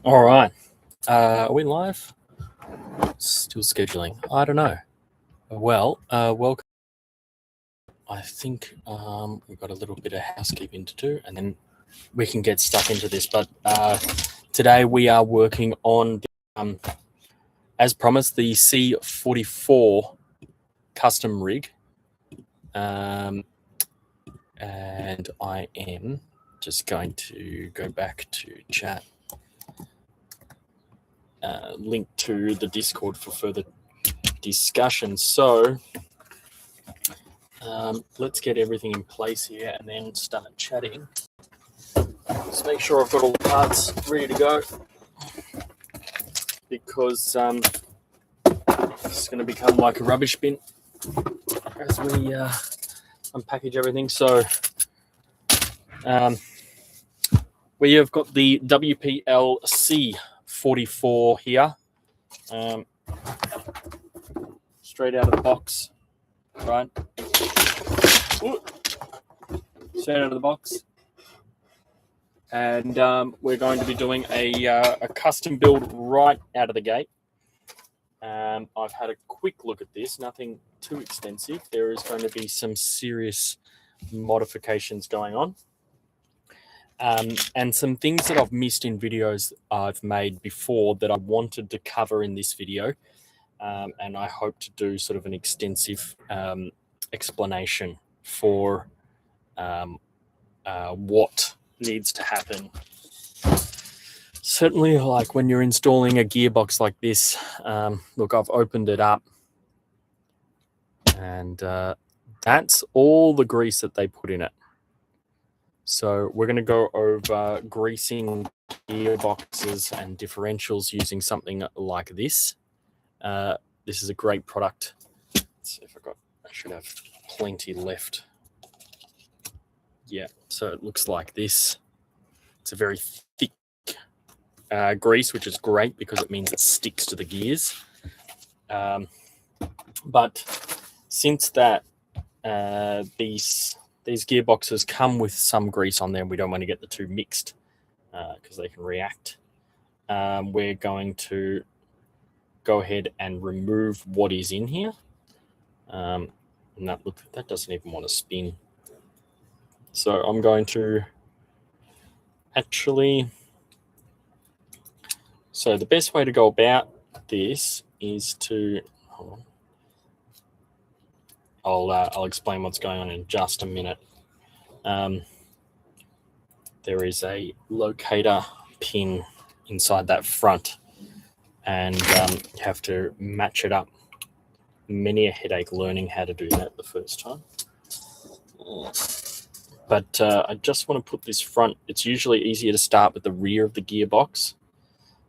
All right. Are we live? Still scheduling. I don't know. Well, welcome. I think we've got a little bit of housekeeping to do, and then we can get stuck into this. But today we are working on, as promised, the C44 custom rig. And I am just going to go back to chat. Link to the Discord for further discussion. So let's get everything in place here and then start chatting. Just make sure I've got all the parts ready to go, because it's going to become like a rubbish bin as we unpackage everything. So we have got the WPL C44 here, straight out of the box, right? Ooh. Straight out of the box. And we're going to be doing a custom build right out of the gate. I've had a quick look at this, nothing too extensive. There is going to be some serious modifications going on. And some things that I've missed in videos I've made before that I wanted to cover in this video. And I hope to do sort of an extensive explanation for what needs to happen. Certainly, like when you're installing a gearbox like this, look, I've opened it up, and that's all the grease that they put in it. So we're going to go over greasing gearboxes and differentials using something like this. This is a great product. Let's see if I should have plenty left. Yeah, so it looks like this. It's a very thick grease, which is great because it means it sticks to the gears. But since that these gearboxes come with some grease on them, we don't want to get the two mixed because they can react. We're going to go ahead and remove what is in here. And that doesn't even want to spin. So I'm going to actually, so the best way to go about this is to, hold on. I'll explain what's going on in just a minute. There is a locator pin inside that front, and you have to match it up. Many a headache learning how to do that the first time. But I just want to put this front. It's usually easier to start with the rear of the gearbox.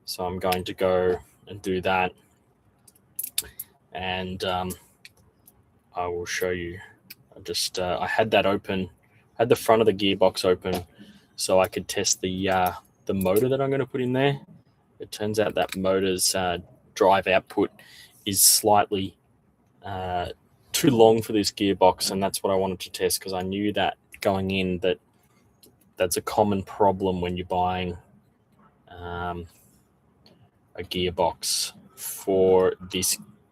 So I'm going to go and do that. And I will show you. I had that open, had the front of the gearbox open so I could test the motor that I'm going to put in there. It turns out that motor's drive output is slightly too long for this gearbox, and that's what I wanted to test because I knew that going in that's a common problem when you're buying a gearbox for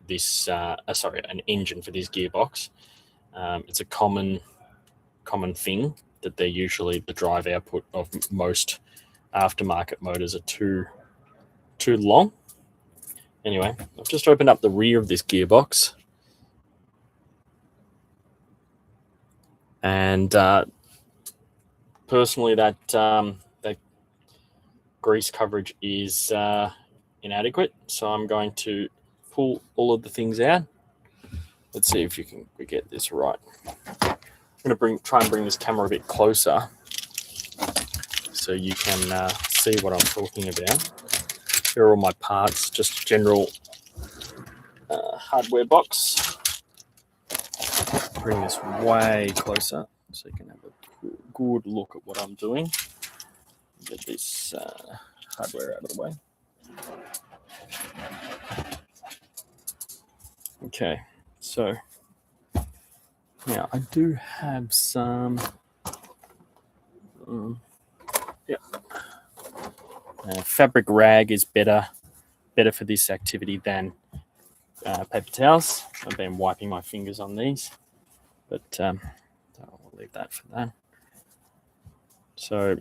an engine for this gearbox. It's a common thing that they're usually the drive output of most aftermarket motors are too long. Anyway, I've just opened up the rear of this gearbox, and personally, that grease coverage is inadequate. So I'm going to pull all of the things out. Let's see if we get this right. I'm going to try and bring this camera a bit closer so you can see what I'm talking about. Here are all my parts, just general hardware box. Bring this way closer so you can have a good look at what I'm doing. Get this hardware out of the way. Okay, so now I do have some, Fabric rag is better for this activity than paper towels. I've been wiping my fingers on these, but I'll leave that for that. So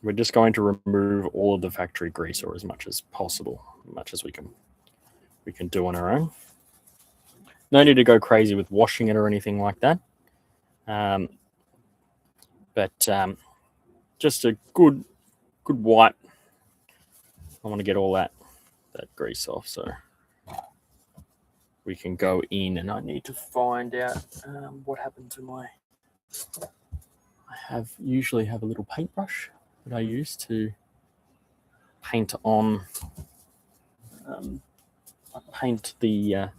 we're just going to remove all of the factory grease, or as much as possible, as much as we can do on our own. No need to go crazy with washing it or anything like that. But just a good wipe. I want to get all that grease off, so we can go in. And I need to find out what happened to my. I usually have a little paintbrush that I use to paint on. I paint the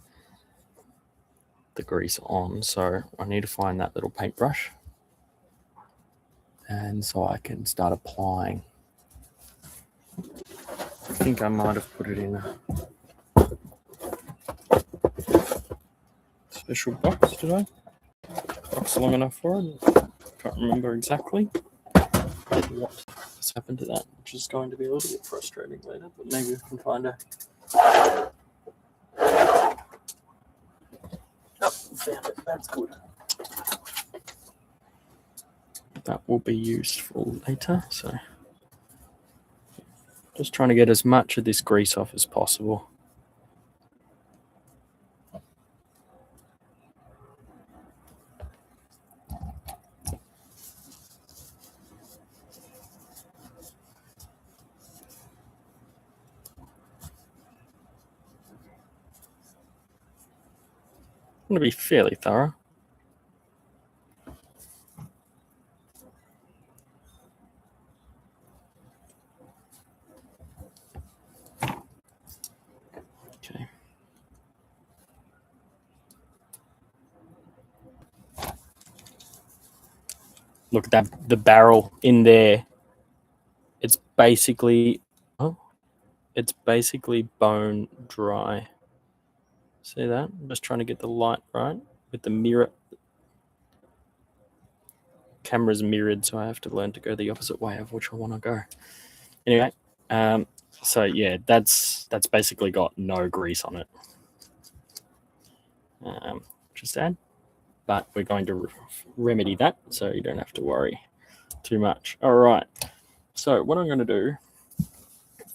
grease on, so I need to find that little paintbrush, and so I can start applying. I think I might have put it in a special box, did I? Box long enough for it? Can't remember exactly what has happened to that, which is going to be a little bit frustrating later, but maybe we can find a... Oh, found it. That's good. That will be useful later, so just trying to get as much of this grease off as possible. I'm going to be fairly thorough. Okay. Look at that, the barrel in there. It's basically, it's basically bone dry. See that? I'm just trying to get the light right with the mirror. Camera's mirrored, so I have to learn to go the opposite way of which I want to go. Anyway, so yeah, that's basically got no grease on it. Just add, but we're going to remedy that, so you don't have to worry too much. All right. So what I'm going to do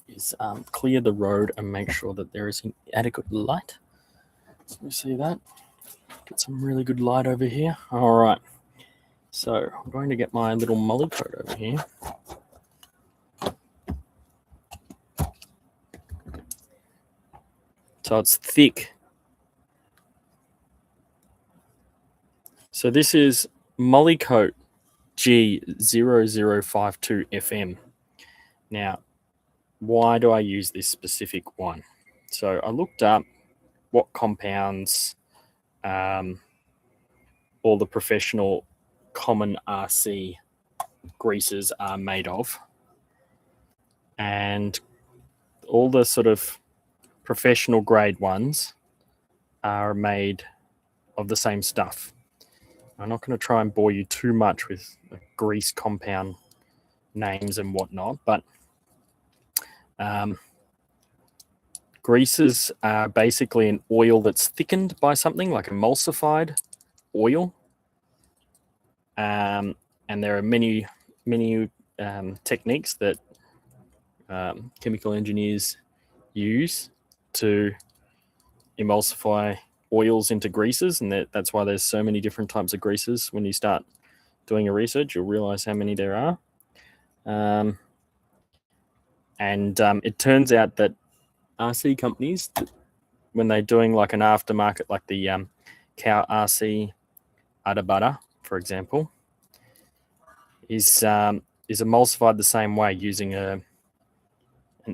is clear the road and make sure that there is adequate light. Let me see that. Get some really good light over here. All right. So I'm going to get my little molly coat over here. So it's thick. So this is molly coat G0052FM. Now, why do I use this specific one? So I looked up what compounds all the professional common RC greases are made of, and all the sort of professional grade ones are made of the same stuff. I'm not going to try and bore you too much with grease compound names and whatnot, but greases are basically an oil that's thickened by something, like emulsified oil. And there are many techniques that chemical engineers use to emulsify oils into greases, and that's why there's so many different types of greases. When you start doing your research, you'll realize how many there are. It turns out that RC companies, when they're doing like an aftermarket, like the Cow RC Adabada, for example, is emulsified the same way using an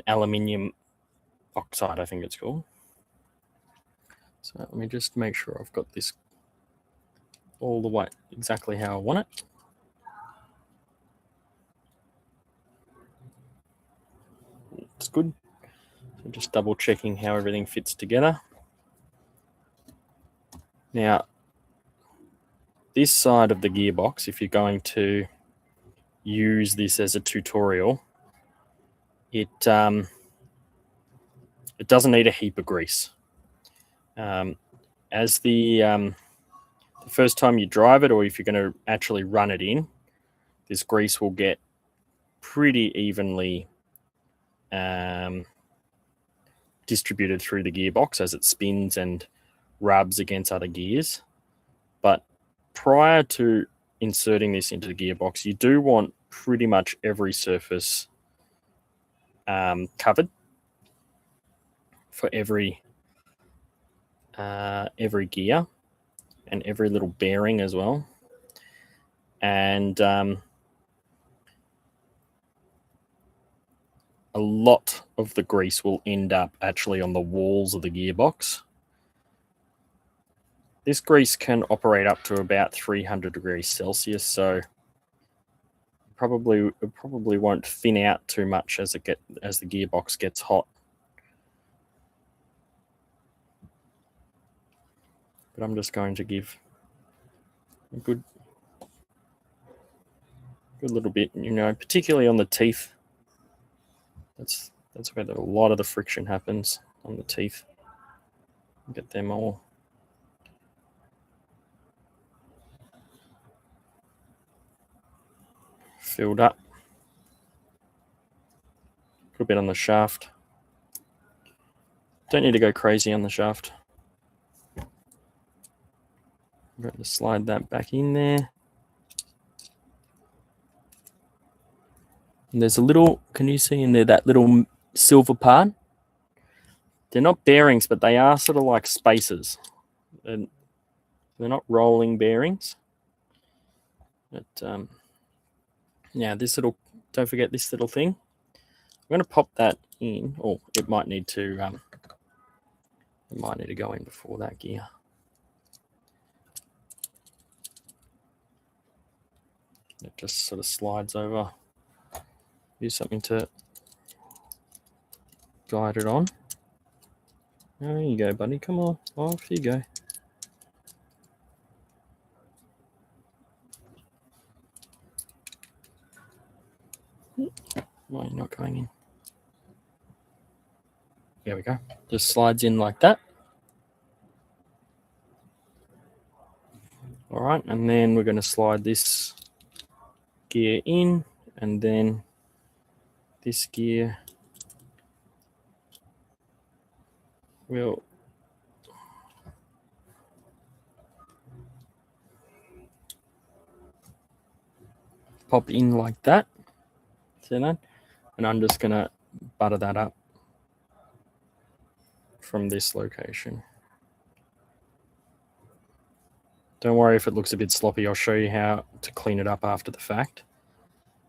aluminium oxide, I think it's called. So let me just make sure I've got this all the way exactly how I want it. It's good. So just double checking how everything fits together. Now, this side of the gearbox, if you're going to use this as a tutorial, it doesn't need a heap of grease. As the first time you drive it, or if you're going to actually run it in, this grease will get pretty evenly distributed through the gearbox as it spins and rubs against other gears. But prior to inserting this into the gearbox, you do want pretty much every surface covered for every gear and every little bearing as well. And a lot of the grease will end up actually on the walls of the gearbox. This grease can operate up to about 300 degrees Celsius, so it probably won't thin out too much as the gearbox gets hot. But I'm just going to give a good little bit, you know, particularly on the teeth. That's where a lot of the friction happens, on the teeth. Get them all filled up. A bit on the shaft. Don't need to go crazy on the shaft. I'm going to slide that back in there. And there's a little, can you see in there that little silver part? They're not bearings, but they are sort of like spacers. And they're not rolling bearings. But yeah, this little, don't forget this little thing. I'm going to pop that in. Oh, it might need to go in before that gear. It just sort of slides over. Use something to guide it on. There you go, buddy. Come on, off you go. Why are you not going in? There we go. Just slides in like that. All right, and then we're going to slide this gear in, and then this gear will pop in like that. See that? And I'm just going to butter that up from this location. Don't worry if it looks a bit sloppy. I'll show you how to clean it up after the fact.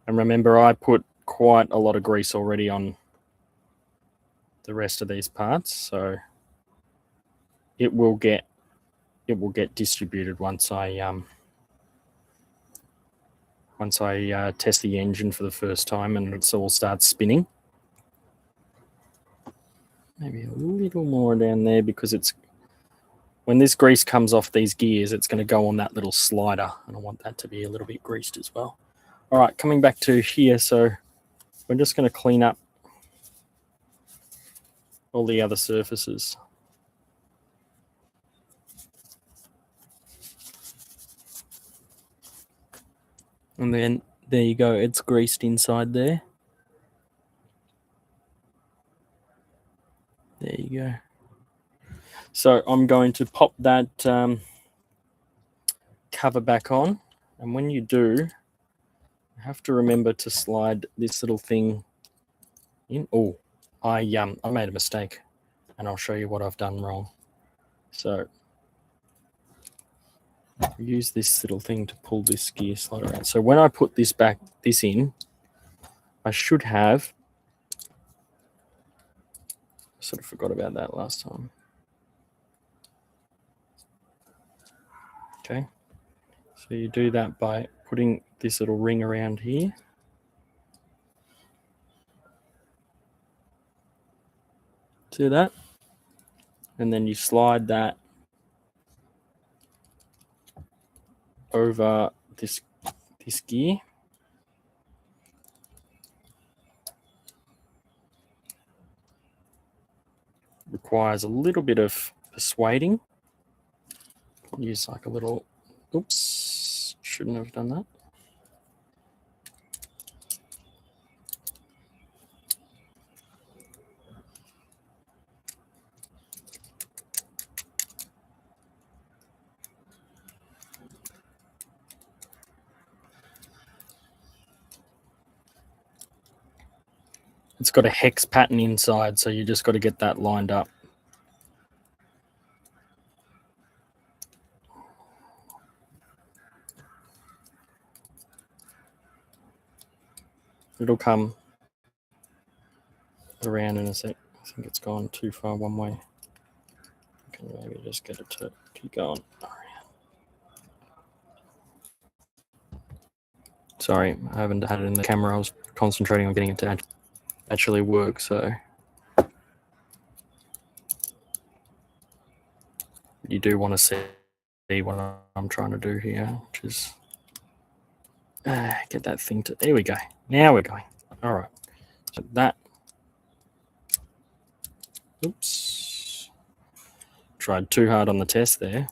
And remember, I put quite a lot of grease already on the rest of these parts, so it will get distributed once I test the engine for the first time and it all starts spinning. Maybe a little more down there, because it's, when this grease comes off these gears, it's going to go on that little slider, and I want that to be a little bit greased as well. All right, coming back to here, so we're just going to clean up all the other surfaces. And then there you go, it's greased inside there. There you go. So I'm going to pop that cover back on, and when you do, you have to remember to slide this little thing in. Oh, I made a mistake, and I'll show you what I've done wrong. So use this little thing to pull this gear slider out. So when I put this in, I should have, sort of forgot about that last time. Okay, so you do that by putting this little ring around here. See that? And then you slide that over this gear. requires a little bit of persuading. Use like a little, oops, shouldn't have done that. It's got a hex pattern inside, so you just got to get that lined up. It'll come around in a sec. I think it's gone too far one way. Can maybe just get it to keep going. Sorry, I haven't had it in the camera. I was concentrating on getting it to actually work, so you do want to see what I'm trying to do here, which is get that thing to, there we go. Now we're going. All right. So that, oops, tried too hard on the test there.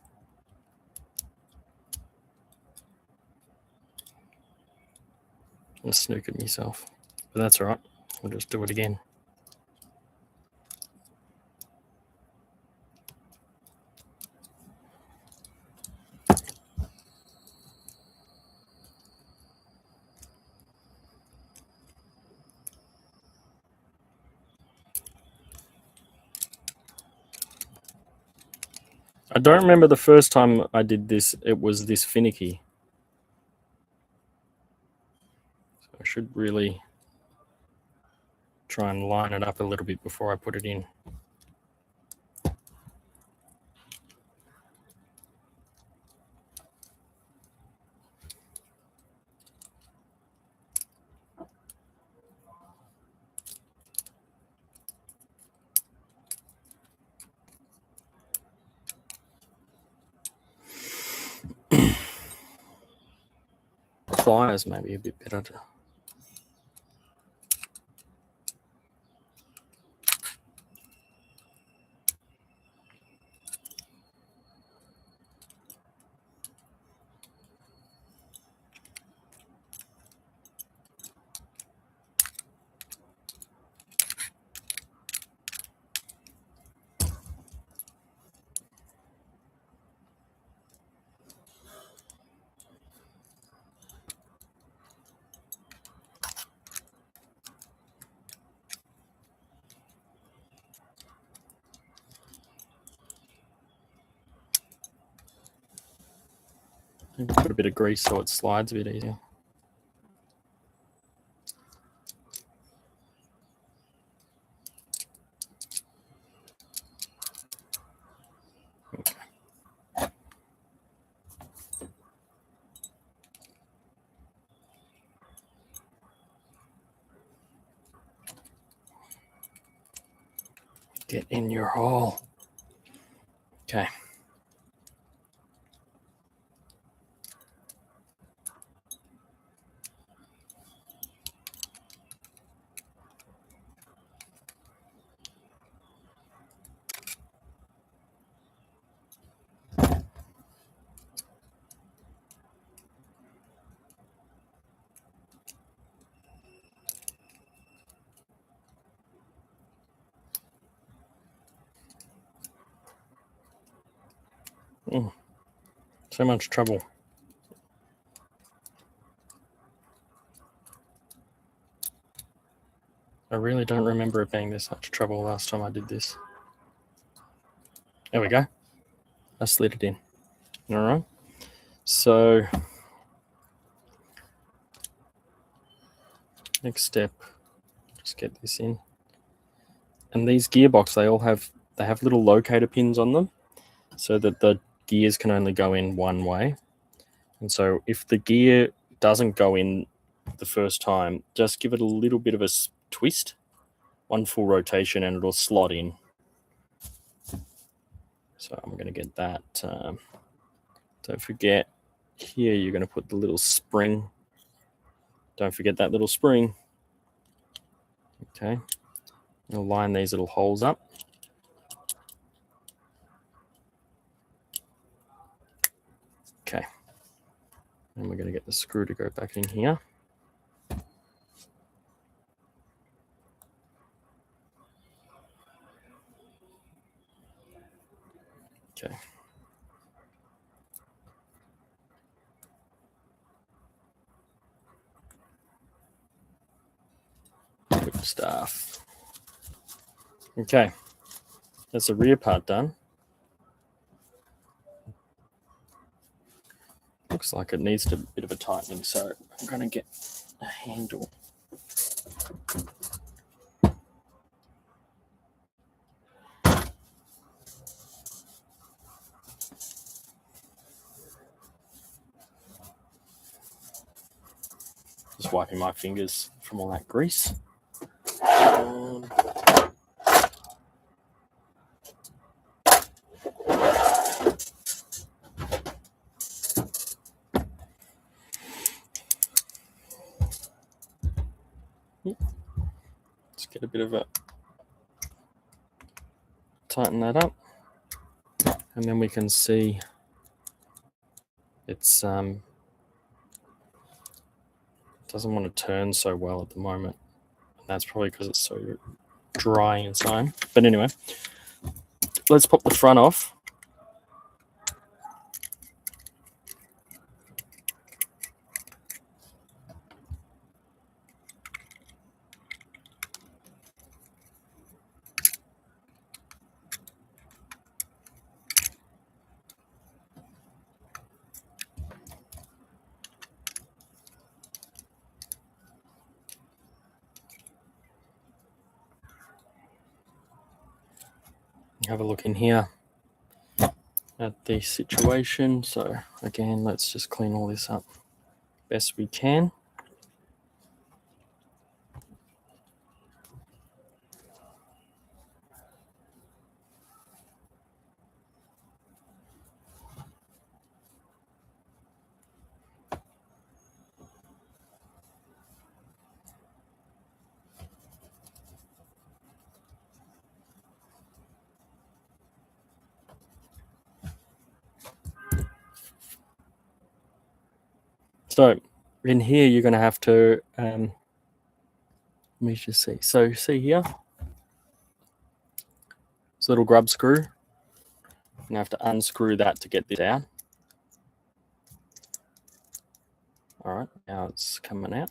I snookered myself, but that's all right. We'll just do it again. I don't remember the first time I did this, it was this finicky. So I should really try and line it up a little bit before I put it in. Pliers maybe a bit better to. Put a bit of grease so it slides a bit easier. Okay. Get in your hole. Okay. So much trouble. I really don't remember it being this much trouble last time I did this. There we go. I slid it in. All right. So next step, just get this in. And these gearbox, they have little locator pins on them so that the gears can only go in one way. And so if the gear doesn't go in the first time, just give it a little bit of a twist, one full rotation, and it'll slot in. So I'm going to get that. Don't forget, here you're going to put the little spring. Don't forget that little spring. Okay. I'll line these little holes up. Okay. And we're going to get the screw to go back in here. Okay. Good stuff. Okay. That's the rear part done. Looks like it needs a bit of a tightening, so I'm going to get a handle. Just wiping my fingers from all that grease. Let's get a bit of a tighten that up, and then we can see it's doesn't want to turn so well at the moment. And that's probably because it's so dry inside. But anyway, let's pop the front off. Have a look in here at the situation. So again, let's just clean all this up best we can. So in here, you're going to have to, let me just see. So see here, this little grub screw. You're going to have to unscrew that to get this out. All right, now it's coming out.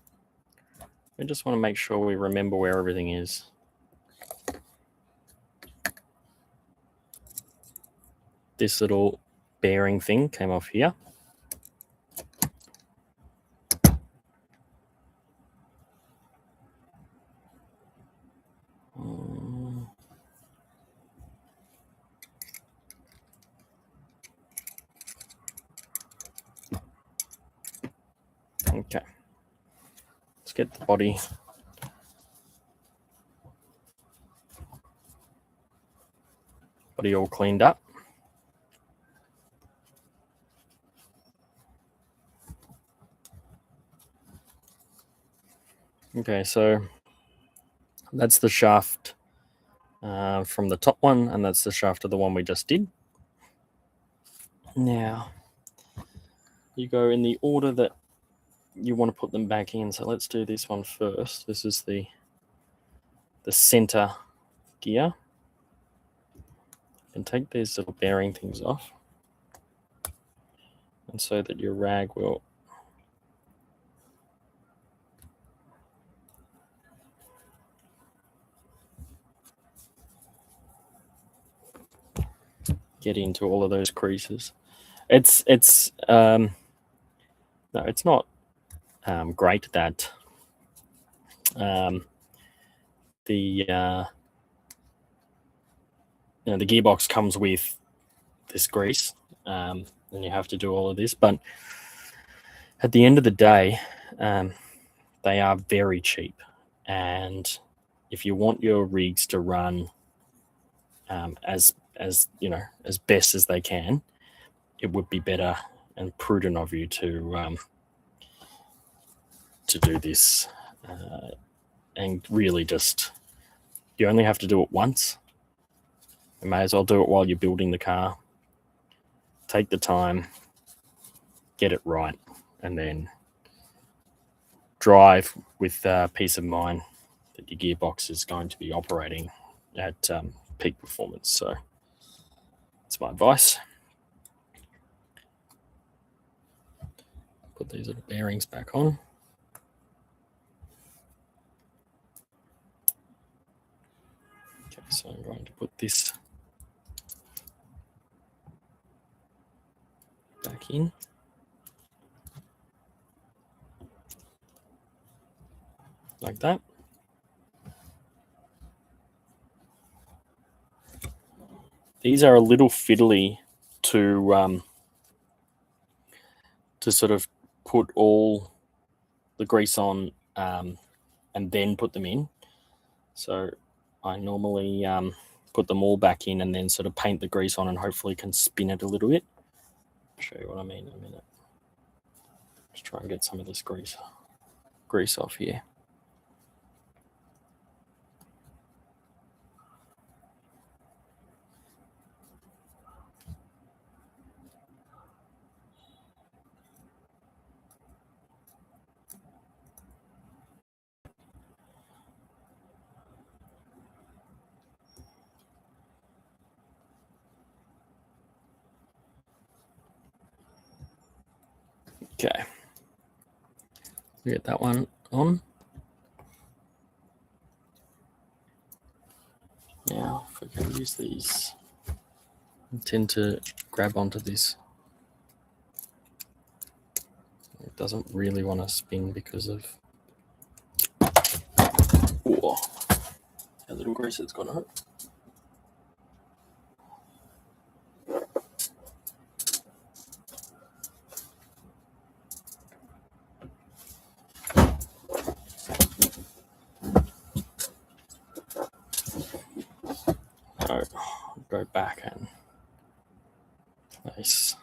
We just want to make sure we remember where everything is. This little bearing thing came off here. Okay, let's get the body all cleaned up. Okay, so that's the shaft from the top one, and that's the shaft of the one we just did. Now, you go in the order that you want to put them back in. So let's do this one first. This is the center gear. And take these little bearing things off, and so that your rag will get into all of those creases. No, it's not great that the gearbox comes with this grease, and you have to do all of this. But at the end of the day, they are very cheap, and if you want your rigs to run as best as they can, it would be better and prudent of you to do this, and really just, you only have to do it once. You may as well do it while you're building the car. Take the time, get it right, and then drive with peace of mind that your gearbox is going to be operating at peak performance. So that's my advice. Put these little bearings back on. Okay, so I'm going to put this back in. Like that. These are a little fiddly to sort of put all the grease on and then put them in. So I normally put them all back in and then sort of paint the grease on and hopefully can spin it a little bit. I'll show you what I mean in a minute. Just try and get some of this grease off here. Okay, we get that one on. Now, if I can use these, I tend to grab onto this. It doesn't really want to spin because of a little grease that's gone out. So I'll go back and place.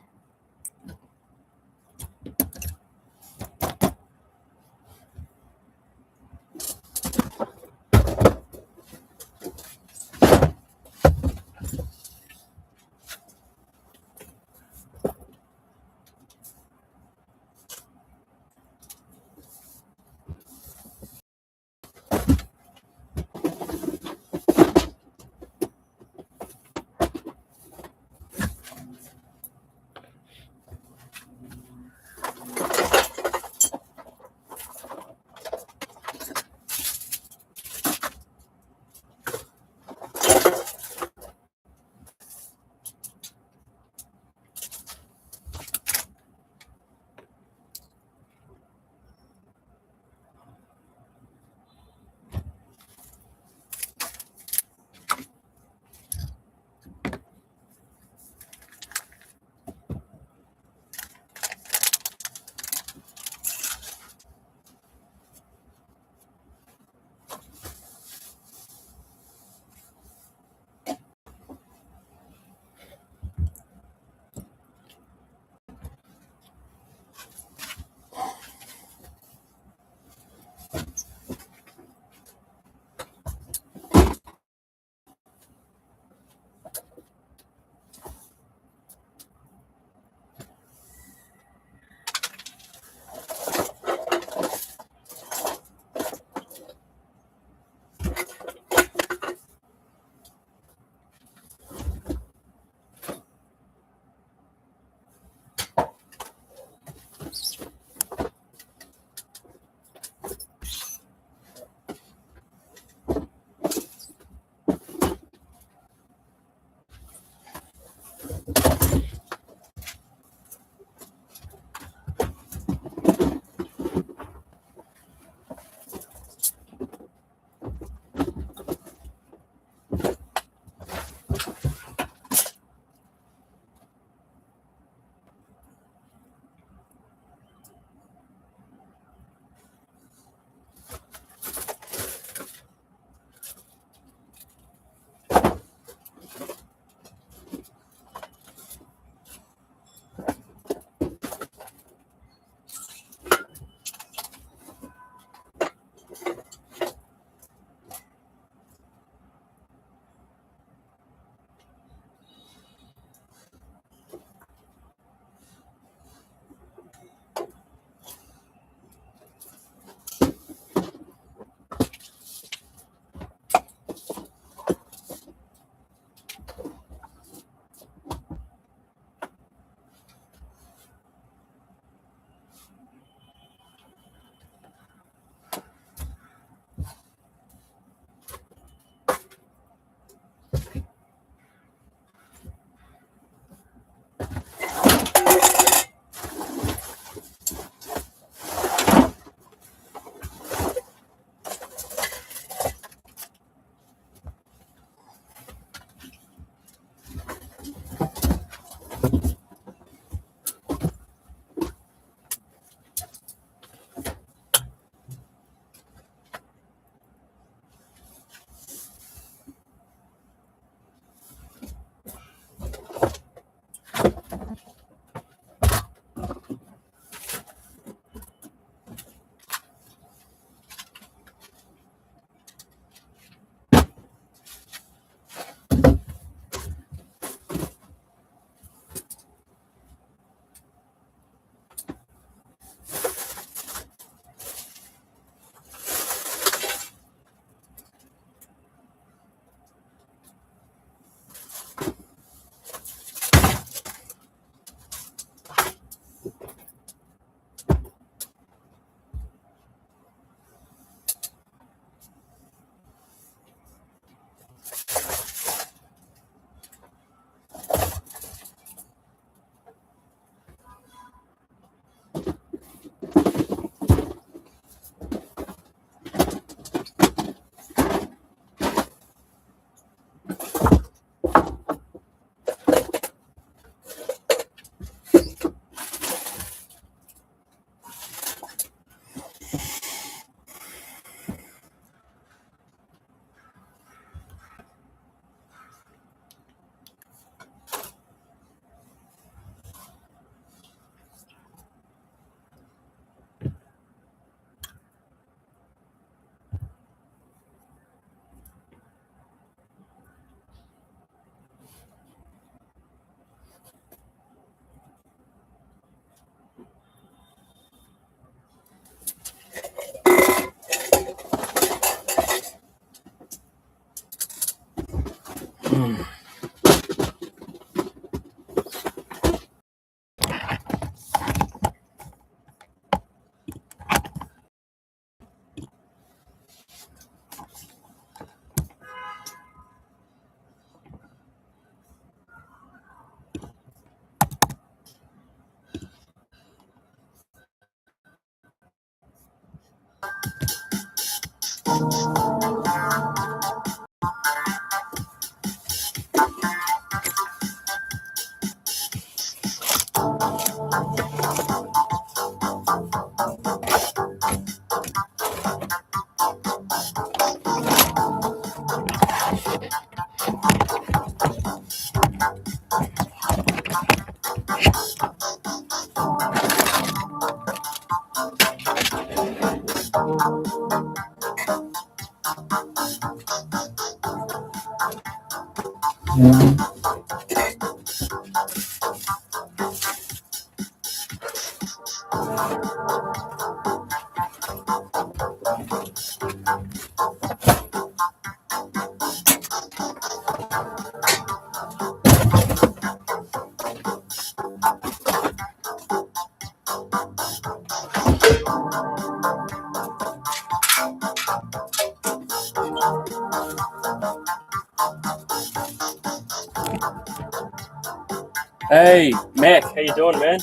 Hey, Mac, how you doing, man?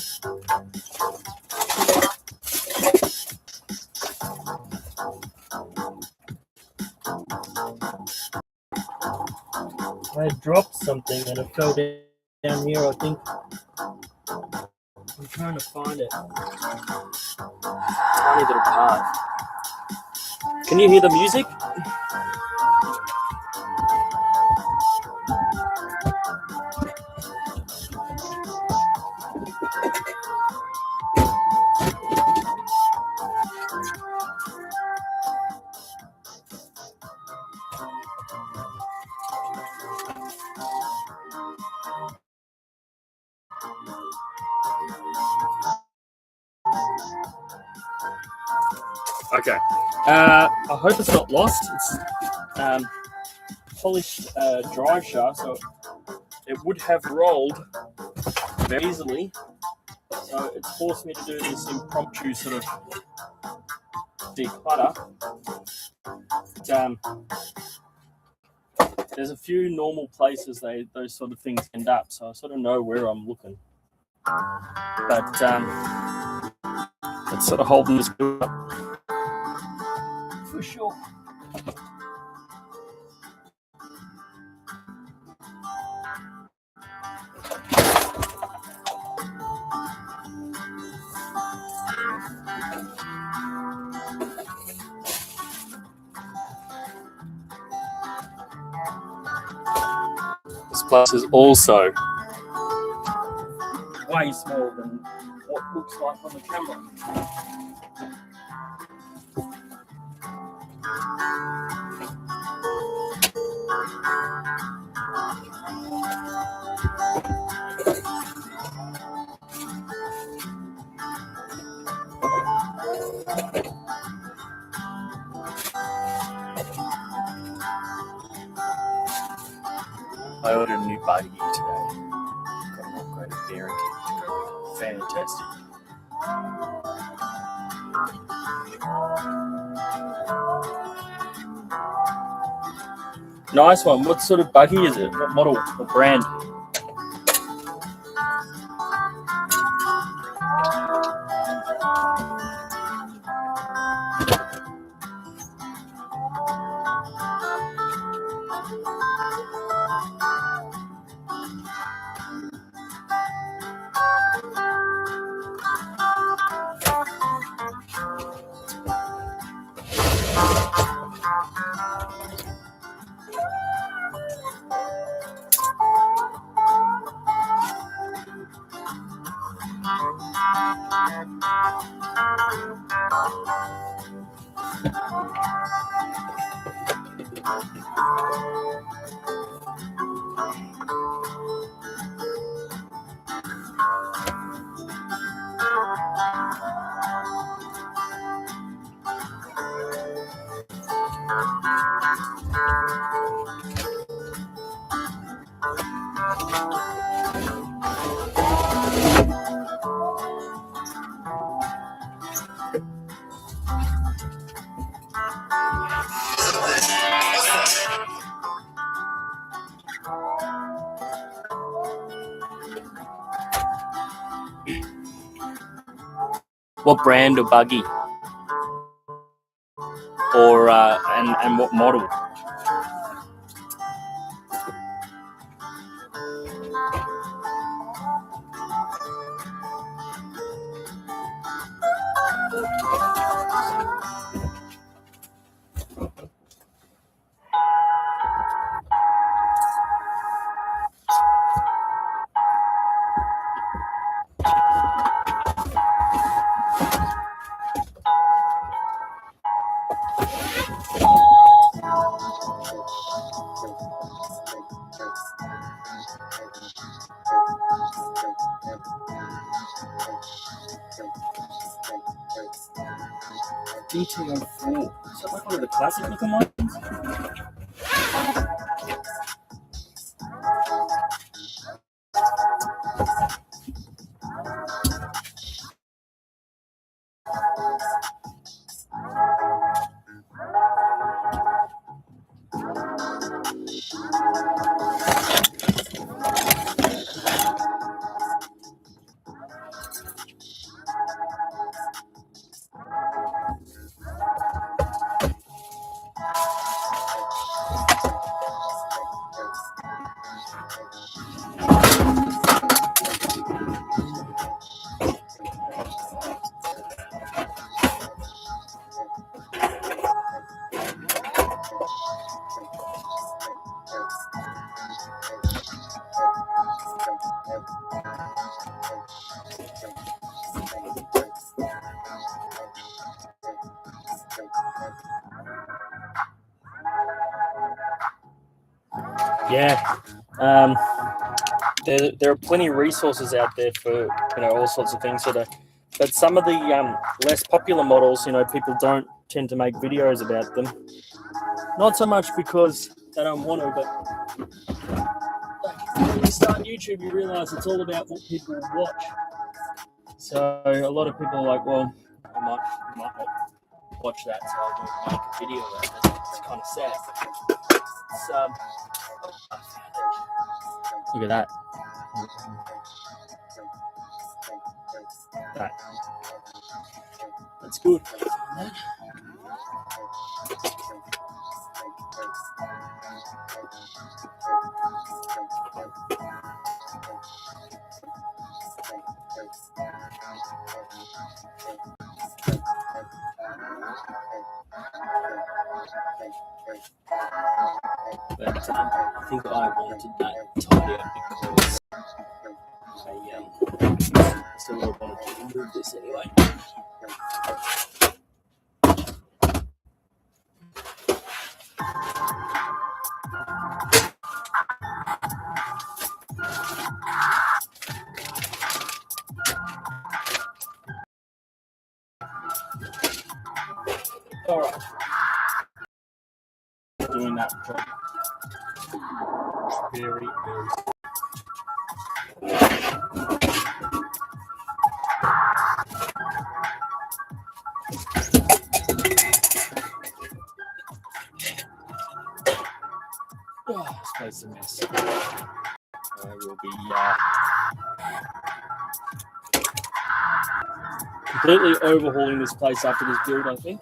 I dropped something and it fell down here, I think. I'm trying to find it. Tiny little path. Can you hear the music? Okay. I hope it's not lost. It's polished drive shaft, so it would have rolled very easily. So it's forced me to do this impromptu sort of declutter. There's a few normal places those sort of things end up, so I sort of know where I'm looking. But it's sort of holding this up for sure. This place is also way smaller than what looks like on the camera. I ordered a new buggy today. Got an upgraded bearing kit to go with it. Fantastic. Nice one. What sort of buggy is it? What model? What brand? What brand of buggy? Or and what model? DTO4. Is that like one of the classic looking ones? Yeah. There are plenty of resources out there for all sorts of things but some of the less popular models, people don't tend to make videos about them. Not so much because they don't want to, but when you start YouTube, you realize it's all about what people watch. So a lot of people are like, well, I might not watch that, so I'll make a video of it. It's kind of sad. It's, look at that. That's good. But I think I wanted that tidy up because I still wanted to remove this anyway. All right. Doing that job. Very. Oh, this place is a mess. I will be completely overhauling this place after this build, I think.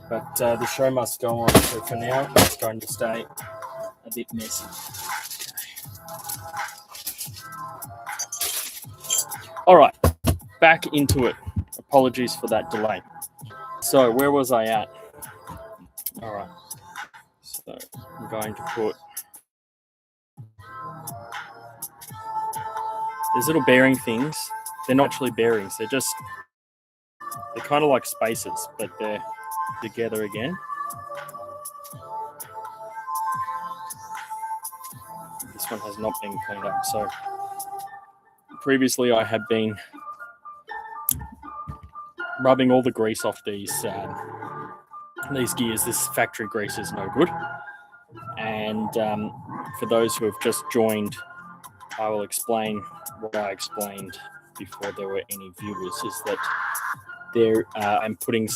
But the show must go on, so for now, it's going to stay a bit messy. All right, back into it. Apologies for that delay. So where was I at? All right, so I'm going to put these little bearing things. They're not actually bearings. They're kind of like spacers, but they're together again. This one has not been cleaned up. So previously I had been rubbing all the grease off these gears. This factory grease is no good. And for those who have just joined, I will explain what I explained before there were any viewers, is that I'm putting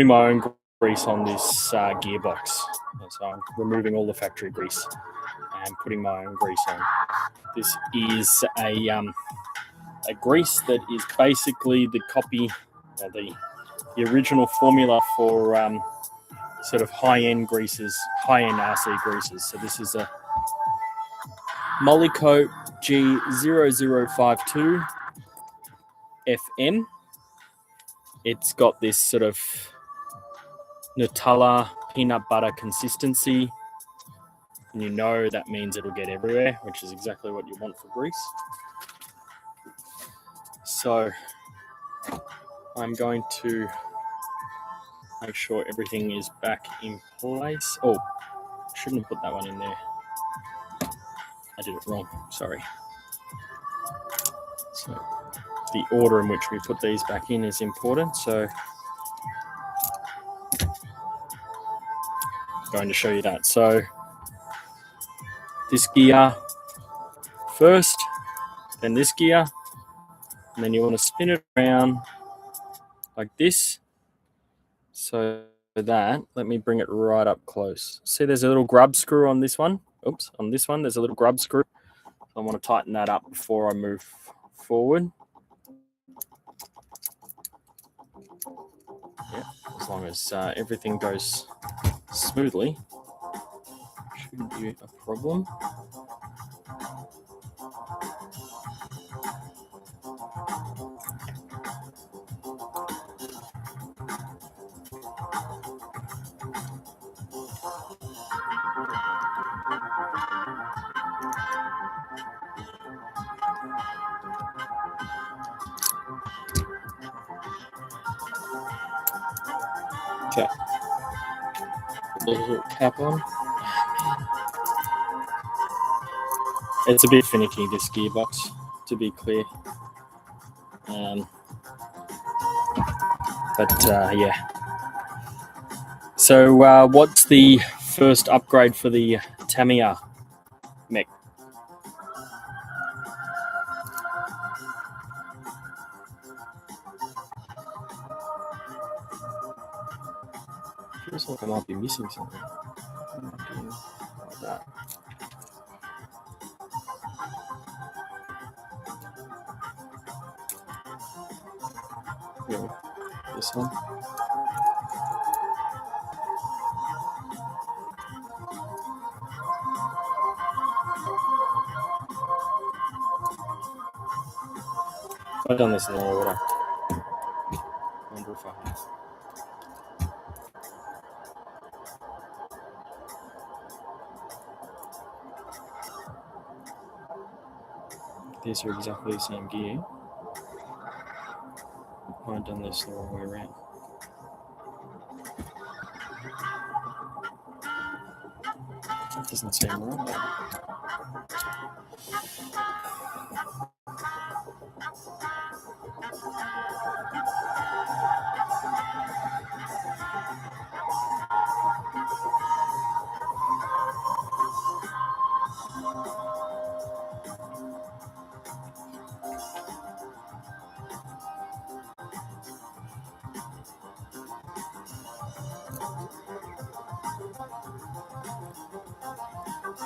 my own grease on this gearbox. So I'm removing all the factory grease and putting my own grease on. This is a a grease that is basically the copy, or the original formula for sort of high-end greases, high-end RC greases. So this is a Molykote G0052 FM. It's got this sort of Nutella peanut butter consistency, and you know that means it'll get everywhere, which is exactly what you want for grease. So I'm going to make sure everything is back in place. Oh, shouldn't have put that one in there. I did it wrong, sorry. So the order in which we put these back in is important. So I'm going to show you that. So this gear first, then this gear, and then you want to spin it around like this. So that, let me bring it right up close. See, there's a little grub screw on this one. Oops, on this one, there's a little grub screw. I want to tighten that up before I move forward. Yeah, as long as everything goes smoothly, shouldn't be a problem. Okay, put the little cap on. It's a bit finicky, this gearbox, to be clear. But yeah. So what's the first upgrade for the Tamiya mech? Feels like I might be missing something. Like that. Yeah, this one. I've done this in the order. I wonder if I have. These are exactly the same gear. I've done this the wrong way around. That doesn't seem right.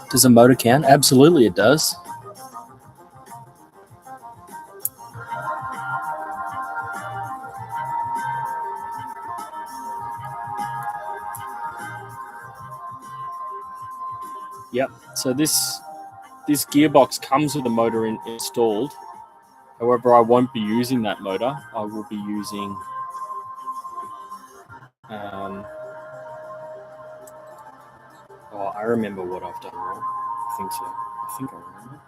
Does a motor count? Absolutely it does. Yep, so this gearbox comes with a motor installed. However, I won't be using that motor. I will be using oh, I remember what I've done wrong. I think so. I think I remember.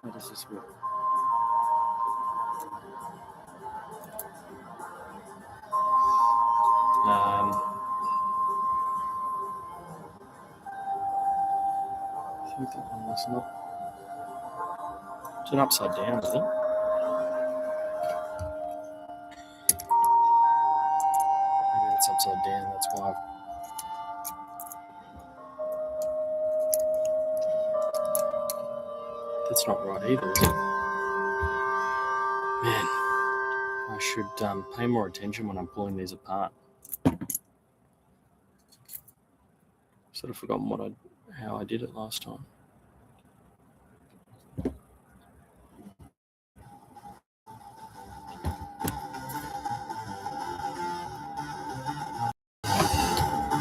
How does this work? I think that one was not. It's an upside down, I think. Maybe it's upside down, that's why. That's not right either, is it? Man, I should pay more attention when I'm pulling these apart. Sort of forgotten how I did it last time.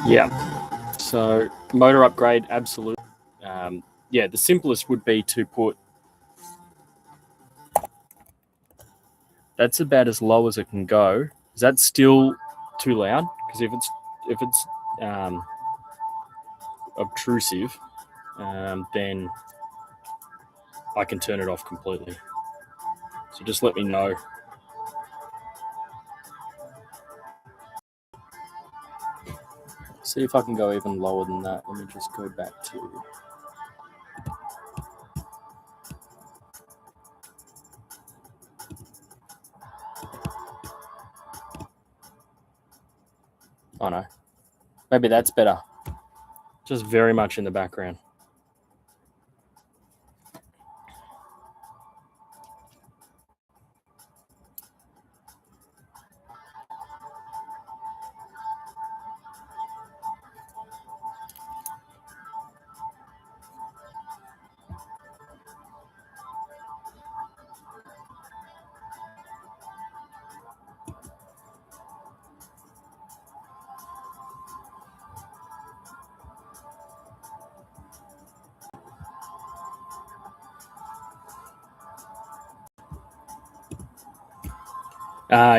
Yeah. So motor upgrade, absolutely. Yeah, the simplest would be to put. That's about as low as it can go. Is that still too loud? Because if it's obtrusive, then I can turn it off completely. So just let me know. See if I can go even lower than that. Let me just go back to. Oh no, maybe that's better. Just very much in the background.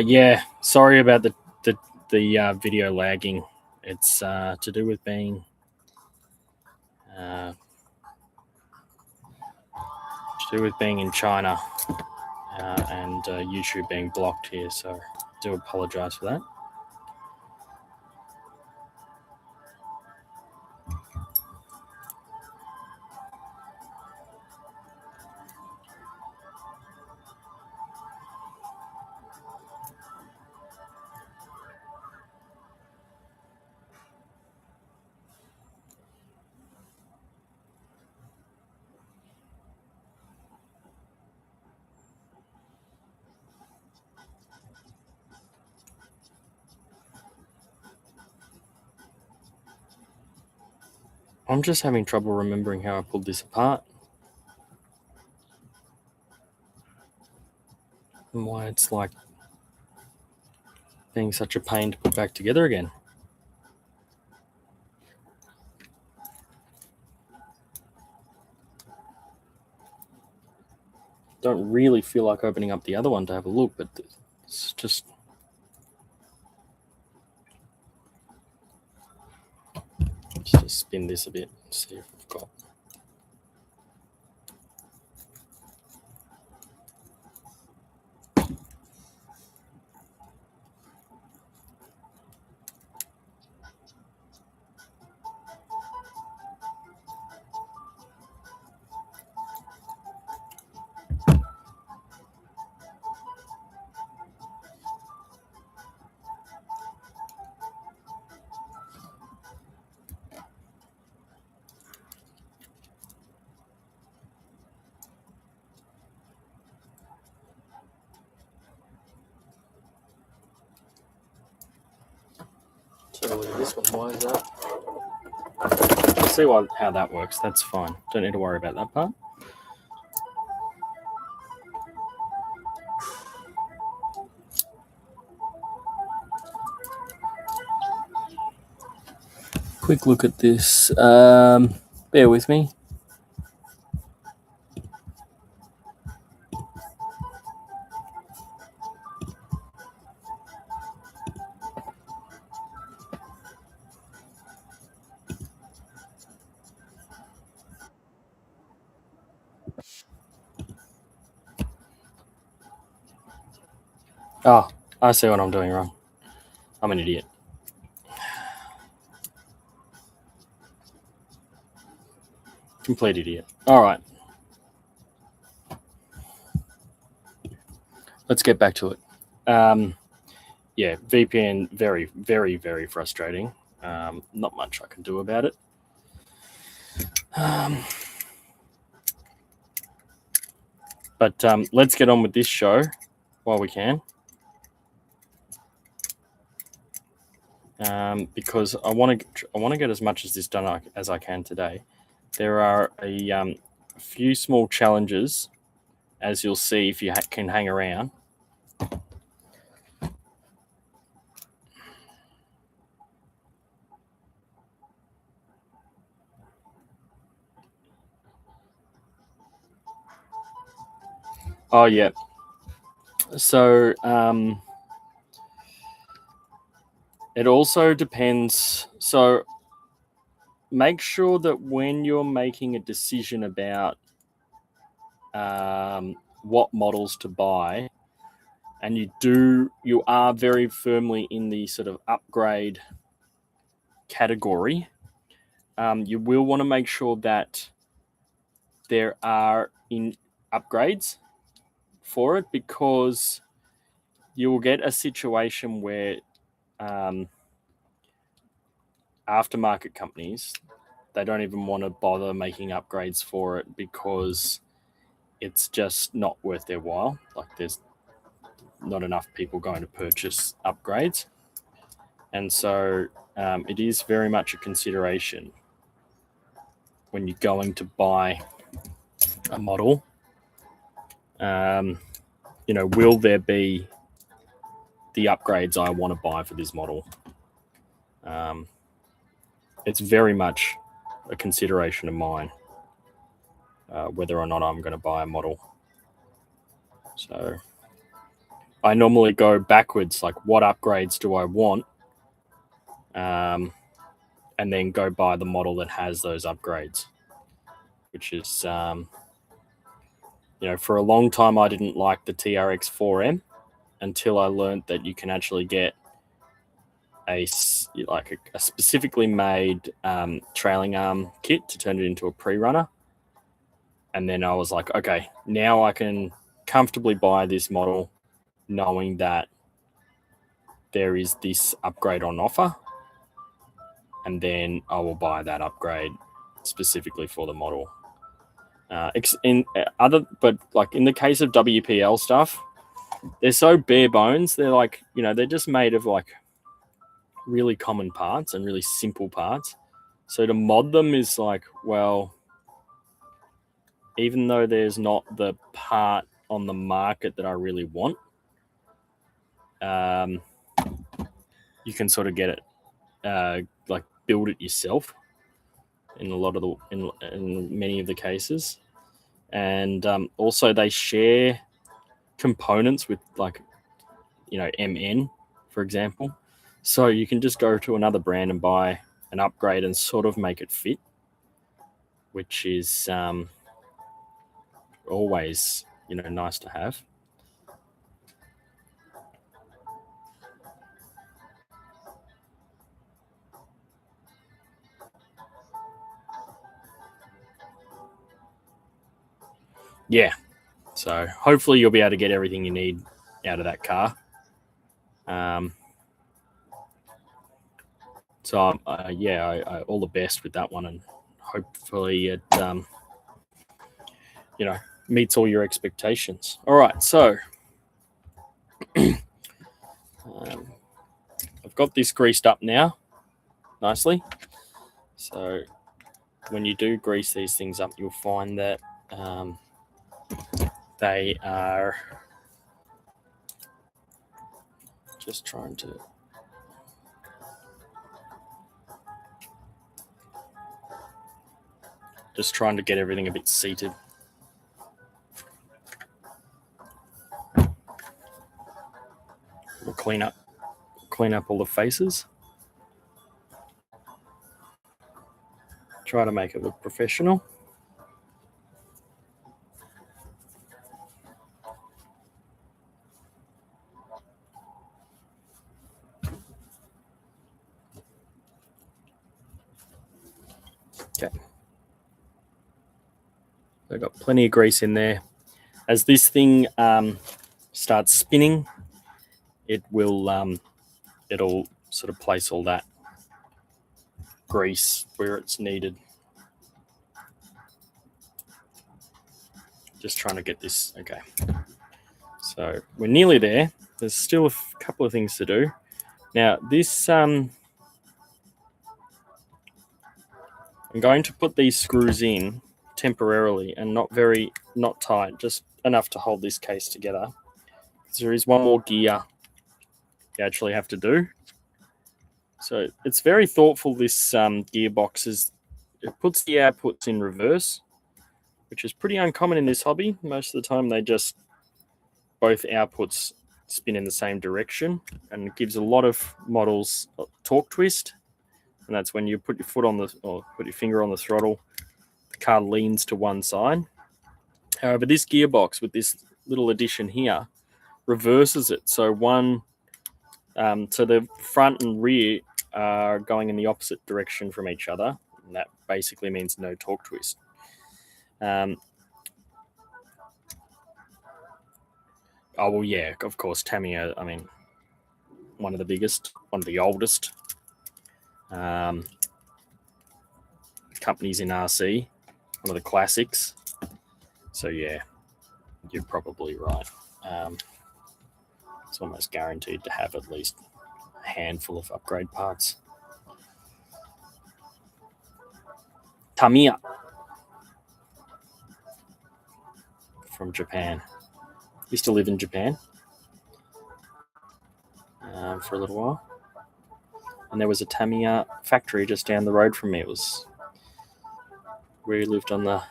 Yeah, sorry about the video lagging. It's to do with being in China and YouTube being blocked here. So I do apologize for that. I'm just having trouble remembering how I pulled this apart and why it's like being such a pain to put back together again. Don't really feel like opening up the other one to have a look, but it's just. Just to spin this a bit, see if we've got. So look at this one. Why is that? I'll see how that works. That's fine. Don't need to worry about that part. Quick look at this. Bear with me. Oh, I see what I'm doing wrong. I'm an idiot. Complete idiot. All right. Let's get back to it. Yeah, VPN, very, very, very frustrating. Not much I can do about it. But let's get on with this show while we can. Because I want to get as much as this done as I can today. There are a few small challenges, as you'll see if you can hang around. Oh, yeah. So it also depends. So make sure that when you're making a decision about what models to buy, and you are very firmly in the sort of upgrade category, you will want to make sure that there are in upgrades for it, because you will get a situation where aftermarket companies, they don't even want to bother making upgrades for it because it's just not worth their while. Like, there's not enough people going to purchase upgrades. And so it is very much a consideration when you're going to buy a model. Will there be the upgrades I want to buy for this model? It's very much a consideration of mine, whether or not I'm going to buy a model. So I normally go backwards, like what upgrades do I want? And then go buy the model that has those upgrades, which is, for a long time I didn't like the TRX 4M until I learned that you can actually get a specifically made trailing arm kit to turn it into a pre-runner. And then I was like, okay, now I can comfortably buy this model knowing that there is this upgrade on offer, and then I will buy that upgrade specifically for the model. But in the case of WPL stuff, they're so bare bones. They're like, they're just made of like really common parts and really simple parts. So to mod them is like, well, even though there's not the part on the market that I really want, you can sort of get it, like build it yourself in many of the cases. And also they share components with, like, MN, for example. So you can just go to another brand and buy an upgrade and sort of make it fit, which is always, nice to have. Yeah. So hopefully you'll be able to get everything you need out of that car. So I all the best with that one, and hopefully it meets all your expectations. All right, so I've got this greased up now nicely. So when you do grease these things up, you'll find that they are just trying to get everything a bit seated. We'll clean up all the faces. Try to make it look professional. Okay. I've got plenty of grease in there. As this thing starts spinning, it will it'll sort of place all that grease where it's needed. Just trying to get this. Okay. So we're nearly there. There's still a couple of things to do. Now this, I'm going to put these screws in temporarily and not tight, just enough to hold this case together. There is one more gear you actually have to do. So it's very thoughtful, this gearbox. It puts the outputs in reverse, which is pretty uncommon in this hobby. Most of the time they just both outputs spin in the same direction, and it gives a lot of models torque twist. And that's when you put your foot on the, or put your finger on the throttle, the car leans to one side. However, this gearbox with this little addition here reverses it. So so the front and rear are going in the opposite direction from each other. And that basically means no torque twist. Oh, well, yeah, of course, Tamiya, I mean, one of the biggest, one of the oldest companies in RC, one of the classics. So, yeah, you're probably right. It's almost guaranteed to have at least a handful of upgrade parts. Tamiya from Japan. Used to live in Japan for a little while. And there was a Tamiya factory just down the road from me. It was where he lived on the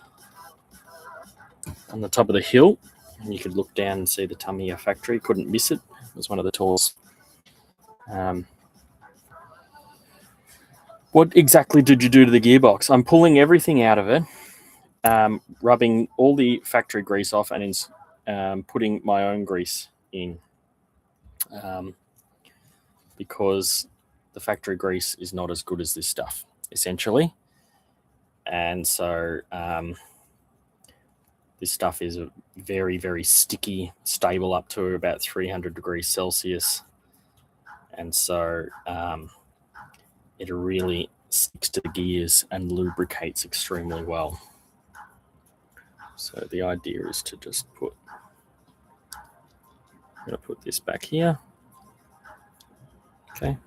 top of the hill, and you could look down and see the Tamiya factory. Couldn't miss it. It was one of the tallest. What exactly did you do to the gearbox? I'm pulling everything out of it, rubbing all the factory grease off, and putting my own grease in, because the factory grease is not as good as this stuff, essentially. And so this stuff is very, very sticky, stable up to about 300 degrees Celsius. And so it really sticks to the gears and lubricates extremely well. So the idea is to just I'm going to put this back here. Okay.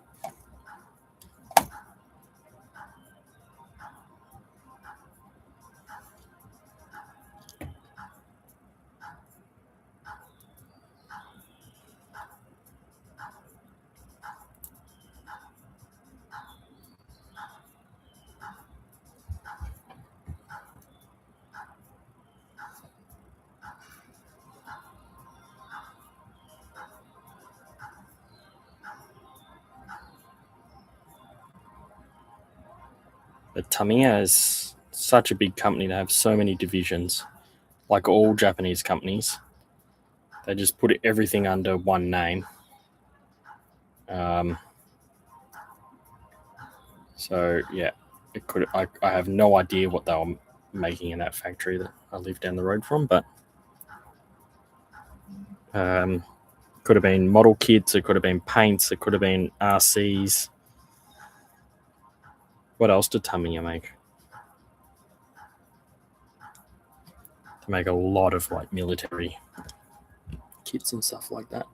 But Tamiya is such a big company to have so many divisions, like all Japanese companies. They just put everything under one name. So yeah, it could. I have no idea what they were making in that factory that I live down the road from, but could have been model kits. It could have been paints. It could have been RCs. What else did Tamiya make? They make a lot of like military kits and stuff like that.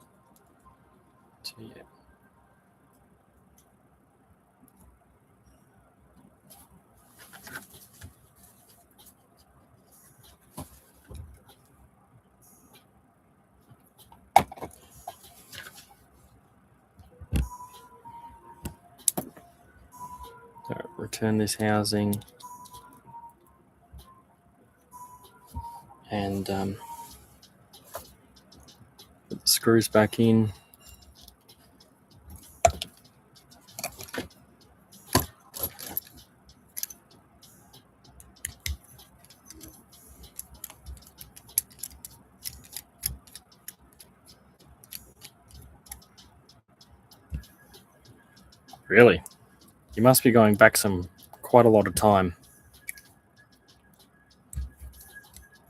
So yeah. So return this housing and put the screws back in. Really? You must be going back quite a lot of time.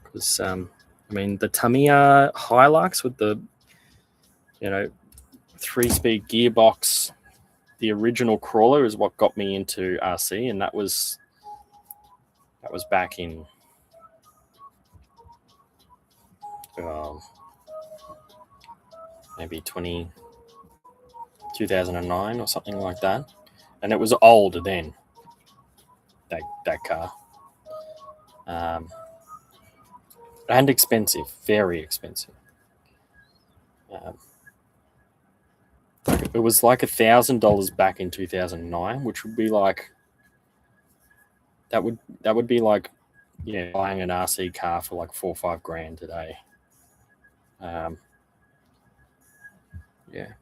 Because, I mean, the Tamiya Hilux with the, 3-speed gearbox, the original crawler is what got me into RC, and that was back in maybe 2009 or something like that. And it was old then, that car. And expensive, very expensive. It was like $1,000 back in 2009, which would be like, that would be like, buying an RC car for like $4 or $5 grand today. Yeah.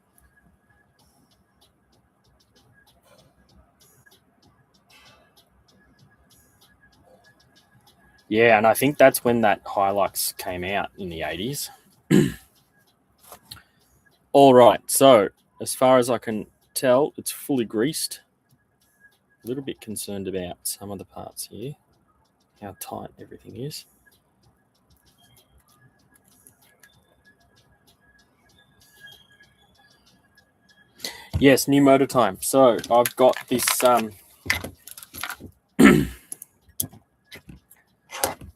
Yeah, and I think that's when that Hilux came out in the 80s. All right, so as far as I can tell, it's fully greased. A little bit concerned about some of the parts here, how tight everything is. Yes, new motor time. So I've got this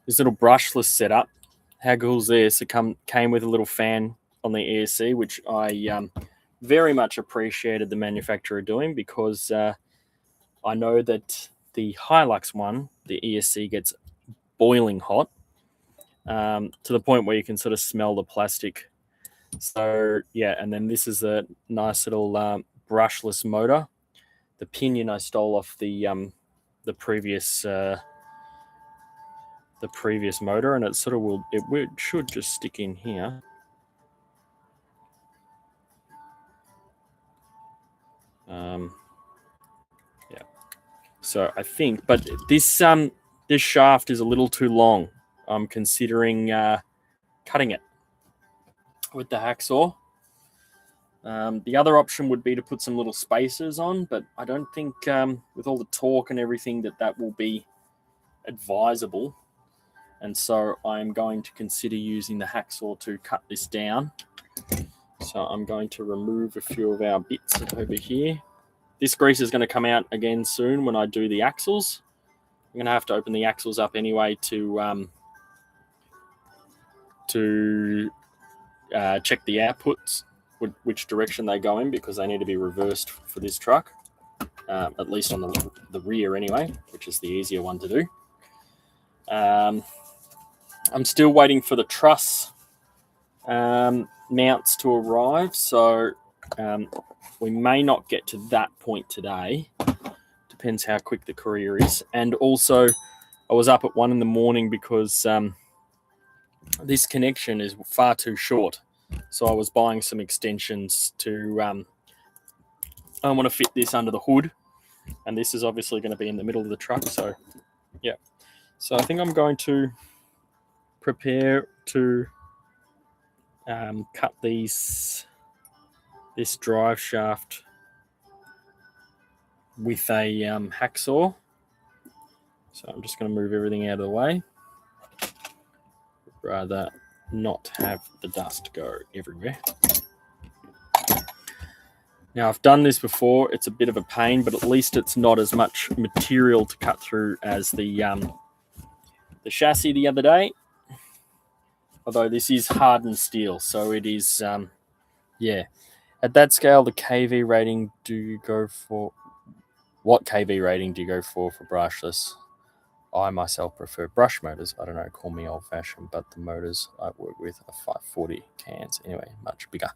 this little brushless setup. How cool's this? It came with a little fan on the ESC, which I very much appreciated the manufacturer doing, because I know that the Hilux one, the ESC, gets boiling hot to the point where you can sort of smell the plastic. So yeah, and then this is a nice little brushless motor. The pinion I stole off the previous motor, and it sort of should just stick in here. Yeah. So I think, but this shaft is a little too long. I'm considering cutting it with the hacksaw. The other option would be to put some little spacers on, but I don't think with all the torque and everything that will be advisable. And so I'm going to consider using the hacksaw to cut this down. So I'm going to remove a few of our bits over here. This grease is going to come out again soon when I do the axles. I'm going to have to open the axles up anyway to check the outputs, which direction they go in, because they need to be reversed for this truck, at least on the rear anyway, which is the easier one to do. I'm still waiting for the truss mounts to arrive, so we may not get to that point today. Depends how quick the courier is. And also, I was up at 1 a.m. because this connection is far too short. So I was buying some extensions to I want to fit this under the hood, and this is obviously going to be in the middle of the truck. So yeah, so I think I'm going to prepare to cut this drive shaft with a hacksaw. So I'm just going to move everything out of the way, rather not have the dust go everywhere. Now, I've done this before. It's a bit of a pain, but at least it's not as much material to cut through as the chassis the other day. Although this is hardened steel, so it is, yeah. At that scale, the KV rating do you go for? What KV rating do you go for brushless? I myself prefer brush motors. I don't know, call me old-fashioned, but the motors I work with are 540 cans. Anyway, much bigger.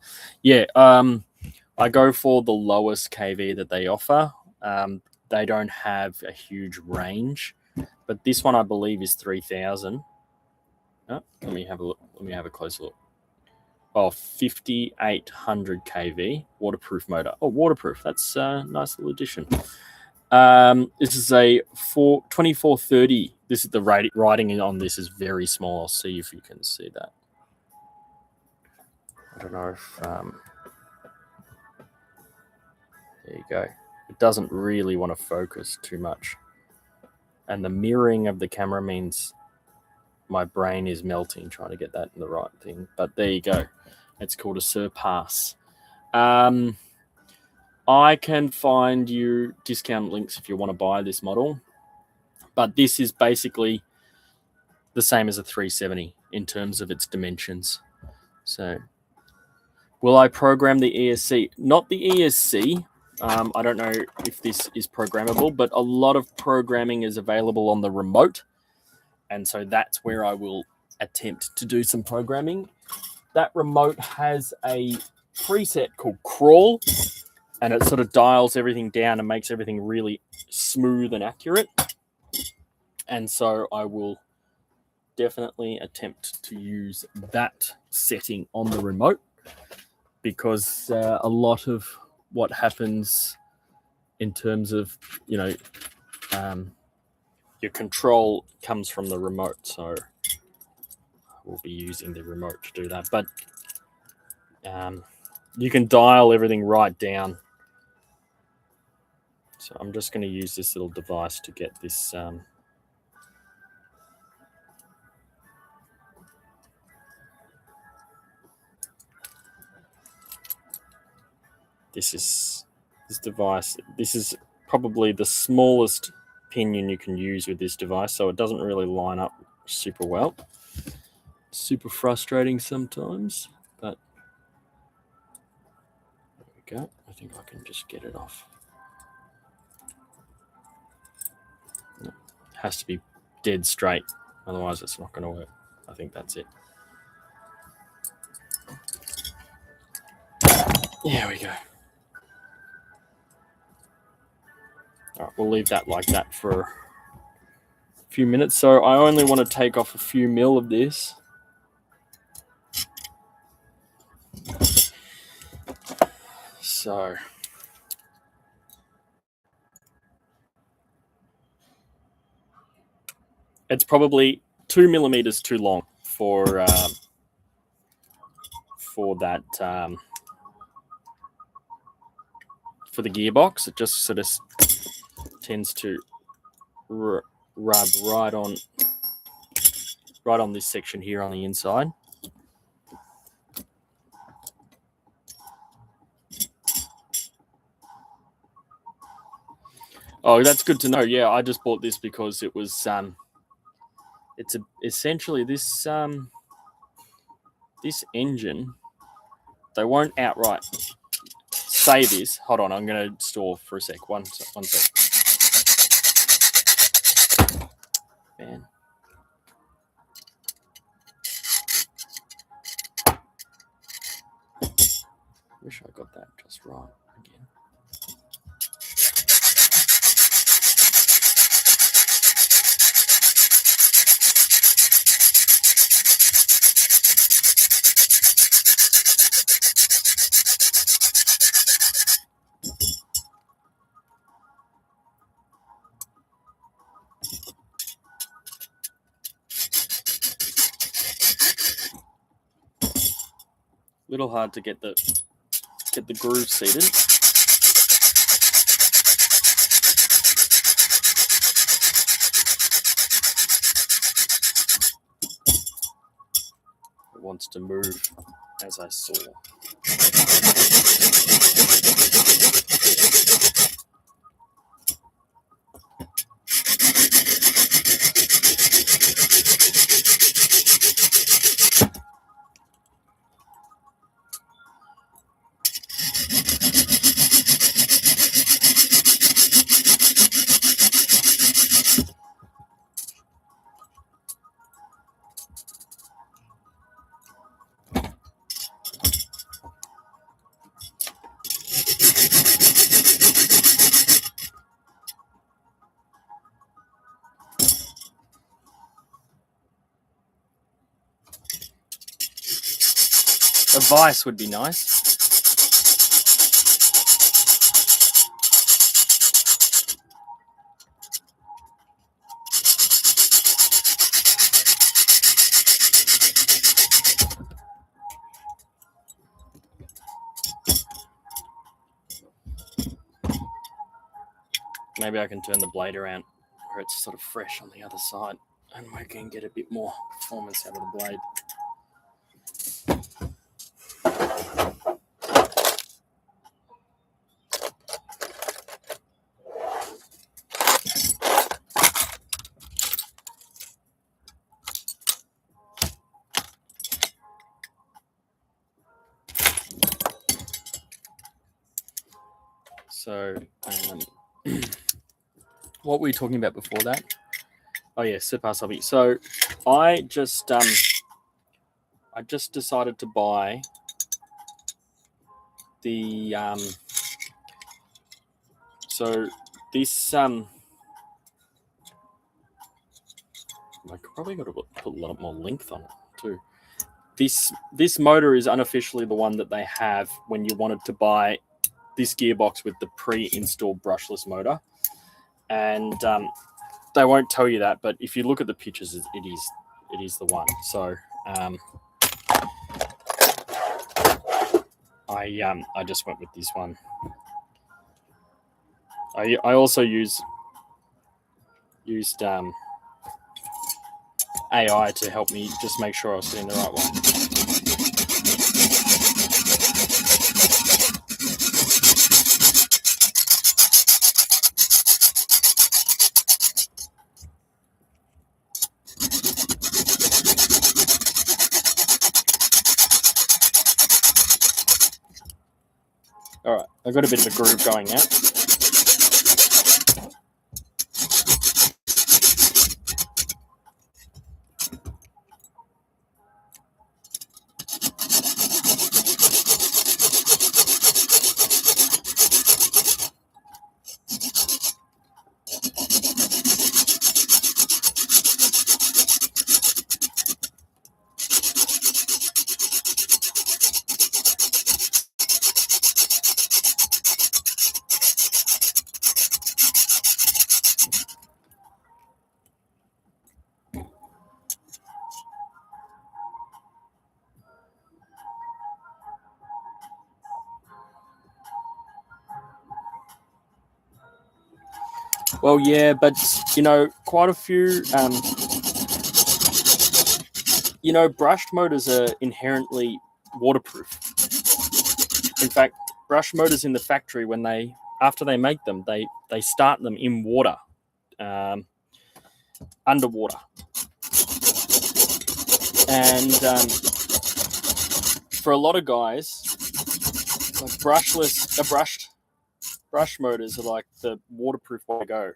Yeah, I go for the lowest KV that they offer. They don't have a huge range, but this one I believe is 3,000. Oh, let me have a look. Let me have a closer look. Oh, 5,800 kV waterproof motor. Oh, waterproof. That's a nice little addition. This is a 2430. This is the writing on this is very small. I'll see if you can see that. I don't know if there you go. It doesn't really want to focus too much, and the mirroring of the camera means my brain is melting trying to get that in the right thing. But there you go. It's called a surpass. I can find you discount links if you want to buy this model, but this is basically the same as a 370 in terms of its dimensions. So will I program the ESC? Not the ESC. I don't know if this is programmable, but a lot of programming is available on the remote. And so that's where I will attempt to do some programming. That remote has a preset called Crawl, and it sort of dials everything down and makes everything really smooth and accurate. And so I will definitely attempt to use that setting on the remote, because a lot of what happens in terms of, you know, your control comes from the remote. So we'll be using the remote to do that. But you can dial everything right down. So I'm just going to use this little device to get this. This device. This is probably the smallest pinion you can use with this device, so it doesn't really line up super well. Super frustrating sometimes, but there we go. I think I can just get it off. It has to be dead straight, otherwise it's not going to work. I think that's it. There we go. All right, we'll leave that like that for a few minutes. So I only want to take off a few mil of this. So it's probably 2 millimeters too long for that. For the gearbox, it just sort of tends to rub right on this section here on the inside. Oh, that's good to know. Yeah, I just bought this because it was essentially this this engine. They won't outright say this. Hold on, I'm going to stall for a sec. One sec. Man. Wish I got that just right again. Little hard to get the groove seated. It wants to move, as I saw. A vise would be nice. Maybe I can turn the blade around where it's sort of fresh on the other side and we can get a bit more performance out of the blade. So, what were we talking about before that? Oh yeah, surpass hobby. So, I just decided to buy the so this I probably got to put a lot more length on it too. this motor is unofficially the one that they have when you wanted to buy this gearbox with the pre-installed brushless motor, and they won't tell you that. But if you look at the pictures, it is the one. So I just went with this one. I also used AI to help me just make sure I was getting the right one. All right, I've got a bit of a groove going now. Well, yeah, but, you know, quite a few, you know, brushed motors are inherently waterproof. In fact, brush motors in the factory, when after they make them, they start them in water, underwater. And for a lot of guys, like brush motors are like the waterproof way to go.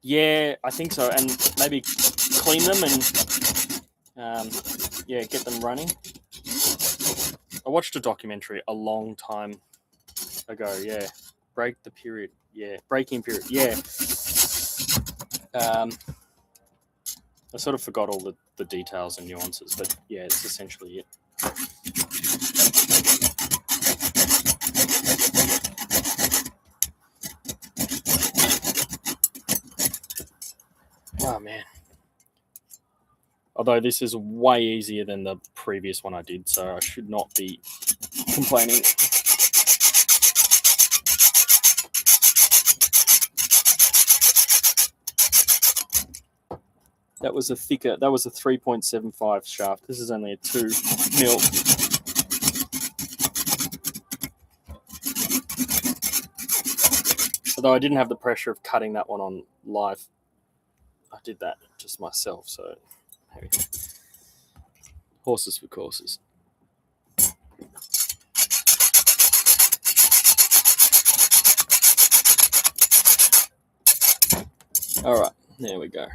Yeah, I think so. And maybe clean them and yeah, get them running. I watched a documentary a long time ago. Yeah, breaking period. Yeah. I sort of forgot all the details and nuances, but yeah, it's essentially it. Oh man. Although this is way easier than the previous one I did, so I should not be complaining. That was a 3.75 shaft. This is only a 2 mil. Although I didn't have the pressure of cutting that one on live. I did that just myself, so horses for courses. All right, there we go.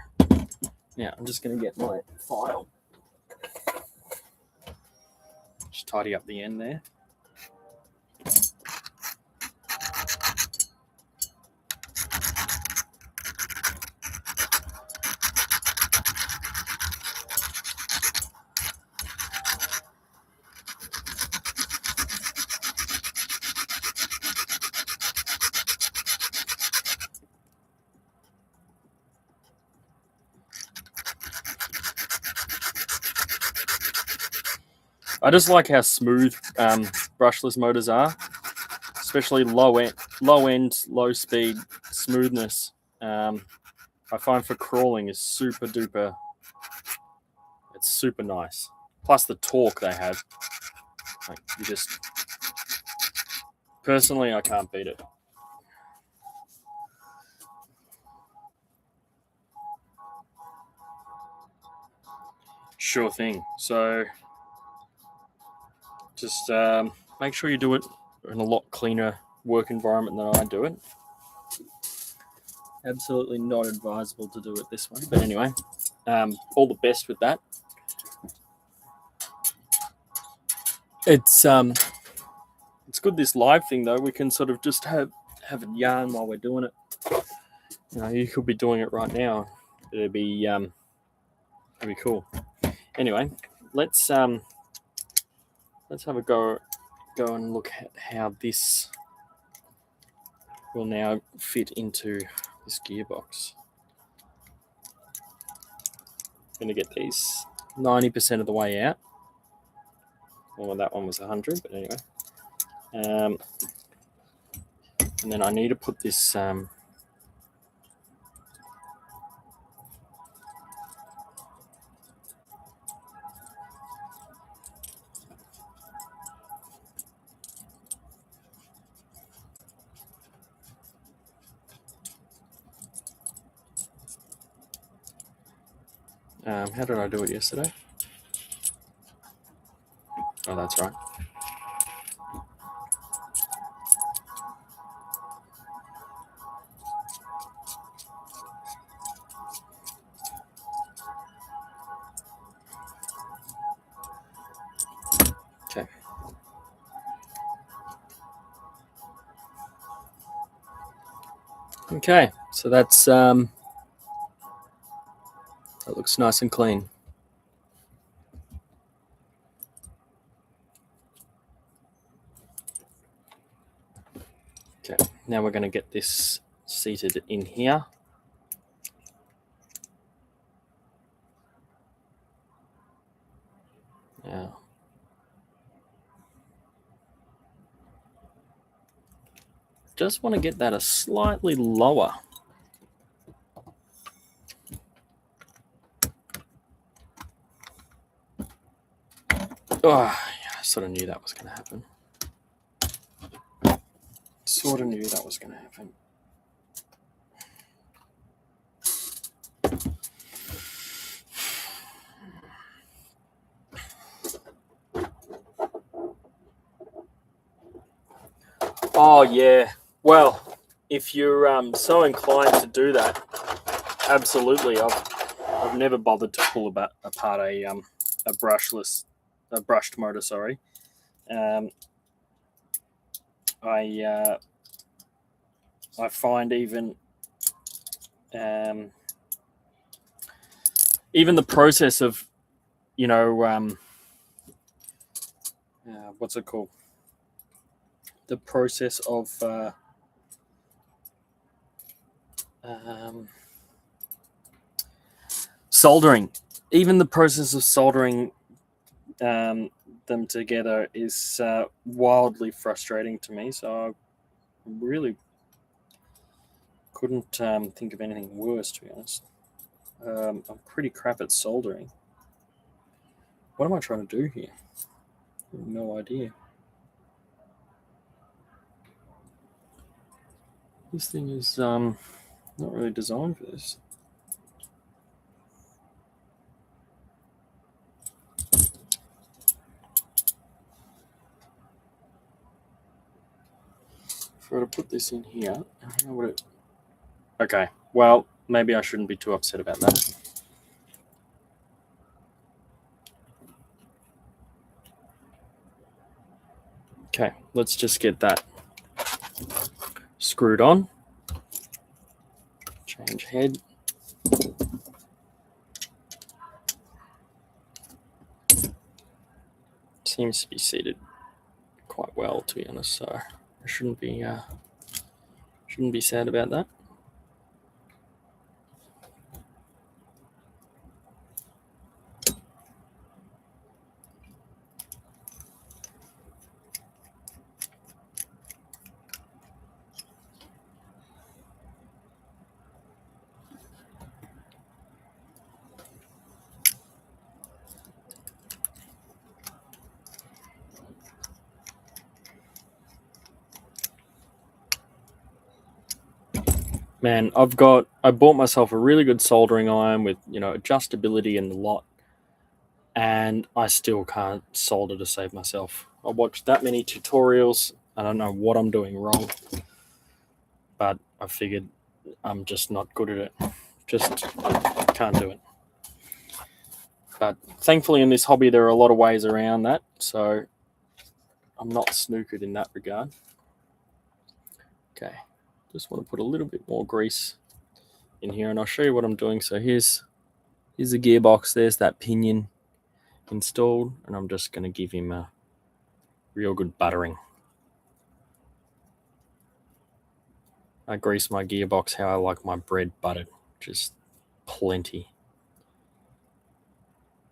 Now I'm just going to get my file. Just tidy up the end there. I just like how smooth brushless motors are, especially low end, low speed smoothness. I find for crawling is super duper. It's super nice. Plus the torque they have. Like you just personally, I can't beat it. Sure thing. So just make sure you do it in a lot cleaner work environment than I do it. Absolutely not advisable to do it this way. But anyway, all the best with that. It's good, this live thing though. We can sort of just have a yarn while we're doing it. You know, you could be doing it right now. It'd be cool. Anyway, let's have a go and look at how this will now fit into this gearbox. I'm going to get these 90% of the way out. Well, that one was 100, but anyway. And then I need to put this how did I do it yesterday? Oh, that's right. Okay. Okay, so that's that looks nice and clean. Okay, now we're going to get this seated in here. Now, just want to get that a slightly lower. Oh, yeah, I sort of knew that was going to happen. Sort of knew that was going to happen. Oh, yeah. Well, if you're so inclined to do that, absolutely. I've never bothered to pull apart a brushed motor. Sorry. I find even the process of, you know, what's it called? The process of soldering. Even the process of soldering them together is wildly frustrating to me. So I really couldn't think of anything worse, to be honest. I'm pretty crap at soldering. What am I trying to do here? I have no idea. This thing is not really designed for this. If I were to put this in here, how would it... Okay, well, maybe I shouldn't be too upset about that. Okay, let's just get that screwed on. Change head. Seems to be seated quite well, to be honest, so I shouldn't be sad about that. Man, I bought myself a really good soldering iron with, you know, adjustability and the lot, and I still can't solder to save myself. I watched that many tutorials. I don't know what I'm doing wrong, but I figured I'm just not good at it. Just can't do it. But thankfully in this hobby there are a lot of ways around that, so I'm not snookered in that regard. Okay, just want to put a little bit more grease in here and I'll show you what I'm doing. So here's the gearbox, there's that pinion. installed, and I'm just going to give him a real good buttering. I grease my gearbox how I like my bread buttered, just plenty.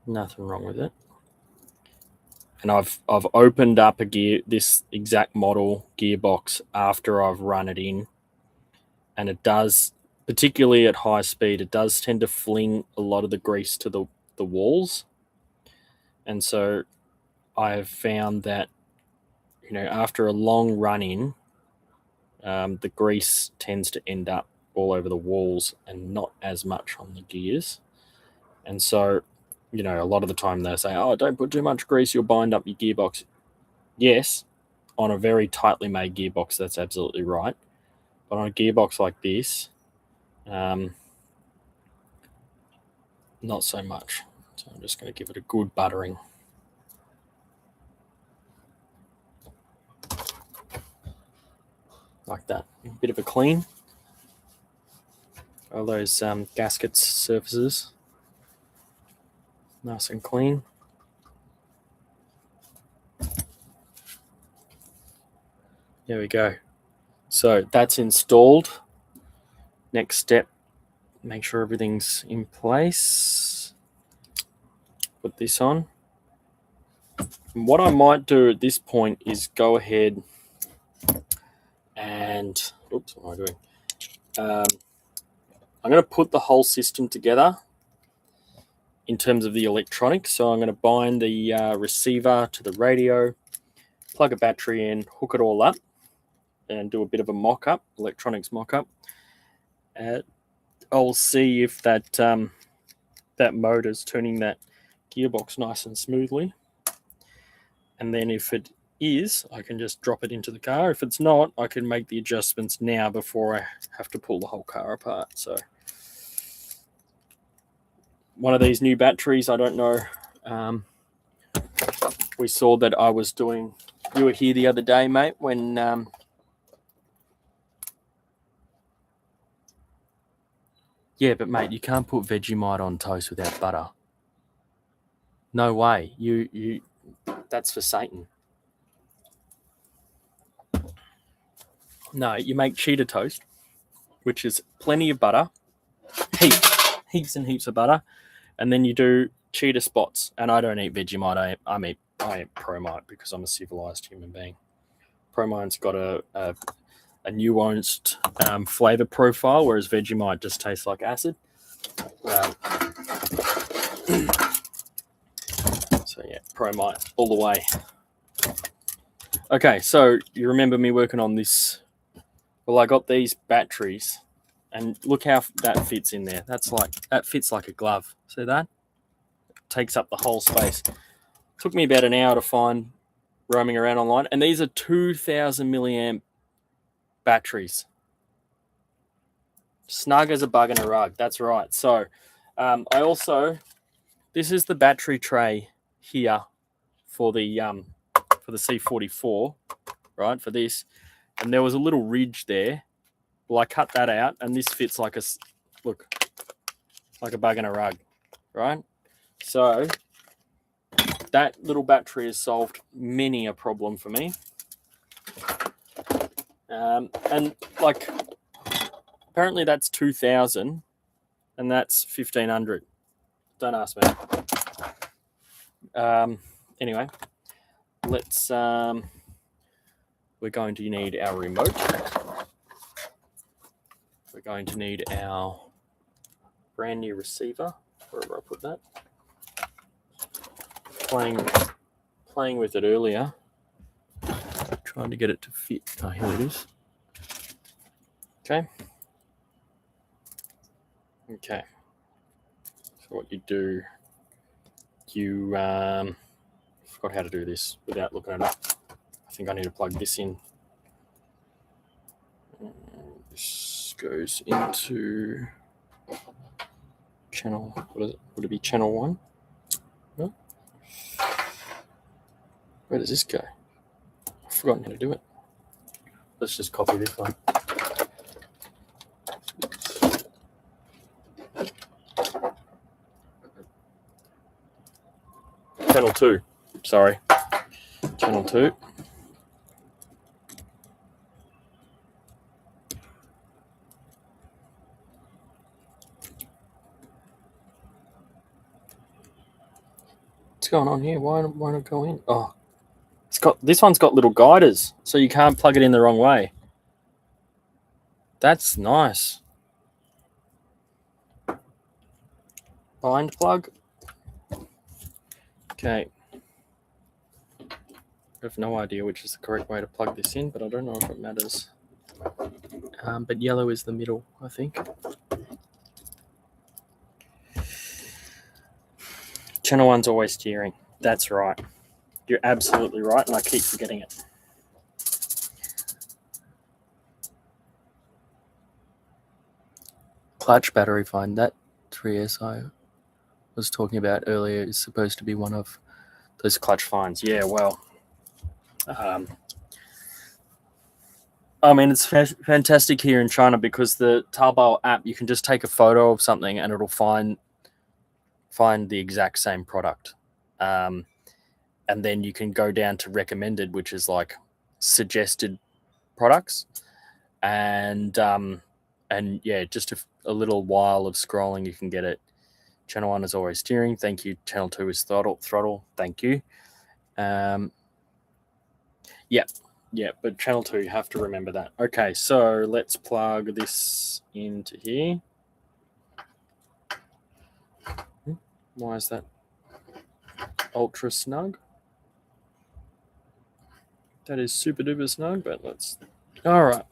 Nothing wrong with it. And I've opened up this exact model gearbox after I've run it in, and it does, particularly at high speed, it does tend to fling a lot of the grease to the walls. And so I've found that, you know, after a long run in, the grease tends to end up all over the walls and not as much on the gears. And so, you know, a lot of the time they say, oh, don't put too much grease, you'll bind up your gearbox. Yes, on a very tightly made gearbox, that's absolutely right. But on a gearbox like this, not so much. So I'm just going to give it a good buttering. Like that. A bit of a clean. All those gaskets surfaces. Nice and clean. There we go. So that's installed. Next step, make sure everything's in place. Put this on. And what I might do at this point is go ahead and, oops, what am I doing? I'm going to put the whole system together in terms of the electronics. So I'm going to bind the receiver to the radio, plug a battery in, hook it all up, and do a bit of a mock-up, electronics mock-up. I'll see if that that motor's turning that gearbox nice and smoothly. And then if it is, I can just drop it into the car. If it's not, I can make the adjustments now before I have to pull the whole car apart. So one of these new batteries, I don't know. We saw that I was doing, you were here the other day, mate, when yeah, but mate, you can't put Vegemite on toast without butter. No way. You that's for Satan. No, you make cheetah toast, which is plenty of butter, heaps and heaps of butter, and then you do cheetah spots. And I don't eat Vegemite. I eat Promite because I'm a civilized human being. Promite's got a nuanced flavor profile, whereas Vegemite just tastes like acid. So yeah, Promite all the way. Okay, so you remember me working on this. Well, I got these batteries, and look how that fits in there. That fits like a glove. See that? It takes up the whole space. Took me about an hour to find, roaming around online, and these are 2,000 milliamp batteries. Snug as a bug in a rug. That's right. So I also, this is the battery tray here for the C44, right? For this, and there was a little ridge there. Well, I cut that out, and this fits like like a bug in a rug, right? So that little battery has solved many a problem for me. And like, apparently that's 2,000, and that's 1,500. Don't ask me. Anyway, let's. We're going to need our remote. We're going to need our brand new receiver. Wherever I put that. Playing with it earlier. Trying to get it to fit. Oh, here it is. Okay. Okay. So what you do, you forgot how to do this without looking it up. I think I need to plug this in. This goes into channel. What is it? Would it be channel 1? No. Where does this go? I've forgotten how to do it. Let's just copy this one. channel 2. Sorry. Channel 2. What's going on here? Why not go in? Oh, this one's got little guiders, so you can't plug it in the wrong way. That's nice. Bind plug. Okay. I have no idea which is the correct way to plug this in, but I don't know if it matters. But yellow is the middle, I think. Channel 1's always steering. That's right. You're absolutely right, and I keep forgetting it. Clutch battery find. That 3S I was talking about earlier is supposed to be one of those clutch finds. Yeah, well, I mean, it's fantastic here in China because the Taobao app, you can just take a photo of something and it'll find the exact same product. And then you can go down to recommended, which is like suggested products. And yeah, just a little while of scrolling, you can get it. Channel 1 is always steering. Thank you. Channel 2 is throttle. Thank you. Yeah, but channel 2, you have to remember that. Okay, so let's plug this into here. Why is that ultra snug? That is super duper snug, but let's... All right.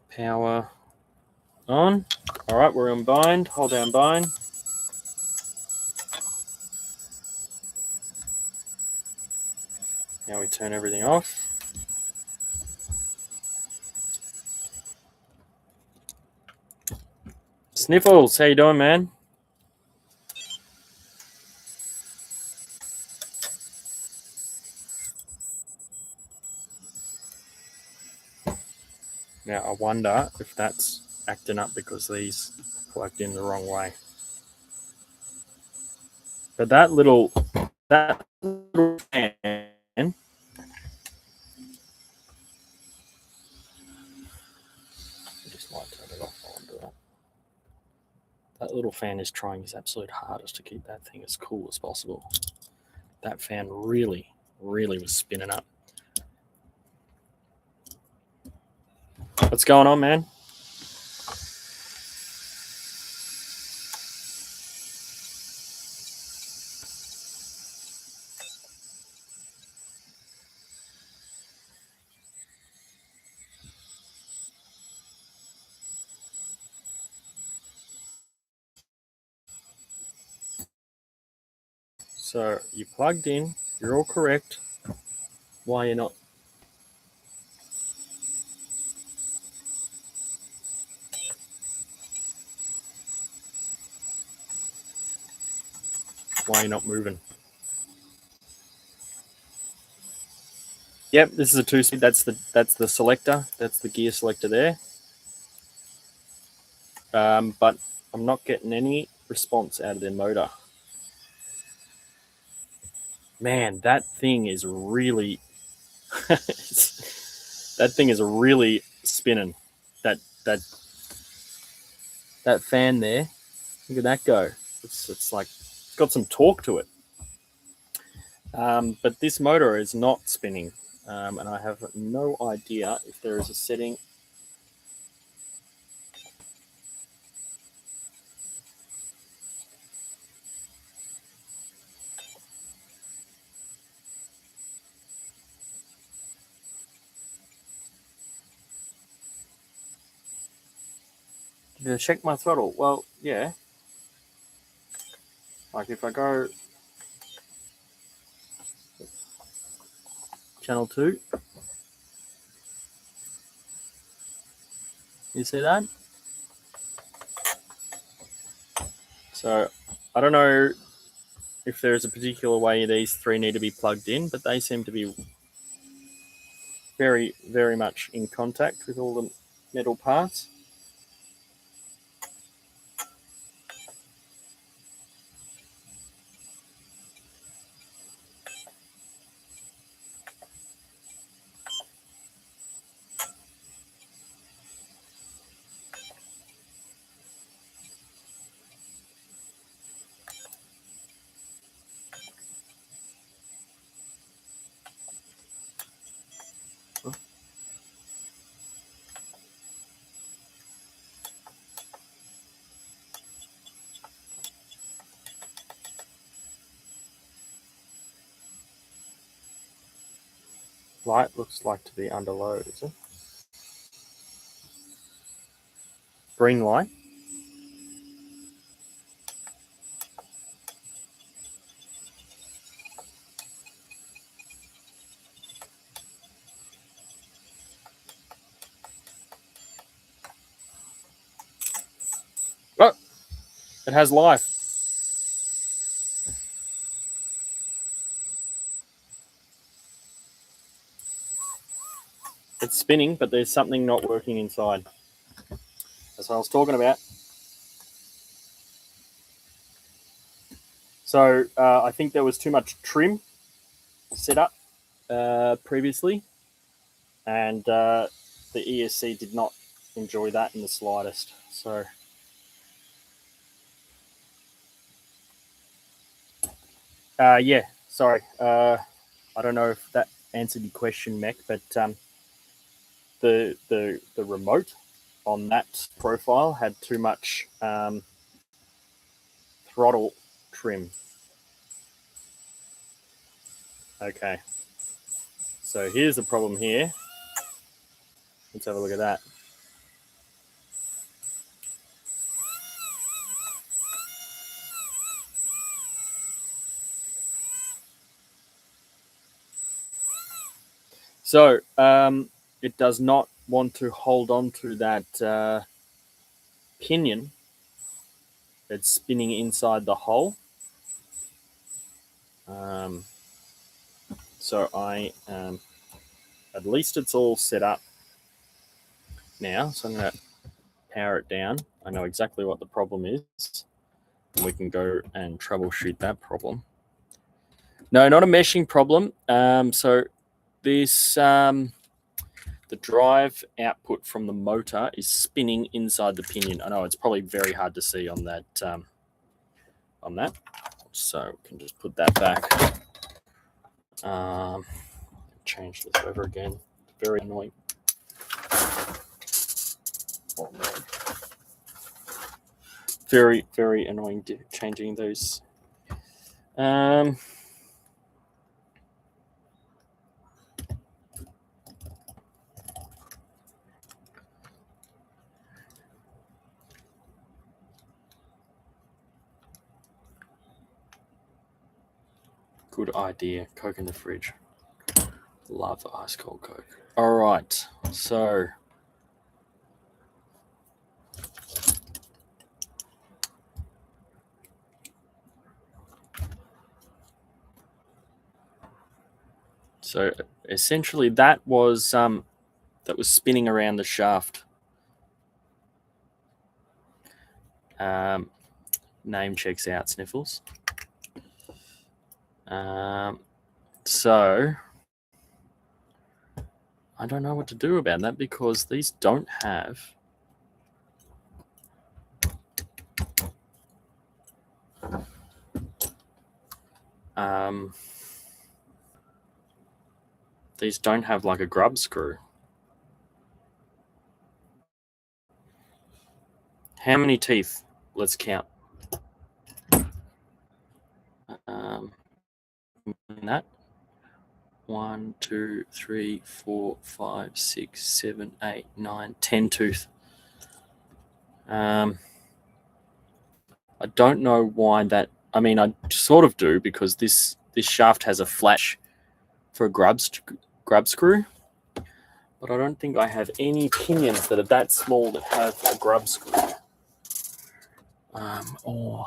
Power on. All right, we're in bind. Hold down bind. Now we turn everything off. Sniffles, how you doing, man? Now I wonder if that's acting up because these plugged in the wrong way. But that little fan, just might turn it off while I'm doing that. That little fan is trying his absolute hardest to keep that thing as cool as possible. That fan really was spinning up. What's going on, man? So you plugged in, you're all correct. Why you're not? Why you're not moving? Yep, this is a 2-speed. That's the selector. That's the gear selector there. But I'm not getting any response out of their motor. Man, that thing is really that thing is really spinning. That fan there. Look at that go. It's like it's got some torque to it. But this motor is not spinning, and I have no idea if there is a setting. Did I check my throttle? Well, yeah. Like if I go channel 2, you see that? So I don't know if there's a particular way these three need to be plugged in, but they seem to be very, very much in contact with all the metal parts. Light looks like to be under load, is it? Green light. Oh, it has life. It's spinning, but there's something not working inside. That's what I was talking about. So I think there was too much trim set up previously, and the ESC did not enjoy that in the slightest. So yeah, sorry. I don't know if that answered your question, Mech, but the remote on that profile had too much throttle trim. Okay. So here's the problem here. Let's have a look at that. So it does not want to hold on to that pinion. It's spinning inside the hole. So I, at least it's all set up now. So I'm going to power it down. I know exactly what the problem is. And we can go and troubleshoot that problem. No, not a meshing problem. So this, the drive output from the motor is spinning inside the pinion. I know it's probably very hard to see on that. So we can just put that back. Change this over again. Very annoying. Oh, man. Very, very annoying changing those. Good idea. Coke in the fridge. Love ice cold Coke. All right. So essentially that was spinning around the shaft. Name checks out, Sniffles. So I don't know what to do about that because these don't have like a grub screw. How many teeth? Let's count. That 1, 2, 3, 4, 5, 6, 7, 8, 9, 10 tooth. I don't know why that. I mean, I sort of do because this shaft has a flash for a grub screw, but I don't think I have any pinions that are that small that have a grub screw. Or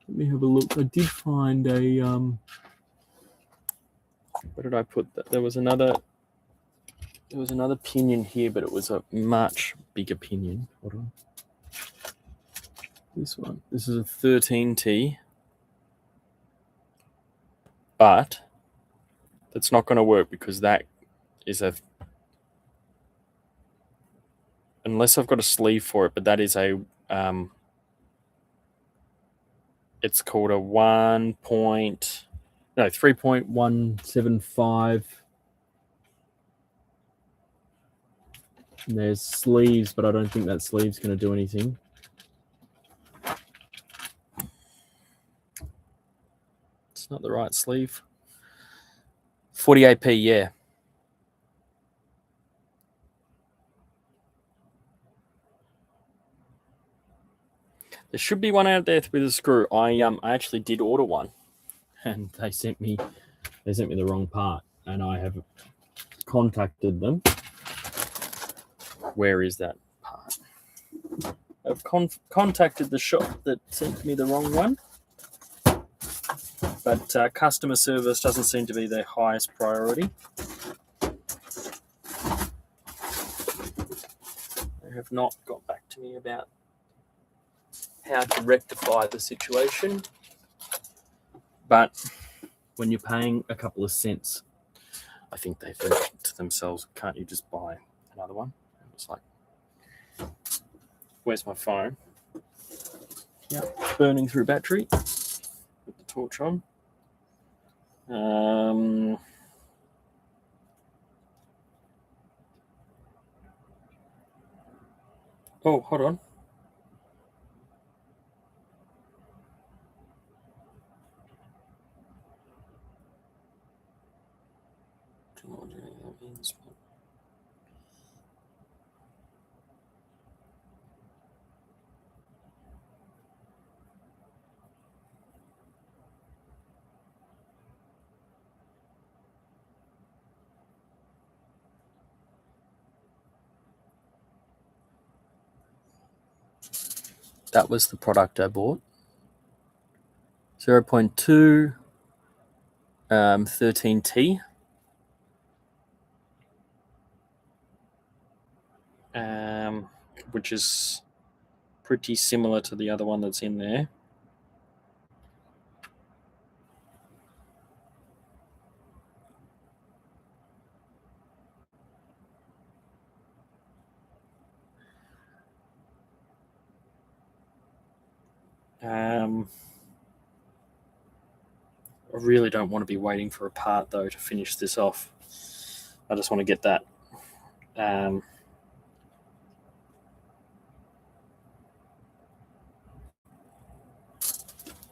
let me have a look. I did find a where did I put that? There was another pinion here, but it was a much bigger pinion. Hold on. This one. This is a 13T, but that's not going to work because that is a, unless I've got a sleeve for it, but that is a it's called a 3.175. And there's sleeves, but I don't think that sleeve's going to do anything. It's not the right sleeve. 48p, yeah. There should be one out there with a screw. I actually did order one, and they sent me the wrong part, and I have contacted them. Where is that part? I've contacted the shop that sent me the wrong one, but customer service doesn't seem to be their highest priority. They have not got back to me about how to rectify the situation, but when you're paying a couple of cents, I think they think to themselves, can't you just buy another one? It's like, where's my phone? Yeah, burning through battery with the torch on. Oh, hold on. Don't know what that means. That was the product I bought. 0.2 13T. Which is pretty similar to the other one that's in there. I really don't want to be waiting for a part though to finish this off. I just want to get that.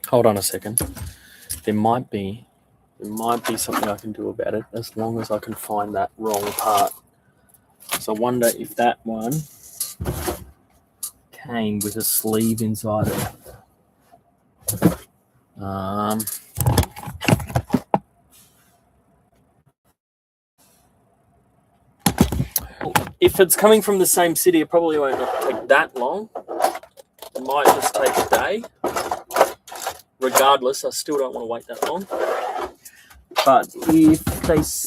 Hold on a second. There might be something I can do about it as long as I can find that wrong part. So I wonder if that one came with a sleeve inside it. If it's coming from the same city, it probably won't take that long. It might just take a day. Regardless, I still don't want to wait that long. But if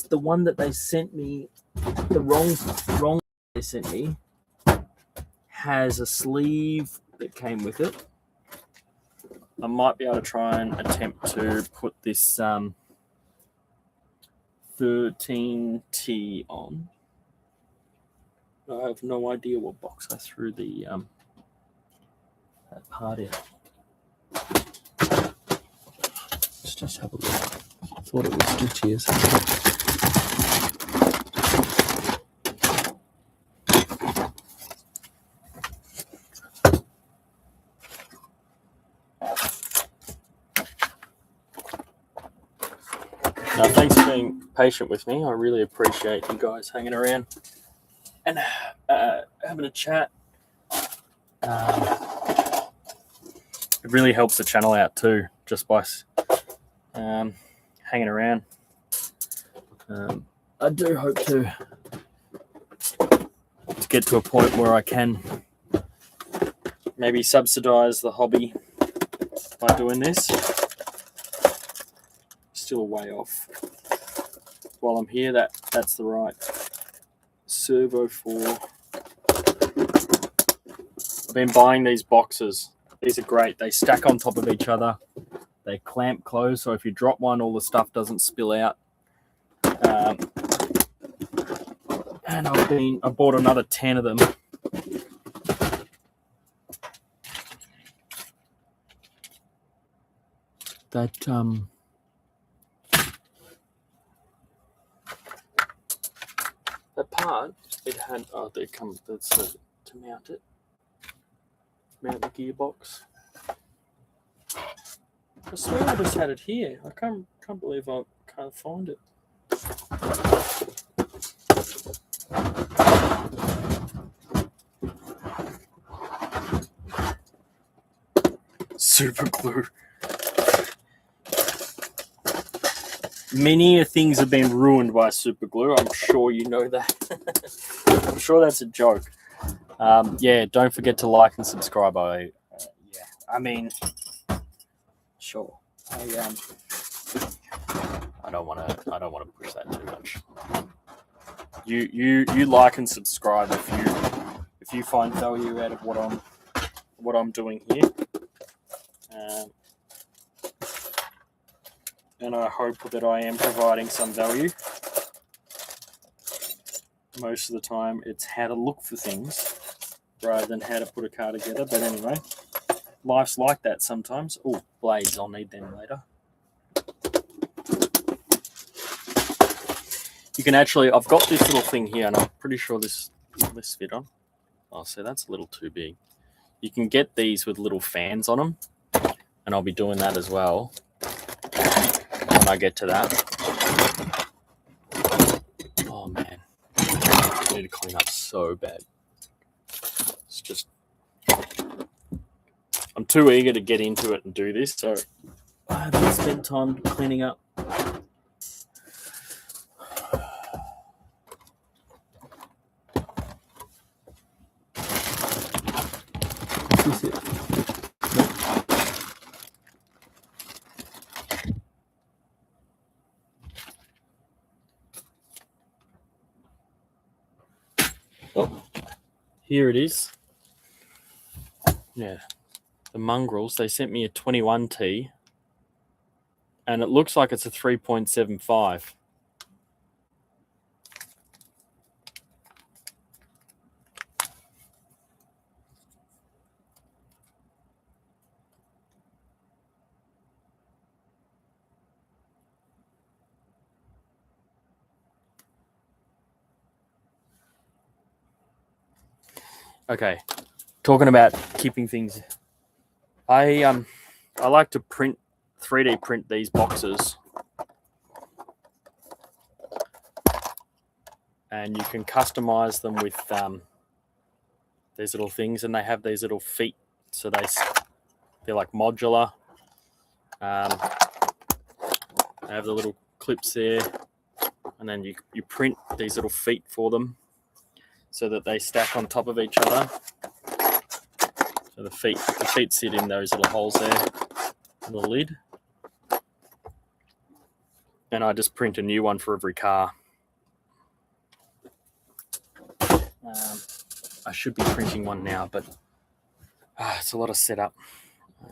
the one that they sent me, the wrong they sent me, has a sleeve that came with it, I might be able to try and attempt to put this 13T on. I have no idea what box I threw the that part in. Let's just have a look. I thought it was stitches. Now, thanks for being patient with me. I really appreciate you guys hanging around and having a chat. It really helps the channel out too, just by hanging around. I do hope to get to a point where I can maybe subsidize the hobby by doing this. Still a way off. While I'm here, that's the right servo for. I've been buying these boxes. These are great. They stack on top of each other. They clamp close, so if you drop one, all the stuff doesn't spill out. And I bought another 10 of them. That part, it had, they come, that's to mount it. Mount the gearbox. I swear I just had it here. I can't believe I can't find it. Super glue. Many things have been ruined by super glue. I'm sure you know that. I'm sure that's a joke. Yeah, don't forget to like and subscribe. I mean, sure. I don't want to push that too much. You like and subscribe if you find value out of what I'm doing here. And I hope that I am providing some value. Most of the time, it's how to look for things rather than how to put a car together. But anyway, life's like that sometimes. Oh, blades, I'll need them later. You can actually, I've got this little thing here, and I'm pretty sure this fit on. Oh, so that's a little too big. You can get these with little fans on them, and I'll be doing that as well when I get to that. Oh man, I need to clean up so bad. It's just, I'm too eager to get into it and do this, so I haven't spent time cleaning up. Is this it? Oh, here it is. Yeah, the mongrels, they sent me a 21T and it looks like it's a 3.75. Okay, talking about keeping things, I like to 3D print these boxes, and you can customize them with these little things, and they have these little feet, so they're like modular. They have the little clips there, and then you print these little feet for them so that they stack on top of each other. So the feet sit in those little holes there in the lid. And I just print a new one for every car. I should be printing one now, but it's a lot of setup. I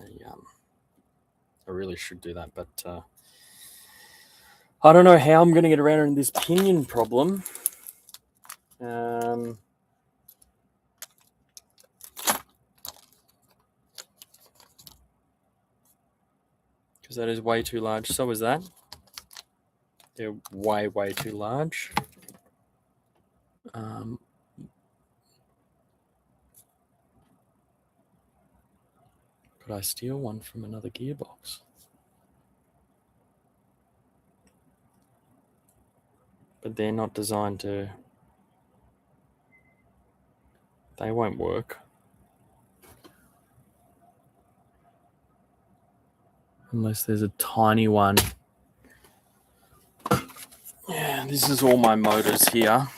really should do that, but I don't know how I'm going to get around this pinion problem. Because that is way too large. So is that. They're way, way too large. Could I steal one from another gearbox? But they're not designed to... They won't work. Unless there's a tiny one. Yeah, this is all my motors here.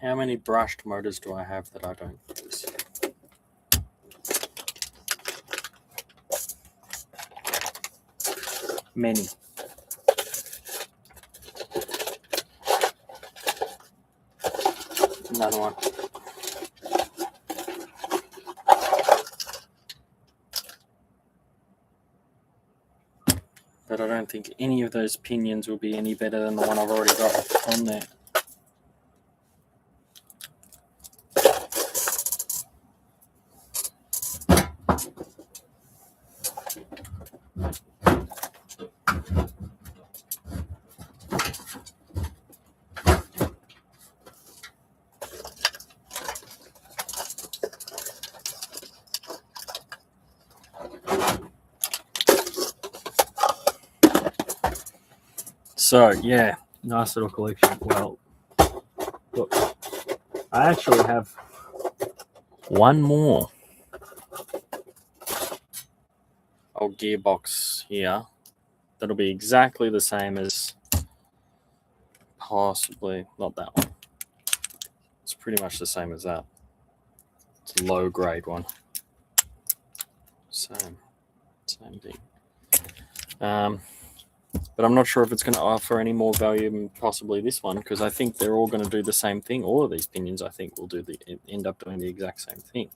How many brushed motors do I have that I don't use? Many. Another one. but I don't think any of those pinions will be any better than the one I've already got on there. So yeah, nice little collection. Well, look, I actually have one more old gearbox here that'll be exactly the same as, possibly not that one. It's pretty much the same as that. It's a low grade one. Same thing. But I'm not sure if it's going to offer any more value than possibly this one, because I think they're all going to do the same thing. All of these pinions, I think, will end up doing the exact same thing.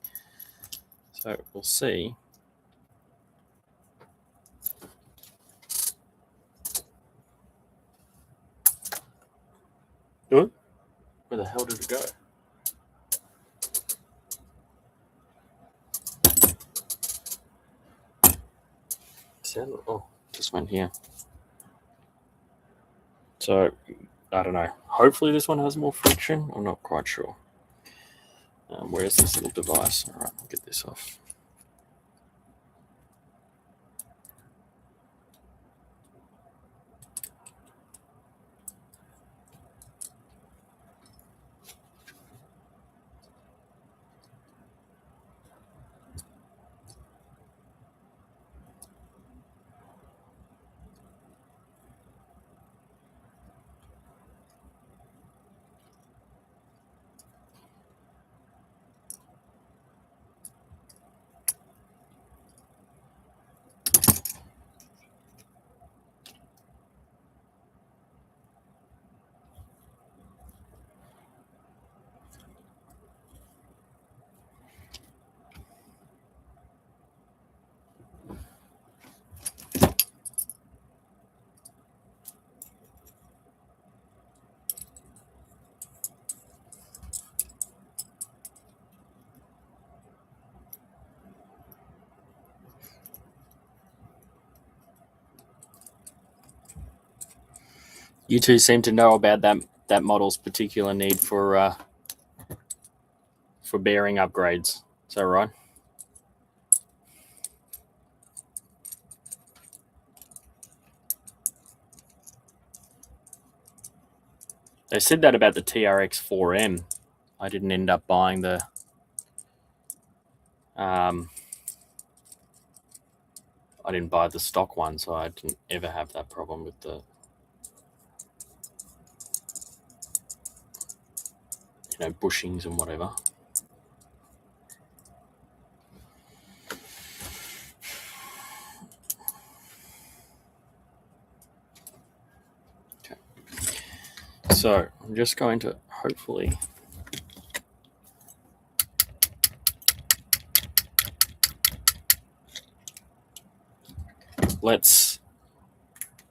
So we'll see. Good. Where the hell did it go? Oh, just went here. So I don't know. Hopefully this one has more friction. I'm not quite sure. Where's this little device? All right, I'll get this off. You two seem to know about that model's particular need for bearing upgrades. Is that right? They said that about the TRX 4M. I didn't end up buying the I didn't buy the stock one, so I didn't ever have that problem with the bushings and whatever. Okay. So I'm just going to hopefully let's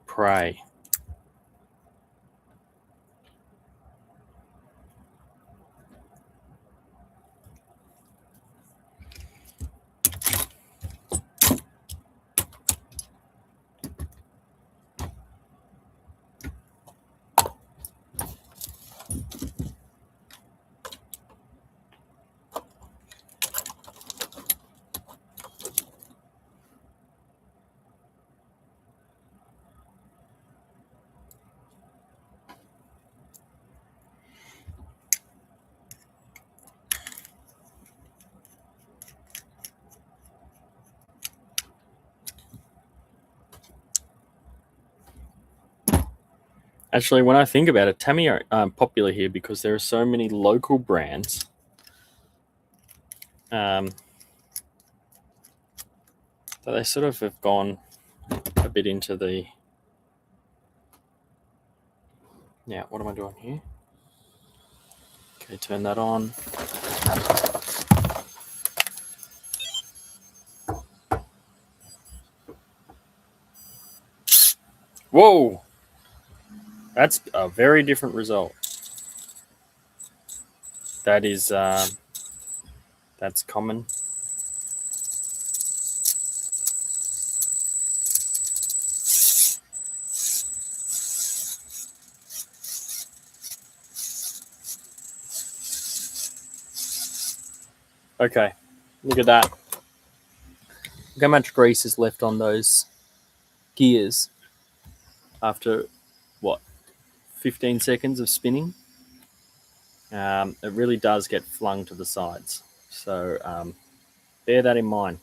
pray. Actually, when I think about it, Tamiya are popular here because there are so many local brands. So they sort of have gone a bit into the... Yeah, what am I doing here? Okay, turn that on. Whoa! That's a very different result. That is, that's common. Okay, look at that. Look how much grease is left on those gears after, what, 15 seconds of spinning? It really does get flung to the sides. So bear that in mind.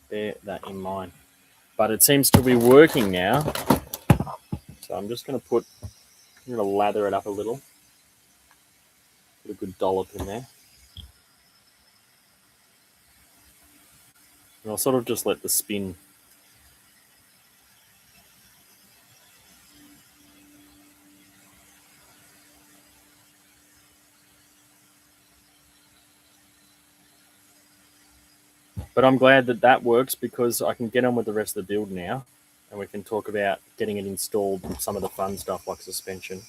Bear that in mind. But it seems to be working now. So I'm just going to lather it up a little. Put a good dollop in there. And I'll sort of just let the spin. But I'm glad that that works because I can get on with the rest of the build now. And we can talk about getting it installed and some of the fun stuff like suspension.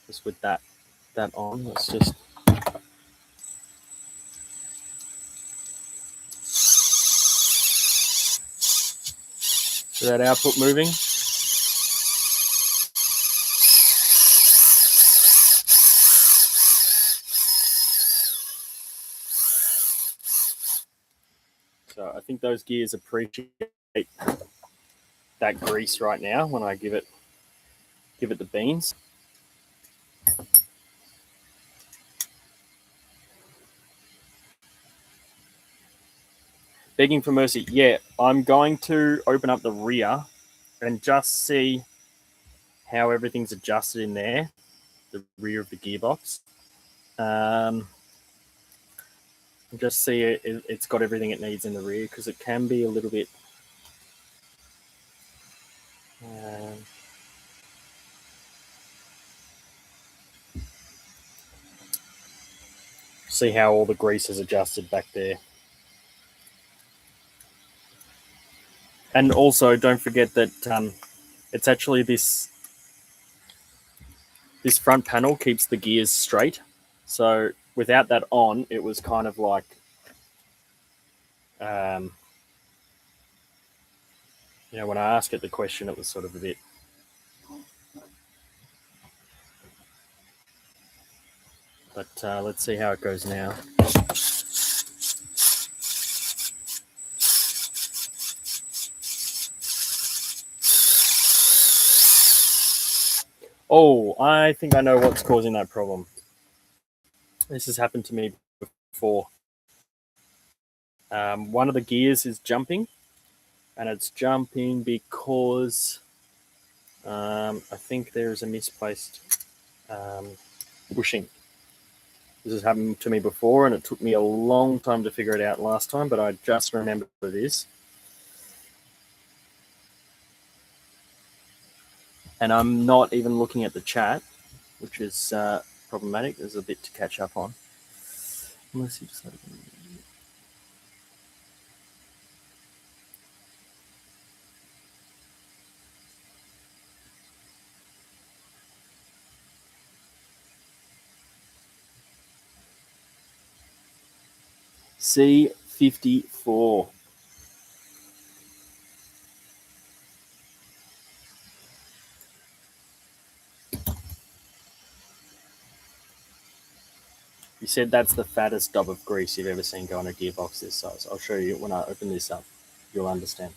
Just with that on, let's just get that output moving. So I think those gears appreciate that grease right now when I give it the beans. Begging for mercy. Yeah, I'm going to open up the rear and just see how everything's adjusted in there, the rear of the gearbox. Just see it's got everything it needs in the rear because it can be a little bit. See how all the grease is adjusted back there. And also, don't forget that it's actually this front panel keeps the gears straight. So without that on, it was kind of like, when I asked it the question, it was sort of a bit. But let's see how it goes now. Oh, I think I know what's causing that problem. This has happened to me before. One of the gears is jumping, and it's jumping because I think there is a misplaced bushing. This has happened to me before, and it took me a long time to figure it out last time, but I just remember what it is. And I'm not even looking at the chat, which is problematic. There's a bit to catch up on. Unless you just C44. You said that's the fattest dob of grease you've ever seen go on a gearbox this size. I'll show you when I open this up. You'll understand.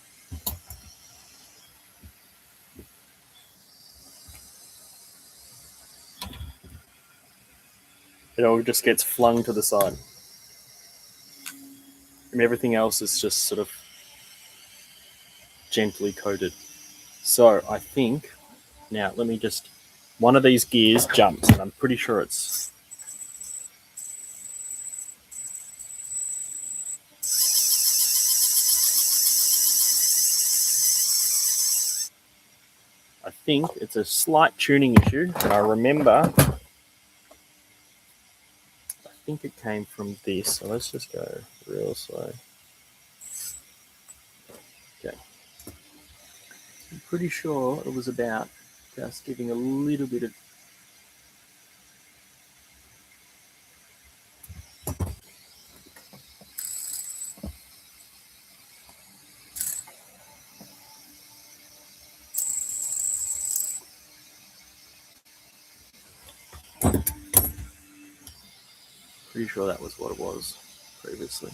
It all just gets flung to the side. And everything else is just sort of gently coated. So I think, now let me just, one of these gears jumps, and I'm pretty sure it's, I think it's a slight tuning issue. And I remember think it came from this. So let's just go real slow. Okay. I'm pretty sure it was about just giving a little bit of pretty sure that was what it was previously.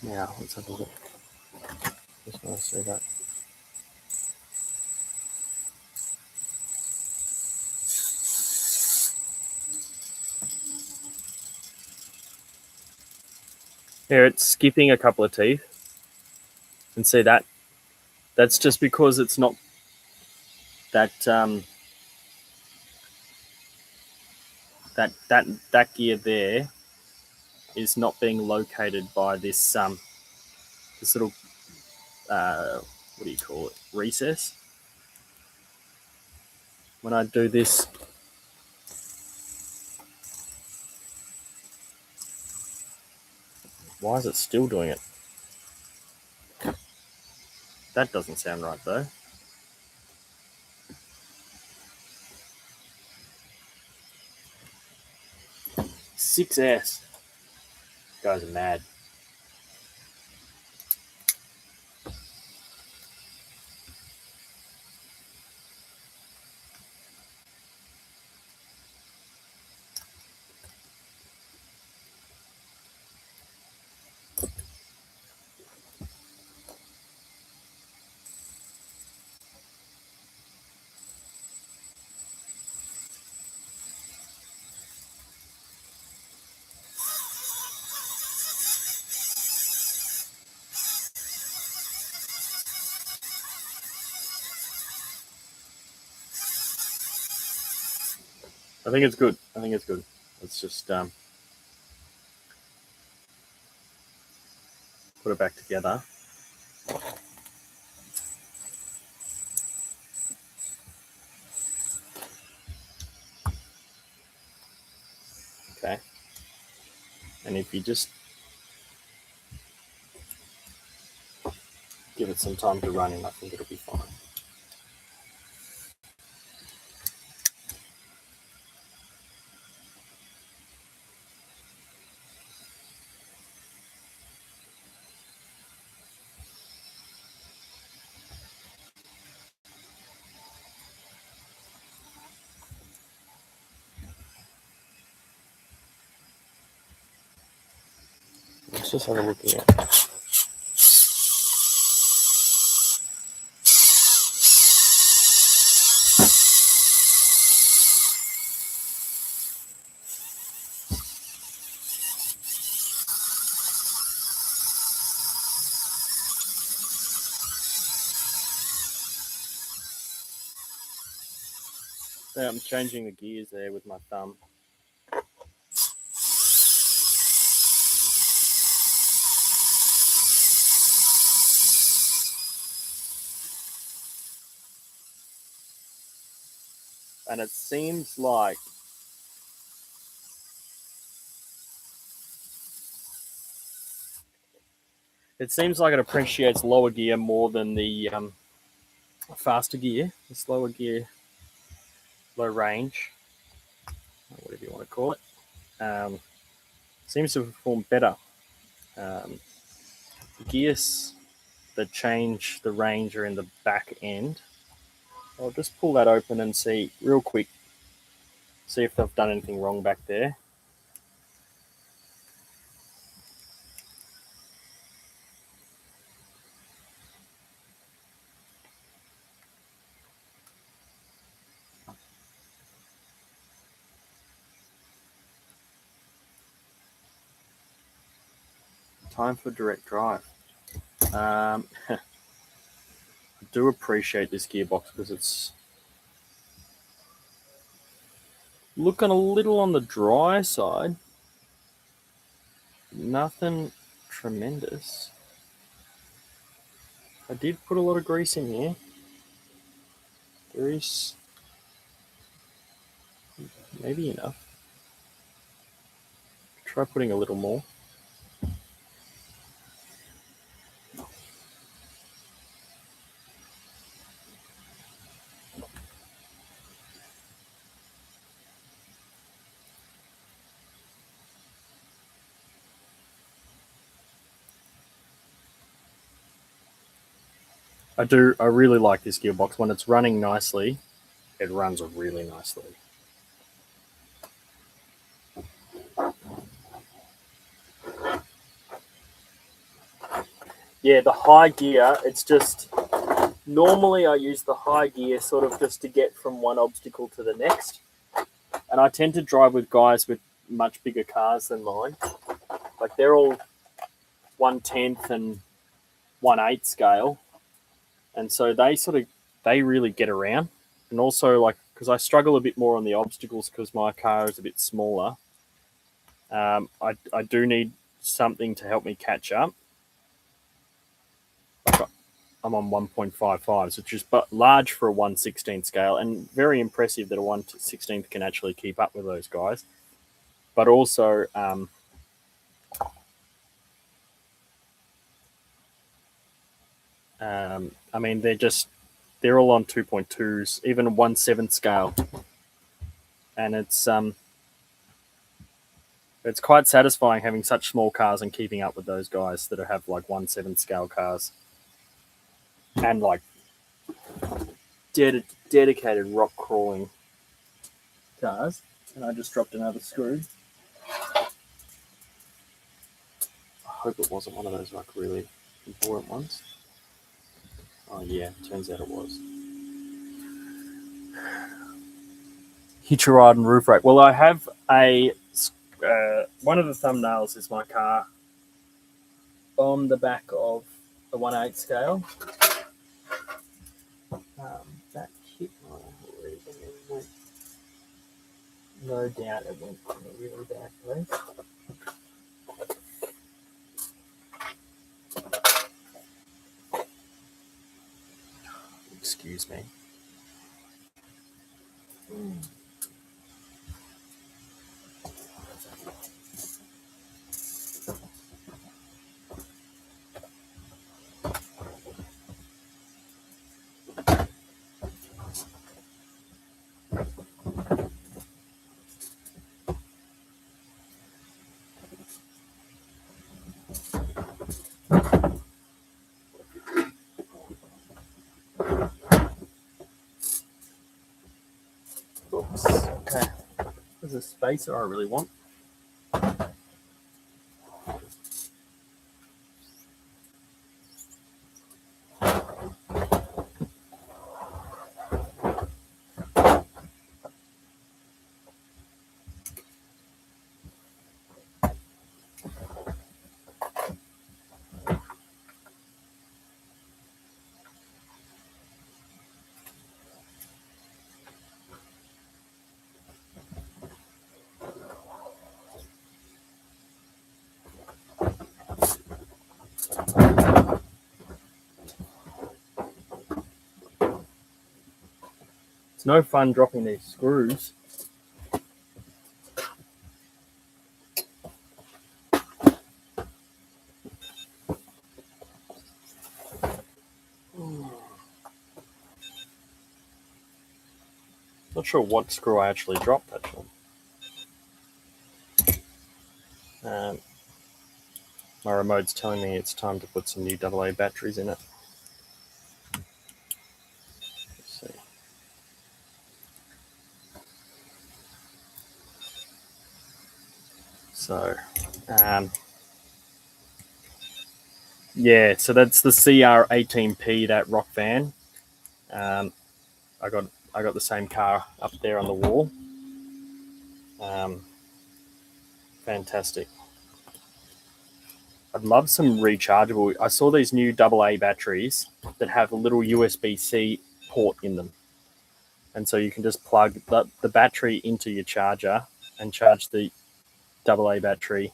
Now, let's have a look. Just want to see that. Here, it's skipping a couple of teeth. And see that? That's just because it's not that that gear there is not being located by this this little what do you call it, recess. When I do this, why is it still doing it? That doesn't sound right though. $6S. Guys are mad. I think it's good. I think it's good. Let's just put it back together. Okay. And if you just give it some time to run in, I think it'll be fine. Let's just have a look here. So I'm changing the gears there with my thumb. And it seems like it appreciates lower gear more than the faster gear. This lower gear, low range, whatever you want to call it, seems to perform better. Gears that change the range are in the back end. I'll just pull that open and see real quick. See if they've done anything wrong back there. Time for direct drive. I do appreciate this gearbox because it's looking a little on the dry side. Nothing tremendous. I did put a lot of grease in here. There is maybe enough. Try putting a little more. I really like this gearbox. When it's running nicely, it runs really nicely. Yeah, the high gear, it's just, normally I use the high gear sort of just to get from one obstacle to the next. And I tend to drive with guys with much bigger cars than mine. Like they're all 1/10 and 1/8 scale. And so they really get around. And also like, because I struggle a bit more on the obstacles because my car is a bit smaller. I do need something to help me catch up. I'm on 1.55s, which is but large for a 1/16 scale, and very impressive that a 1/16 can actually keep up with those guys. But also, I mean, they're all on 2.2s, even a 1/7 scale, and it's quite satisfying having such small cars and keeping up with those guys that have like 1/7 scale cars and like dedicated rock crawling cars. And I just dropped another screw. I hope it wasn't one of those like really important ones. Oh yeah, turns out it was. Hitch a ride and roof rack. Well, I have a one of the thumbnails is my car on the back of the 1/8 scale. That kit, no doubt it went in a really bad place. Excuse me. Oops. Okay. There's a spacer I really want. It's no fun dropping these screws. Not sure what screw I actually dropped, actually. My remote's telling me it's time to put some new AA batteries in it. Let's see. So, yeah, so that's the CR18P, that rock van. I got the same car up there on the wall. Fantastic. I'd love some rechargeable. I saw these new AA batteries that have a little USB-C port in them. And so you can just plug the battery into your charger and charge the AA battery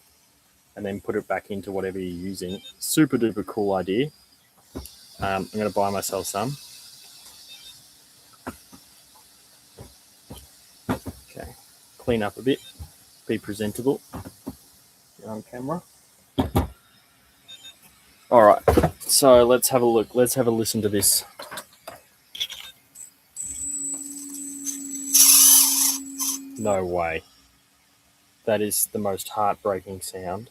and then put it back into whatever you're using. Super duper cool idea. I'm going to buy myself some. Okay, clean up a bit, be presentable. Get on camera. All right, so let's have a look. Let's have a listen to this. No way. That is the most heartbreaking sound.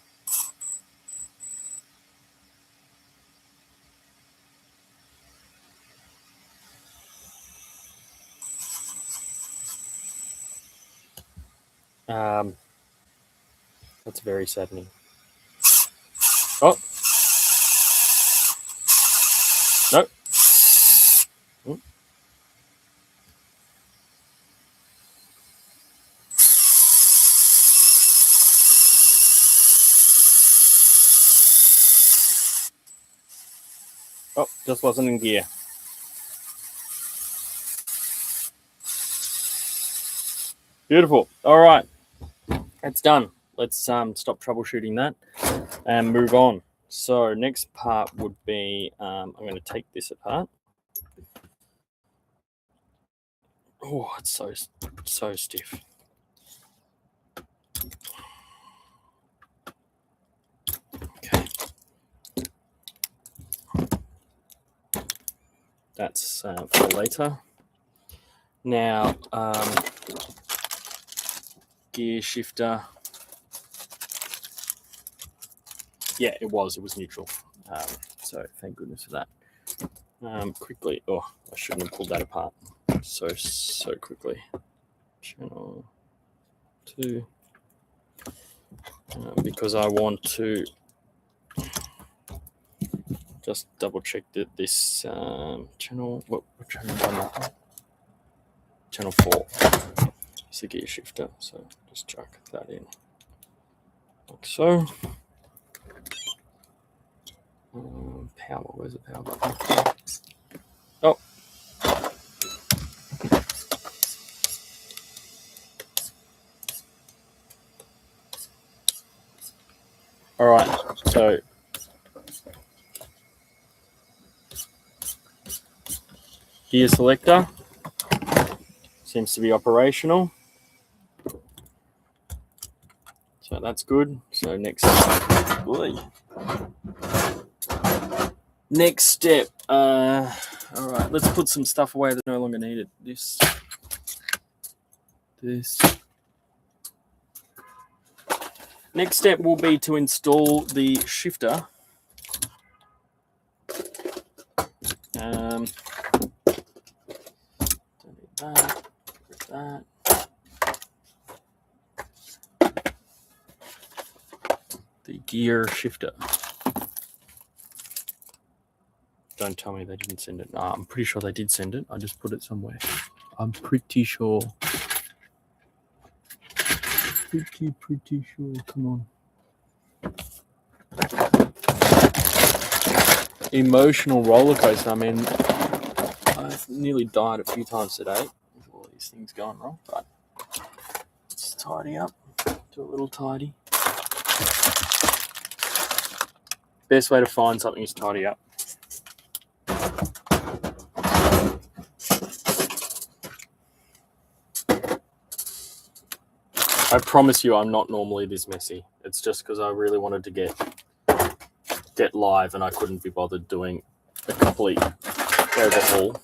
That's very saddening. Oh. Nope. Oh, just wasn't in gear. Beautiful. All right, it's done. Let's stop troubleshooting that and move on. So next part would be, I'm going to take this apart. Oh, it's so stiff. Okay. That's for later. Now, gear shifter. Yeah, it was neutral. So thank goodness for that. Quickly, oh, I shouldn't have pulled that apart so quickly. Channel 2, because I want to just double check that this channel, what channel am I on? Channel 4 is the gear shifter, so just chuck that in like so. Power, where's the power button? Oh. All right, so gear selector seems to be operational. So that's good. So next step. All right, let's put some stuff away that's no longer needed. This. Next step will be to install the shifter. Don't need that. The gear shifter. Don't tell me they didn't send it. No, I'm pretty sure they did send it. I just put it somewhere. I'm pretty sure. Pretty sure. Come on. Emotional roller coaster. I mean, I've nearly died a few times today with all these things going wrong, but let's tidy up. Do a little tidy. Best way to find something is tidy up. I promise you I'm not normally this messy. It's just because I really wanted to get live and I couldn't be bothered doing a complete overhaul.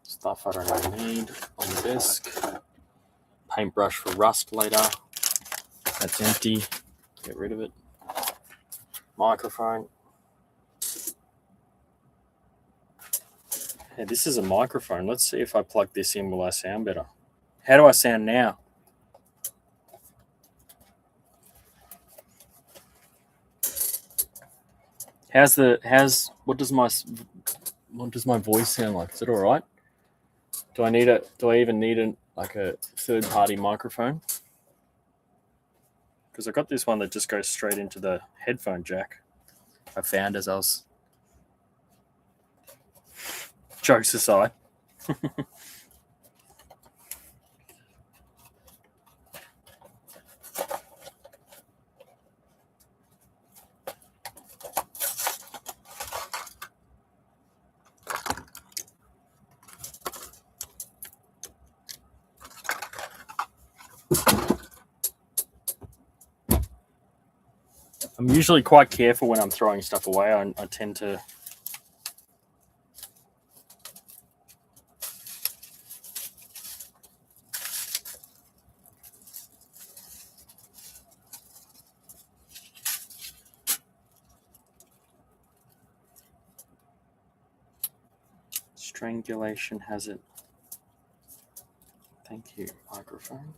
Stuff I don't really need on the desk. Paintbrush for rust later. That's empty. Get rid of it. Microphone. Hey, this is a microphone. Let's see if I plug this in, will I sound better? How do I sound now? what does my voice sound like? Is it all right? Do I even need a third party microphone? Because I got this one that just goes straight into the headphone jack I found as I was. Jokes aside. I'm usually quite careful when I'm throwing stuff away. I tend to strangulation has it. Thank you, microphone.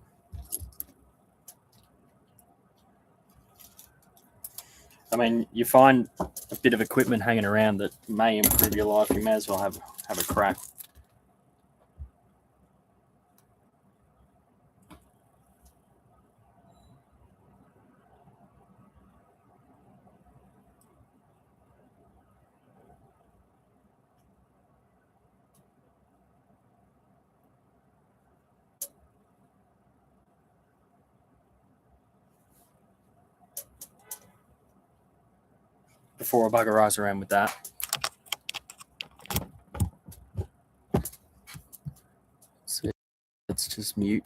I mean, you find a bit of equipment hanging around that may improve your life. You may as well have a crack. Before I bugger eyes around with that. So let's just mute.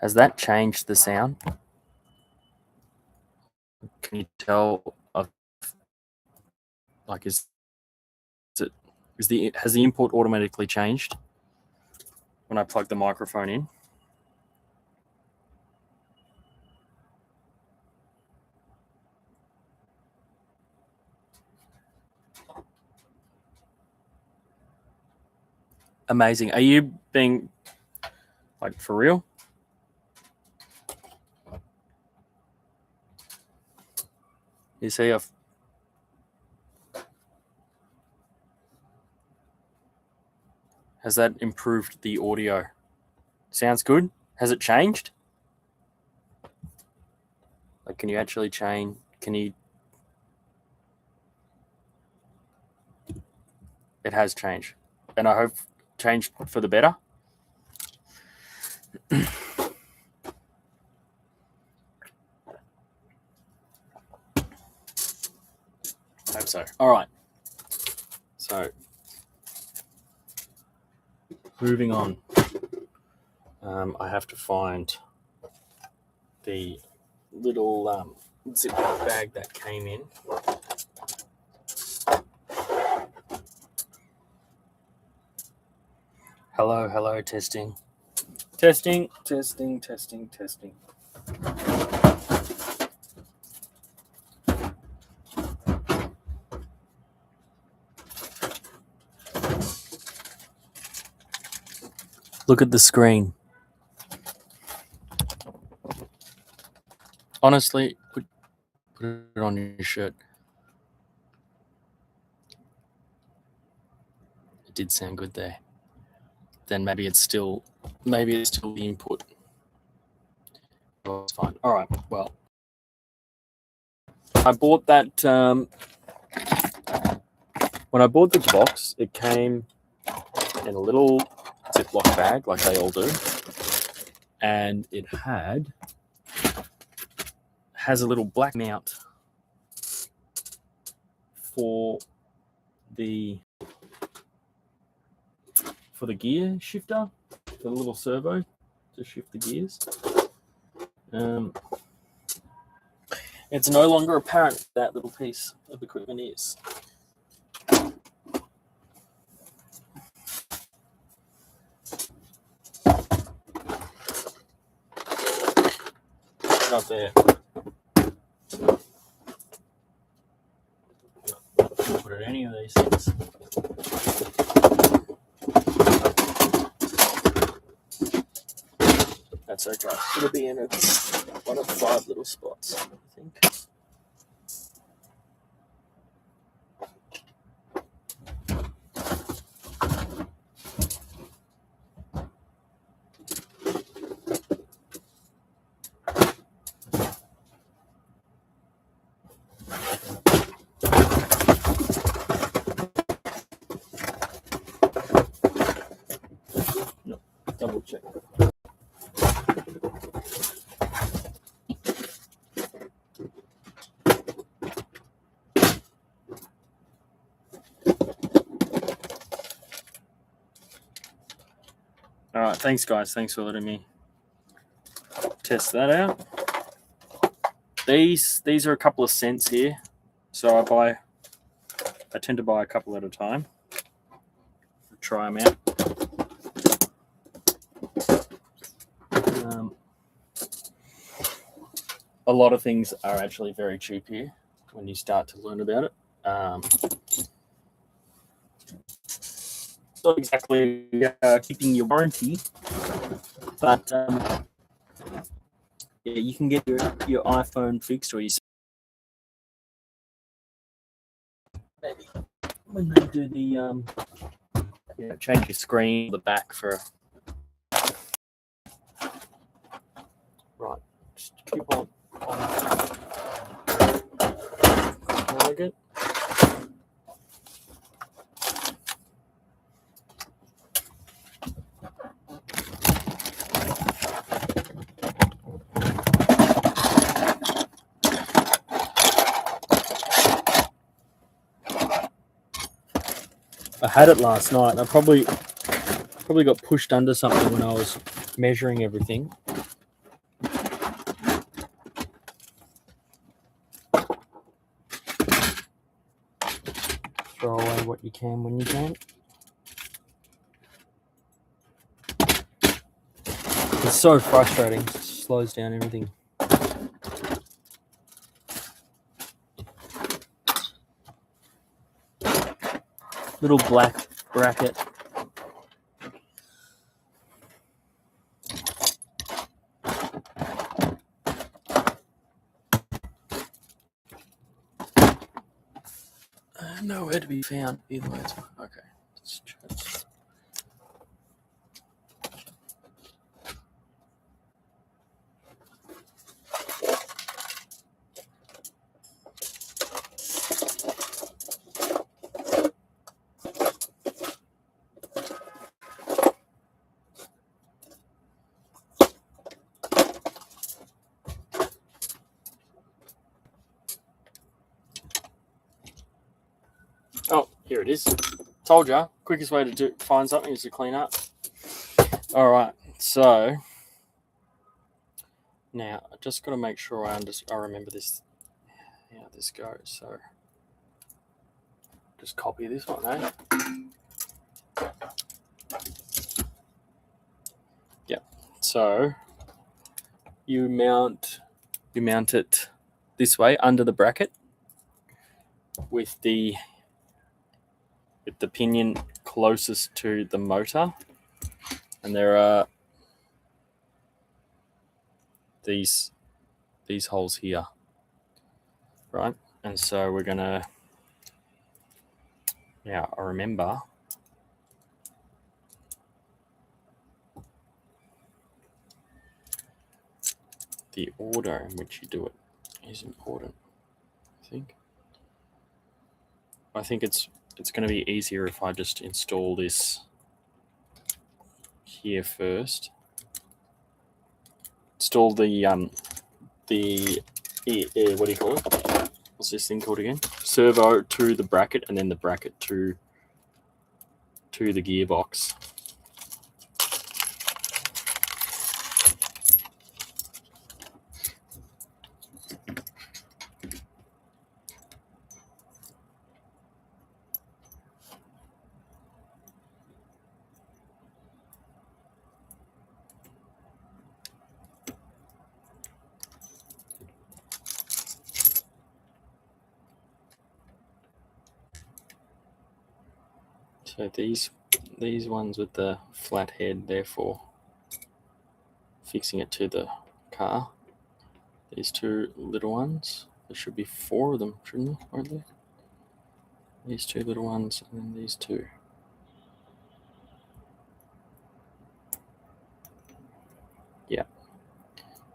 Has that changed the sound? Can you tell? Has the input automatically changed when I plug the microphone in? Amazing. Are you being like for real? You see, has that improved the audio? Sounds good. Has it changed? Like, can you actually change? It has changed, and I hope changed for the better. Hope so. All right. So, moving on. I have to find the little Ziploc bag that came in. Hello, testing. Testing. Look at the screen. Honestly, put it on your shirt. It did sound good there. Then maybe it's still the input. Oh, it's fine. All right. Well, I bought that when I bought the box. It came in a little Ziploc bag, like they all do, and it has a little black mount for the gear shifter, for the little servo to shift the gears. It's no longer apparent that little piece of equipment is. Not there. Put it in any of these things. That's okay. It'll be in one of 5 little spots, I think. No, double check. All right, thanks guys. Thanks for letting me test that out. These are a couple of cents here, so I tend to buy a couple at a time. Try them out. A lot of things are actually very cheap here when you start to learn about it. Not exactly keeping your warranty, but yeah, you can get your iPhone fixed, or maybe when they do the change your screen, the back for right. Just keep on it. I had it last night. I probably got pushed under something when I was measuring everything. Throw away what you can when you can. It's so frustrating. It slows down everything. Little black bracket. Nowhere to be found. Either way, okay. Let's try this. Oh, here it is. Told ya. Quickest way to find something is to clean up. All right. So now I just got to make sure I remember this. How this goes. So just copy this one, eh? Yep. So you mount it this way under the bracket with the pinion closest to the motor, and there are these holes here, right? And so we're gonna now I remember the order in which you do it is important. I think it's going to be easier if I just install this here first. Install the what do you call it? What's this thing called again? Servo to the bracket, and then the bracket to the gearbox. So these ones with the flat head, they're for fixing it to the car. These two little ones. There should be 4 of them, shouldn't there? Aren't there? These 2 little ones, and then these 2. Yeah.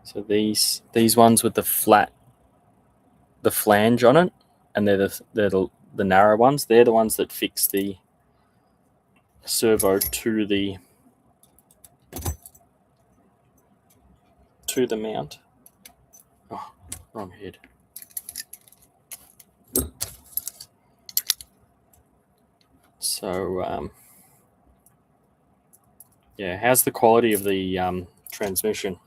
So these ones with the flange on it, and they're the narrow ones. They're the ones that fix the servo to the mount. Oh, wrong head. So yeah, how's the quality of the transmission?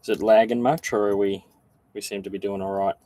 Is it lagging much, or are we seem to be doing all right?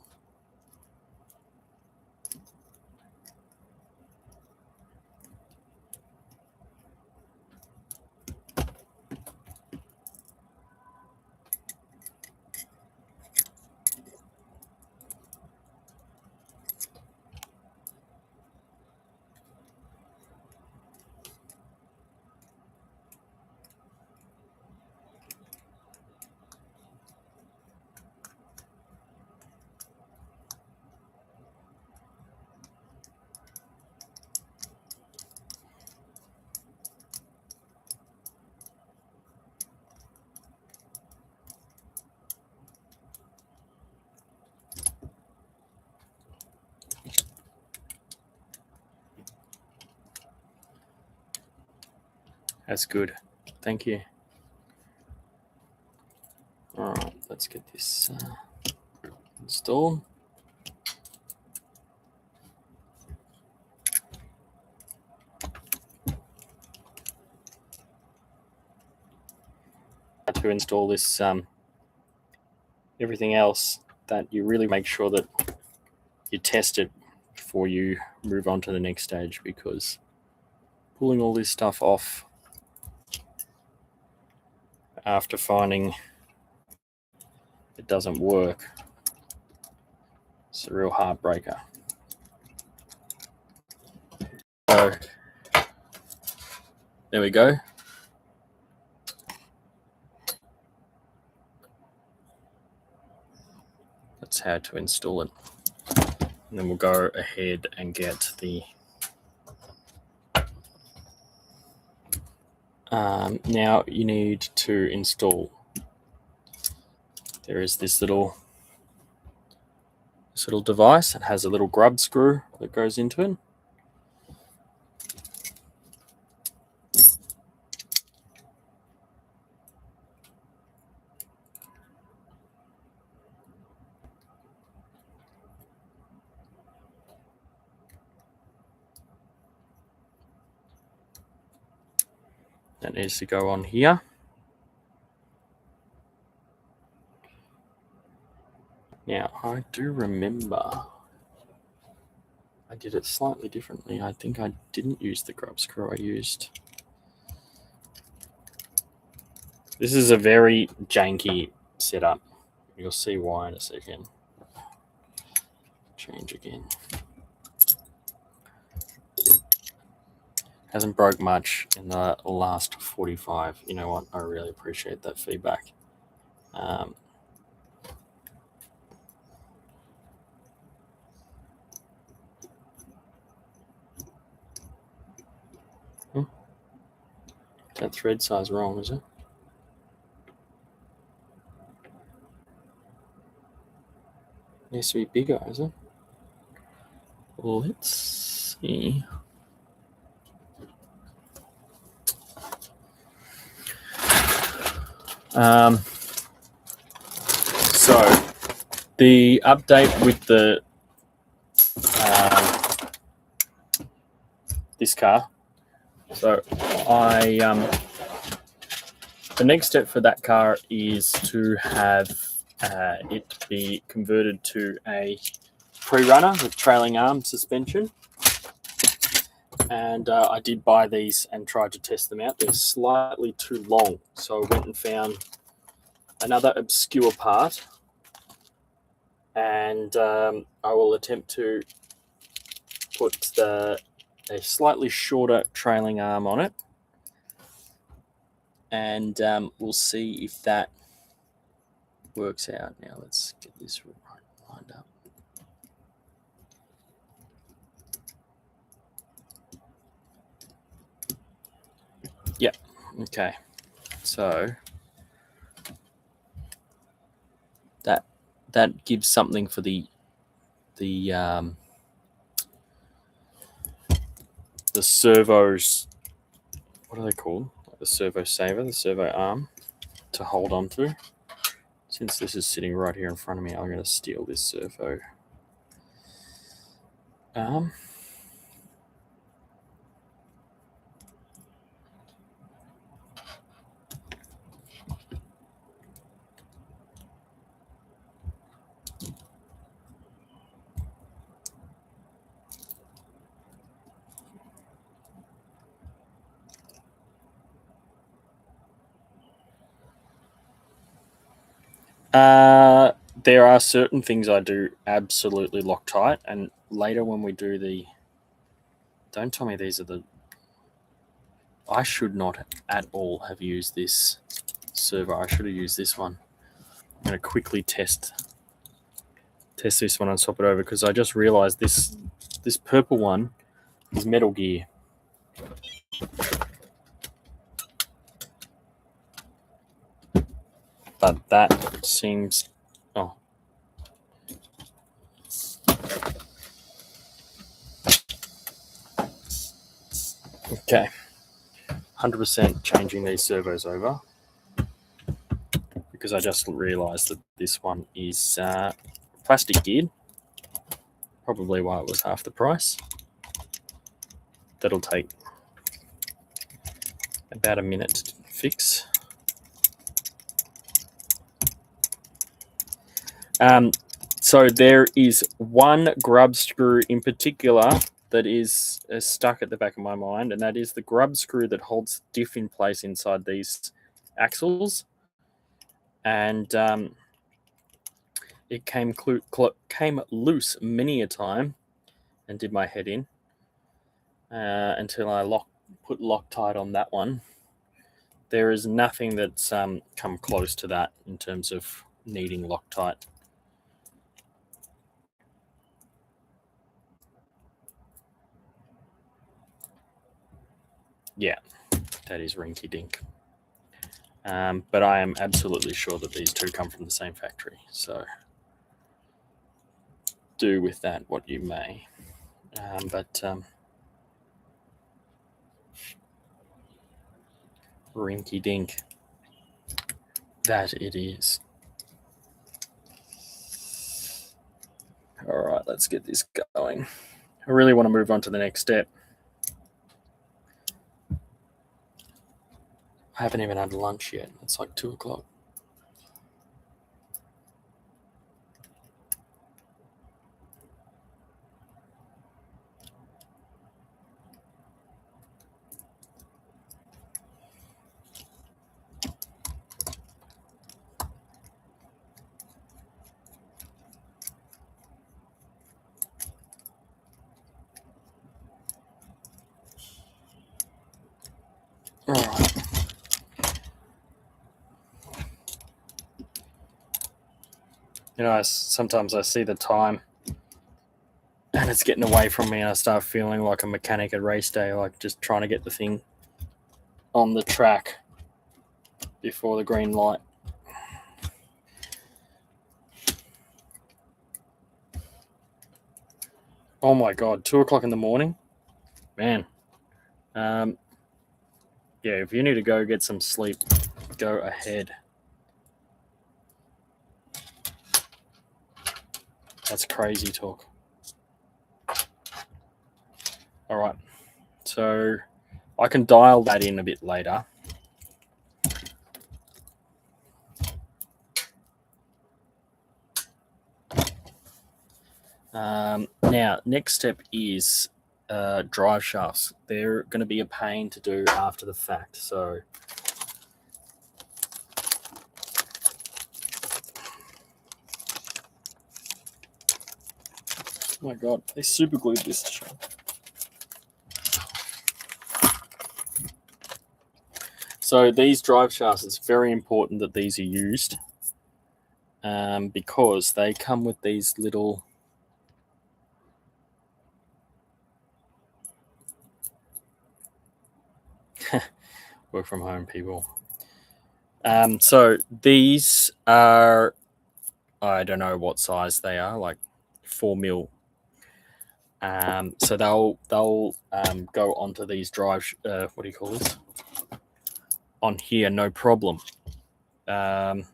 That's good. Thank you. All right, let's get this installed. To install this, everything else, that you really make sure that you test it before you move on to the next stage, because pulling all this stuff off after finding it doesn't work, it's a real heartbreaker. So there we go. That's how to install it. And then we'll go ahead and get the now you need to install. There is this little device. It has a little grub screw that goes into it. That needs to go on here. Now, I do remember I did it slightly differently. I think I didn't use the grub screw. I used... This is a very janky setup. You'll see why in a second. Change again. Hasn't broke much in the last 45. You know what? I really appreciate that feedback. That thread size wrong, is it? Needs to be bigger, is it? Let's see. So the update with the this car. So the next step for that car is to have it be converted to a pre-runner with trailing arm suspension. And I did buy these and tried to test them out. They're slightly too long, so I went and found another obscure part, and I will attempt to put a slightly shorter trailing arm on it, and we'll see if that works out. Now let's get this lined up. Yep. Okay. So that gives something for the servos. What are they called? Like the servo saver, the servo arm to hold on to. Since this is sitting right here in front of me, I'm going to steal this servo arm. There are certain things I do absolutely Loctite, and later when we do the, don't tell me these are the, I should not at all have used this servo. I should have used this one. I'm going to quickly test this one and swap it over, because I just realized this purple one is Metal Gear. But that seems, oh. Okay. 100% changing these servos over, because I just realized that this one is plastic geared. Probably why it was half the price. That'll take about a minute to fix. So there is one grub screw in particular that is stuck at the back of my mind, and that is the grub screw that holds diff in place inside these axles. And it came loose many a time and did my head in until I put Loctite on that one. There is nothing that's come close to that in terms of needing Loctite. Yeah, that is rinky dink. But I am absolutely sure that these two come from the same factory. So do with that what you may. Rinky dink, that it is. All right, let's get this going. I really want to move on to the next step. I haven't even had lunch yet. It's like 2 o'clock. All right. You know, sometimes I see the time and it's getting away from me, and I start feeling like a mechanic at race day, like just trying to get the thing on the track before the green light. Oh my God, 2 o'clock in the morning? Man. Yeah, if you need to go get some sleep, go ahead. That's crazy talk. All right, so I can dial that in a bit later. Now, next step is drive shafts. They're going to be a pain to do after the fact. So oh my God, they super glued this shut. So these drive shafts, it's very important that these are used because they come with these little work from home people. So these are, I don't know what size they are, like 4 mil. So they'll go onto these drive. What do you call this? On here, no problem. Which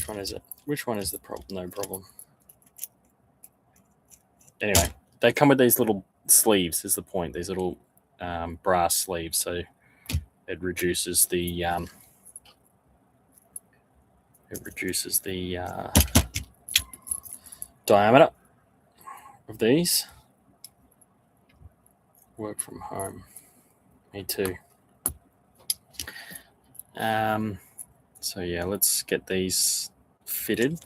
one is it? Which one is the problem? No problem. Anyway, they come with these little sleeves. Is the point? These little brass sleeves, so it reduces the diameter of these. Work from home. Me too. So yeah, let's get these fitted.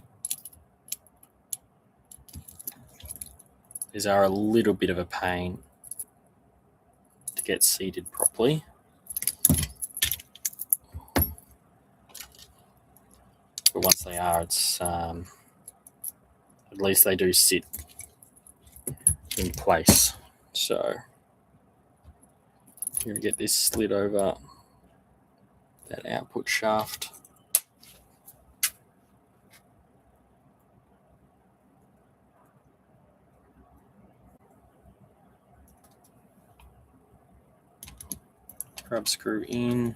These are a little bit of a pain to get seated properly. But once they are, it's at least they do sit in place. So I'm going to get this slid over that output shaft. Grub screw in.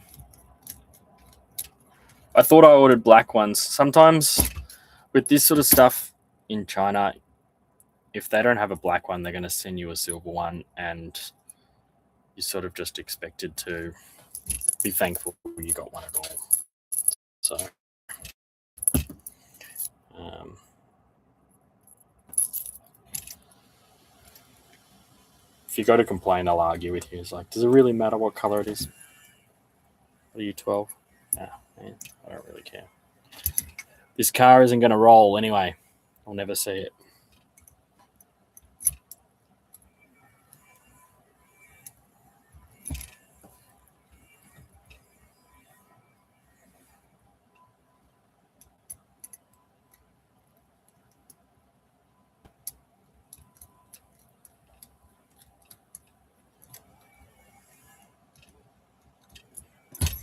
I thought I ordered black ones. Sometimes with this sort of stuff in China, if they don't have a black one, they're going to send you a silver one, and you're sort of just expected to be thankful you got one at all. So if you go to complain, they'll argue with you. It's like, does it really matter what color it is? Are you 12? Nah, man, I don't really care. This car isn't going to roll anyway. I'll never see it.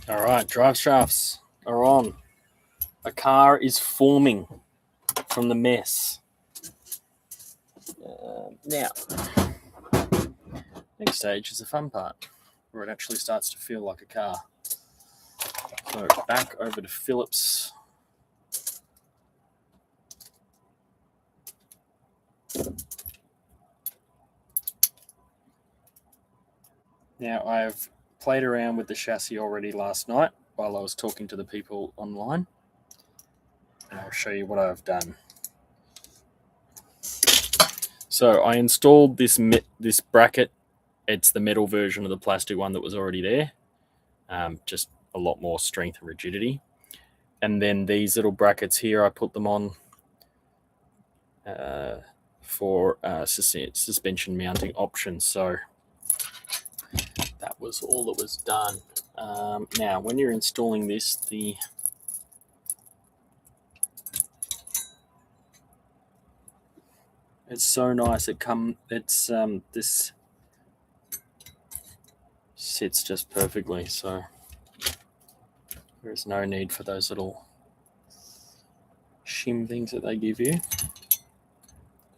All right, drive shafts are on. A car is forming from the mess. Now, next stage is the fun part, where it actually starts to feel like a car. So back over to Phillips. Now, I've played around with the chassis already last night while I was talking to the people online. And I'll show you what I've done. So I installed this bracket. It's the metal version of the plastic one that was already there. Just a lot more strength and rigidity. And then these little brackets here, I put them on for suspension mounting options. So that was all that was done. Now, when you're installing this, it's so nice. This sits just perfectly. So there's no need for those little shim things that they give you.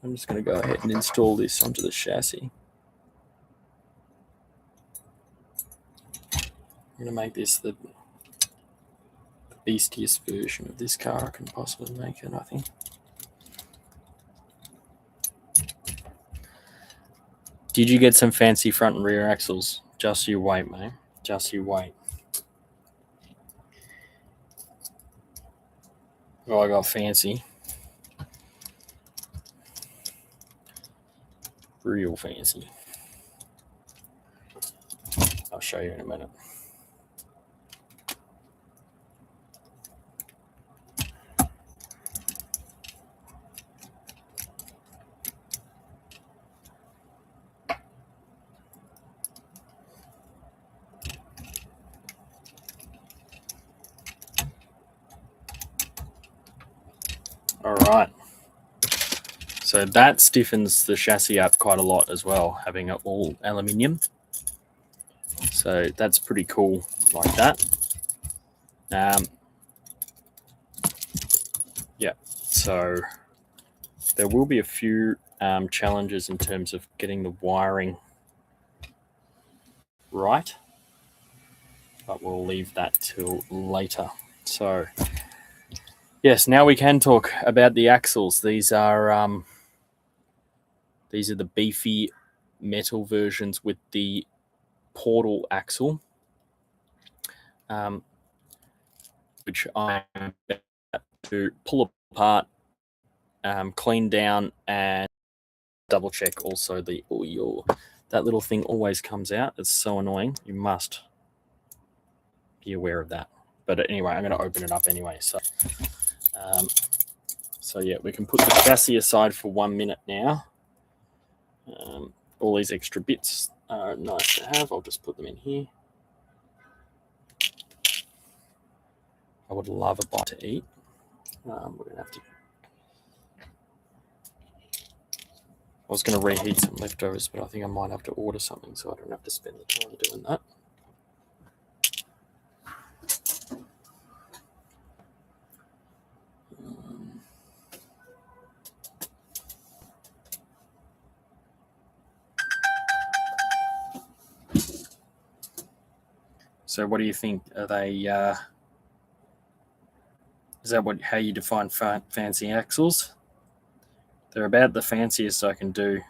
I'm just going to go ahead and install this onto the chassis. I'm going to make this the beastiest version of this car I can possibly make it, I think. Did you get some fancy front and rear axles? Just you wait, mate. Just you wait. Oh, I got fancy. Real fancy. I'll show you in a minute. All right. So that stiffens the chassis up quite a lot as well, having it all aluminium. So that's pretty cool like that. Yeah, so there will be a few challenges in terms of getting the wiring right, but we'll leave that till later. So yes, now we can talk about the axles. These are the beefy metal versions with the portal axle, which I am about to pull apart, clean down, and double check also the oil. That little thing always comes out. It's so annoying. You must be aware of that. But anyway, I'm going to open it up anyway. So yeah, we can put the chassis aside for 1 minute now. All these extra bits are nice to have. I'll just put them in here. I would love a bite to eat. We're going to have to... I was going to reheat some leftovers, but I think I might have to order something so I don't have to spend the time doing that. So what do you think? Are they... is that how you define fancy axles? They're about the fanciest I can do.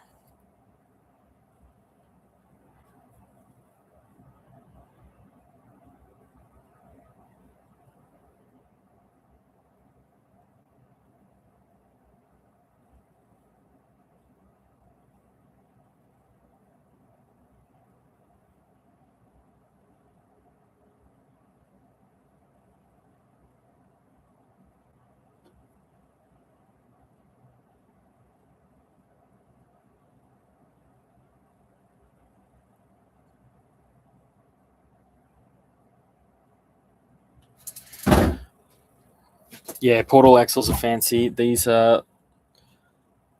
Yeah, portal axles are fancy. These are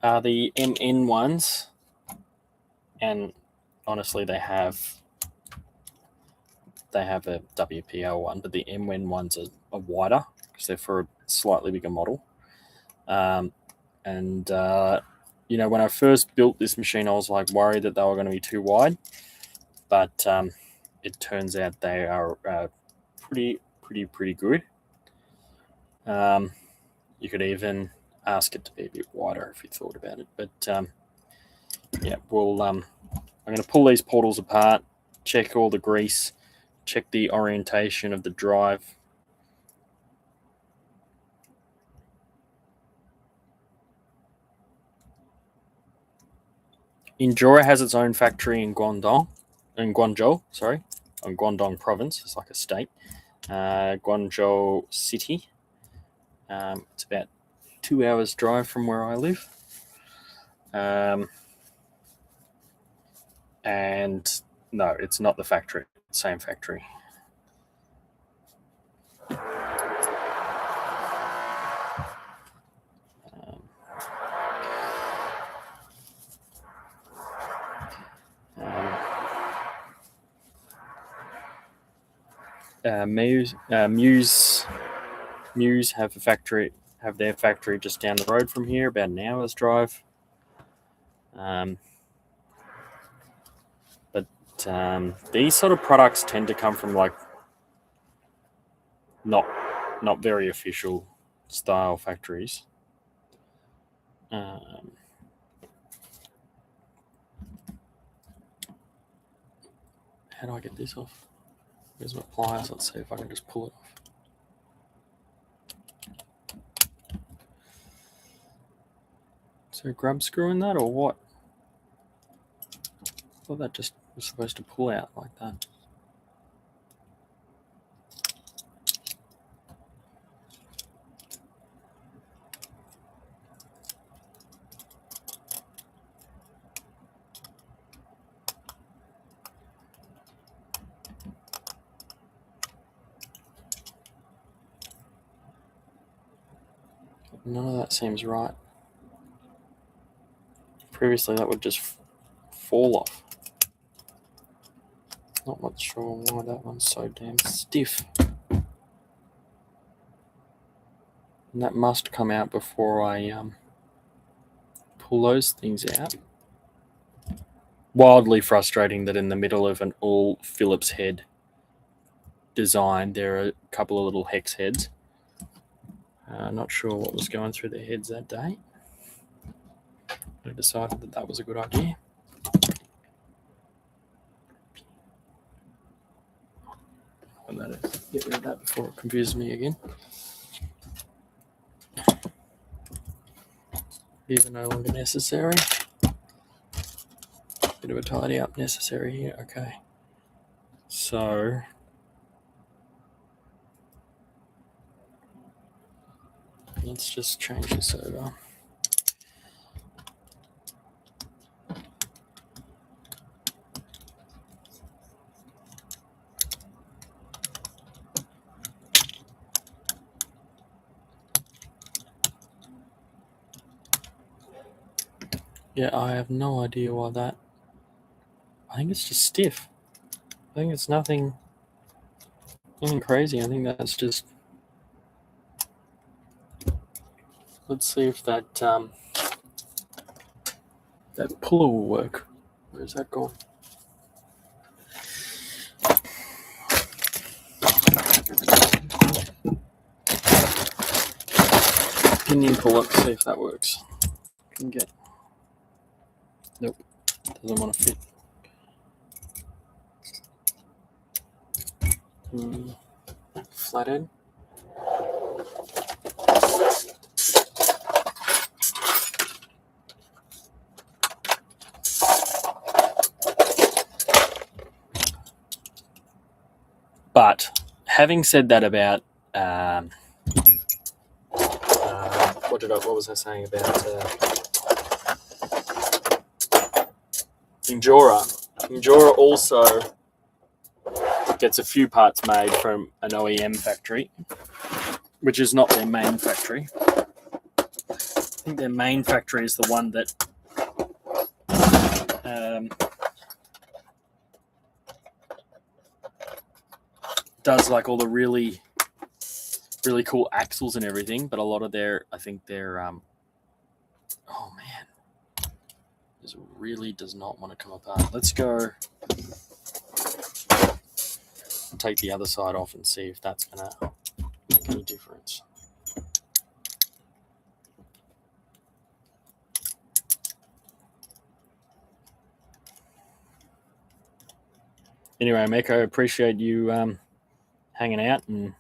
the MN ones, and honestly, they have a WPL one, but the MN ones are wider because they're for a slightly bigger model. You know, when I first built this machine, I was like worried that they were going to be too wide, but it turns out they are pretty good. You could even ask it to be a bit wider if you thought about it, but yeah, I'm going to pull these portals apart, check all the grease, check the orientation of the drive. Endura has its own factory in Guangdong, Guangdong province. It's like a state. Guangzhou city. It's about 2 hours drive from where I live. And no, it's not the factory. Same factory. Meus have their factory just down the road from here, about an hour's drive. But these sort of products tend to come from like not very official style factories. How do I get this off? Where's my pliers? Let's see if I can just pull it off. Is there a grub screw in that or what? I thought that just was supposed to pull out like that. None of that seems right. Previously, that would just fall off. Not much sure why that one's so damn stiff. And that must come out before I pull those things out. Wildly frustrating that in the middle of an all Phillips head design, there are a couple of little hex heads. Not sure what was going through their heads that day. I decided that that was a good idea. And that is, get rid of that before it confuses me again. These are no longer necessary. Bit of a tidy up necessary here. Okay. So let's just change this over. Yeah, I have no idea why that. I think it's just stiff. I think it's nothing crazy. I think that's just. Let's see if that that puller will work. Where's that gone? Pinion puller. See if that works. Can get. Nope. Doesn't want to fit. Flathead. But having said that about what was I saying about Endura? Endura also gets a few parts made from an OEM factory, which is not their main factory. I think their main factory is the one that does like all the really cool axles and everything, but a lot of their, I think their, oh man, this really does not want to come apart. Let's go take the other side off and see if that's going to make any difference. Anyway, Meko, appreciate you hanging out and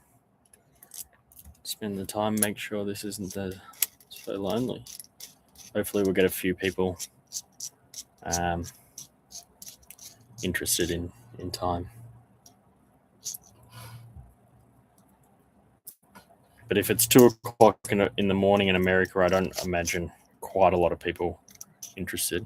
spend the time. Make sure this isn't so lonely. Hopefully we'll get a few people interested in time. But if it's 2 o'clock in the morning in America, I don't imagine quite a lot of people interested.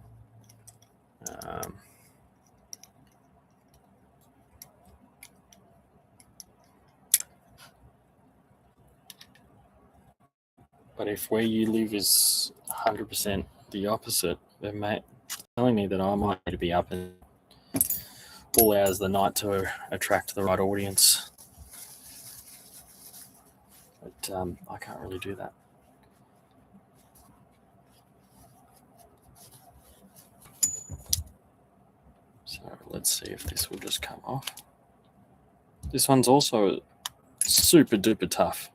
But if where you live is 100% the opposite, they're telling me that I might need to be up in all hours of the night to attract the right audience. But I can't really do that. So let's see if this will just come off. This one's also super duper tough.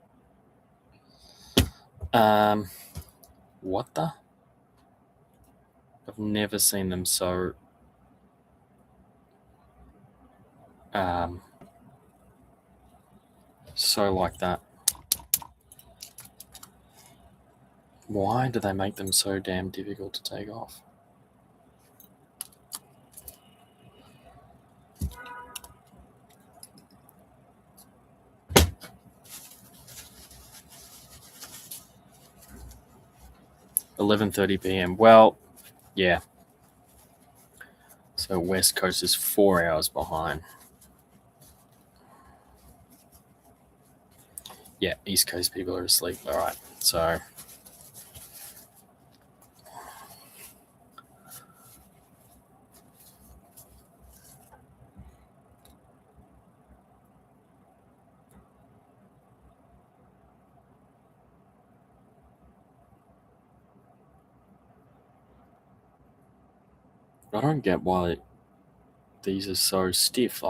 What the? I've never seen them so like that. Why do they make them so damn difficult to take off? $11:30 p.m. Well, yeah. So West Coast is 4 hours behind. Yeah, East Coast people are asleep. All right. So I don't get why these are so stiff.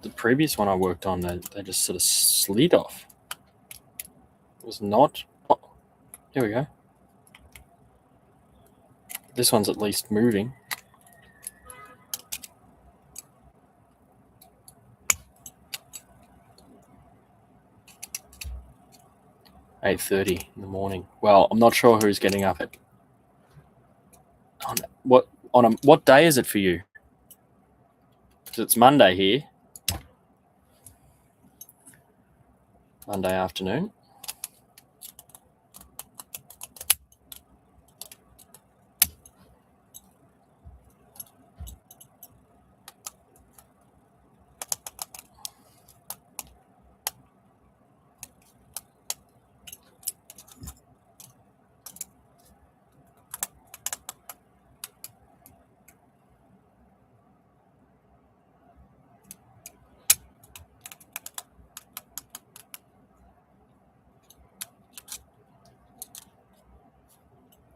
The previous one I worked on, they just sort of slid off. It was not. Oh, here we go. This one's at least moving. $8:30 in the morning. Well, I'm not sure who's getting up at what day is it for you? Because it's Monday here. Monday afternoon.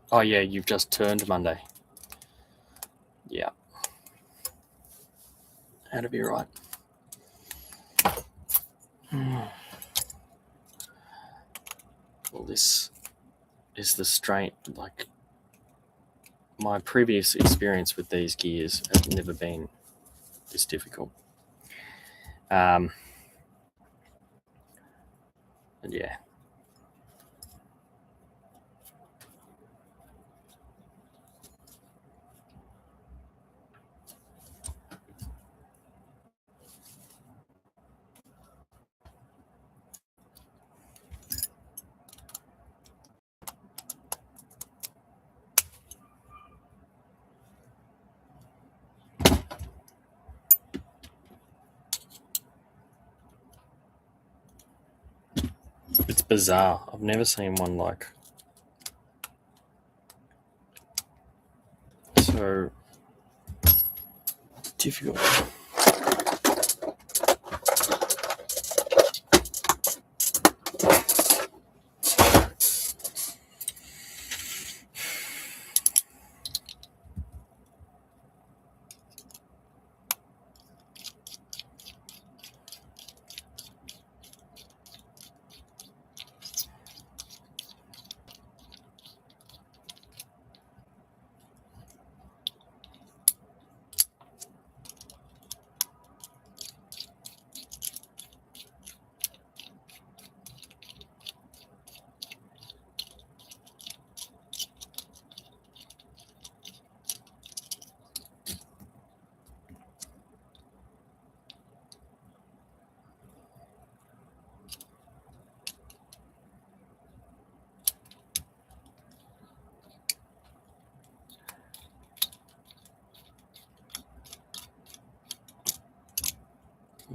Oh yeah, you've just turned Monday. Yeah. That'd be right. Well, this is the strain. Like, my previous experience with these gears has never been this difficult. And yeah. It's bizarre. I've never seen one like so difficult.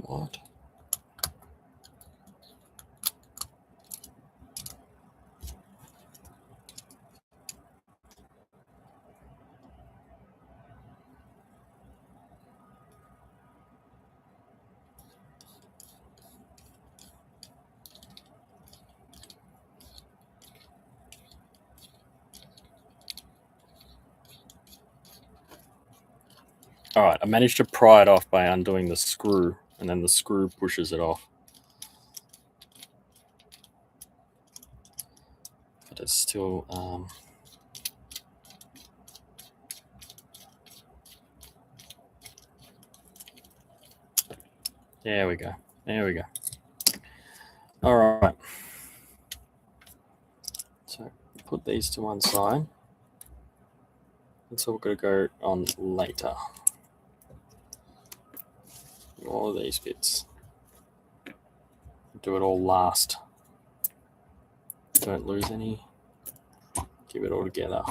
What? All right, I managed to pry it off by undoing the screw, and then the screw pushes it off. But it's still... There we go. There we go. All right. So put these to one side. That's all going to go on later. All of these bits. Do it all last. Don't lose any. Keep it all together.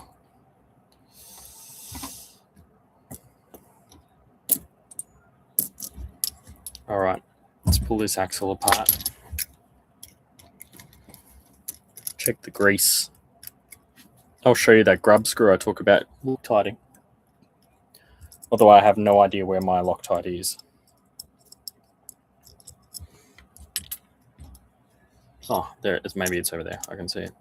All right, let's pull this axle apart. Check the grease. I'll show you that grub screw I talk about Loctiting. Although I have no idea where my Loctite is. Oh, there it is. Maybe it's over there. I can see it.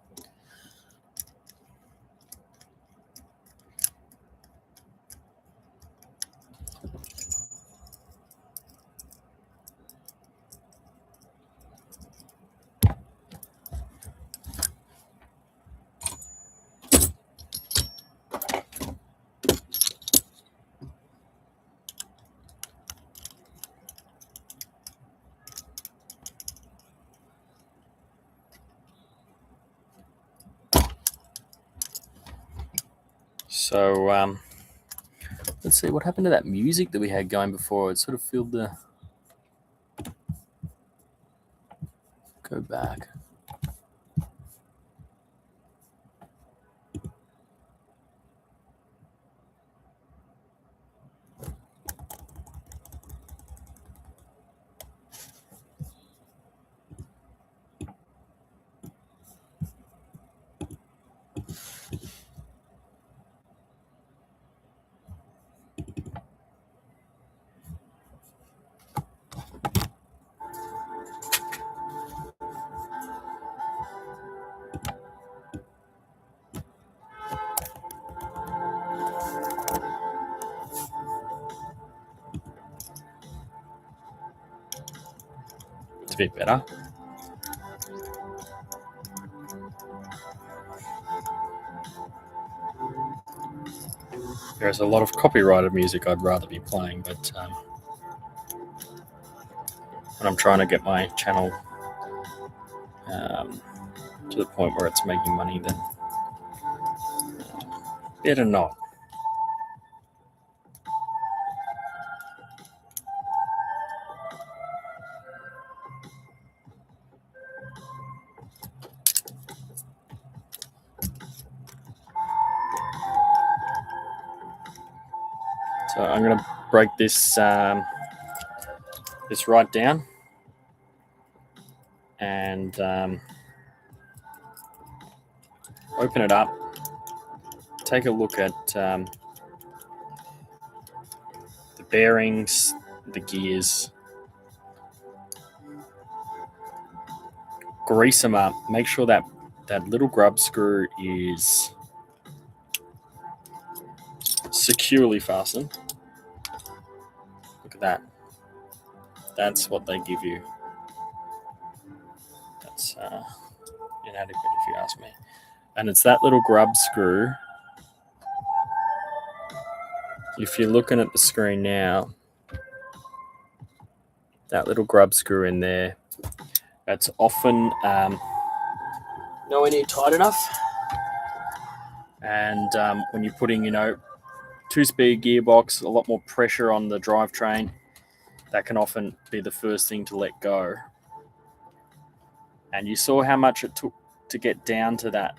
So let's see what happened to that music that we had going before. It sort of filled the... Go back. It's a bit better. There's a lot of copyrighted music I'd rather be playing, but when I'm trying to get my channel to the point where it's making money, then better not. So I'm going to break this this right down and open it up. Take a look at the bearings, the gears. Grease them up. Make sure that that little grub screw is securely fastened. Look at that. That's what they give you. That's inadequate if you ask me. And it's that little grub screw. If you're looking at the screen now, that little grub screw in there, that's often nowhere near tight enough. And when you're putting, 2-speed gearbox, a lot more pressure on the drivetrain, that can often be the first thing to let go. And you saw how much it took to get down to that.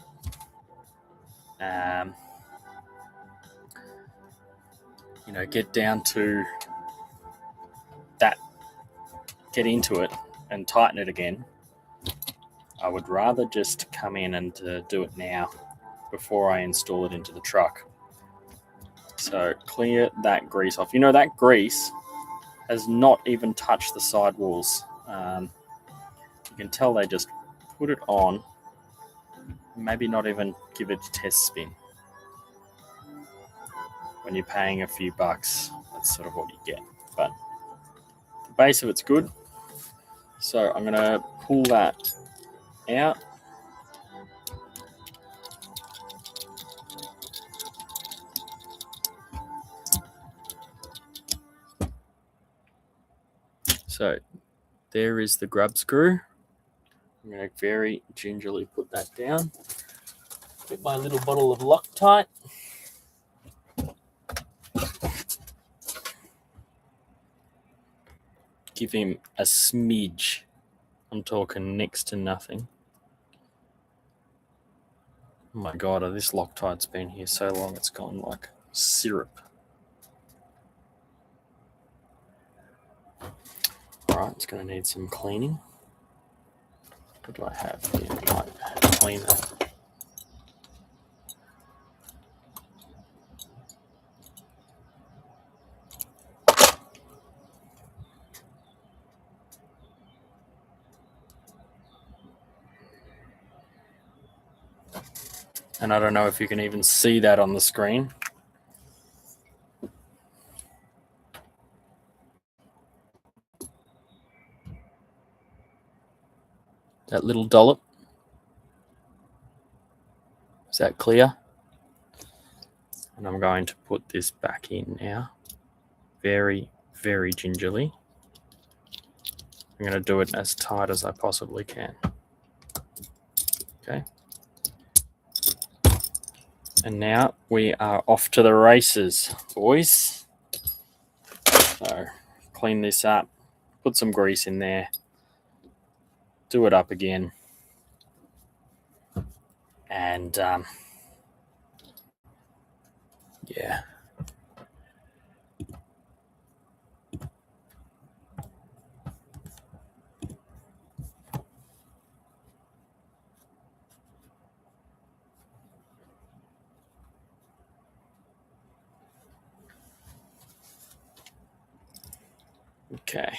Get down to that, get into it and tighten it again. I would rather just come in and do it now before I install it into the truck. So clear that grease off. That grease has not even touched the sidewalls. You can tell they just put it on, maybe not even give it a test spin. When you're paying a few bucks, that's sort of what you get. But the base of it's good. So I'm going to pull that out. So there is the grub screw. I'm going to very gingerly put that down. Get my little bottle of Loctite. Give him a smidge. I'm talking next to nothing. Oh my God, this Loctite's been here so long it's gone like syrup. Alright, it's going to need some cleaning. What do I have here? Cleaner. And I don't know if you can even see that on the screen. That little dollop. Is that clear? And I'm going to put this back in now. Very, very gingerly. I'm going to do it as tight as I possibly can. Okay. And now we are off to the races, boys. So clean this up, put some grease in there, do it up again, and yeah. Okay. Okay.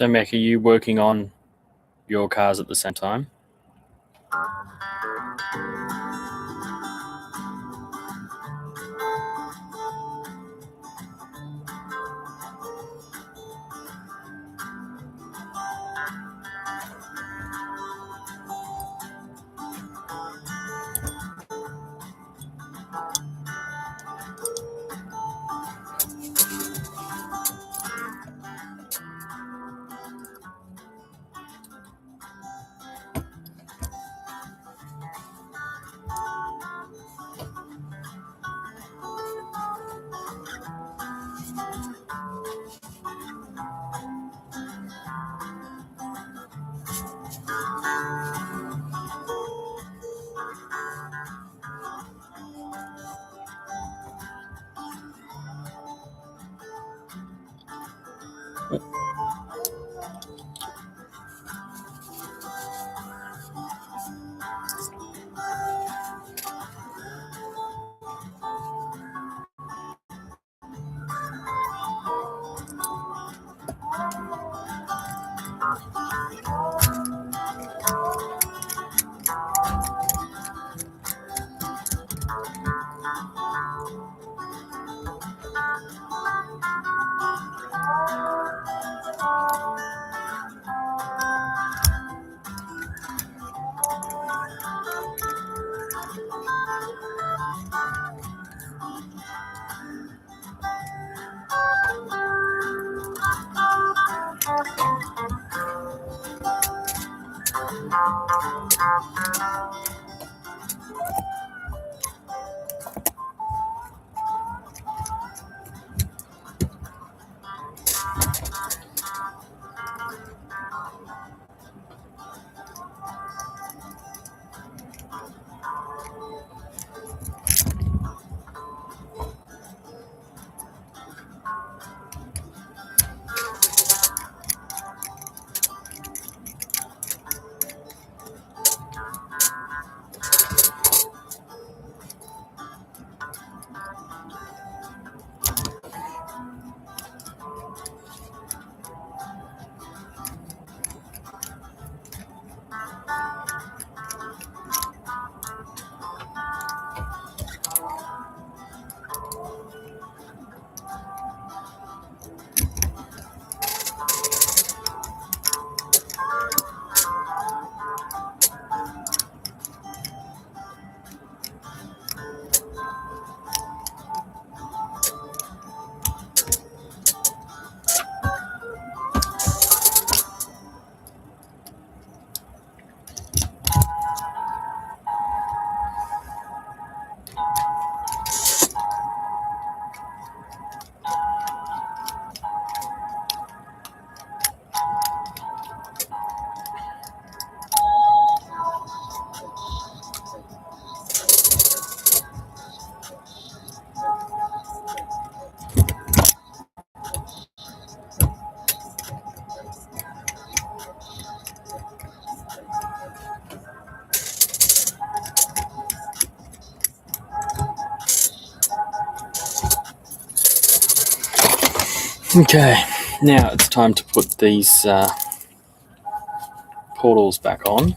So, Mech, are you working on your cars at the same time? Okay, now it's time to put these portals back on.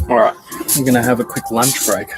All right, we're going to have a quick lunch break.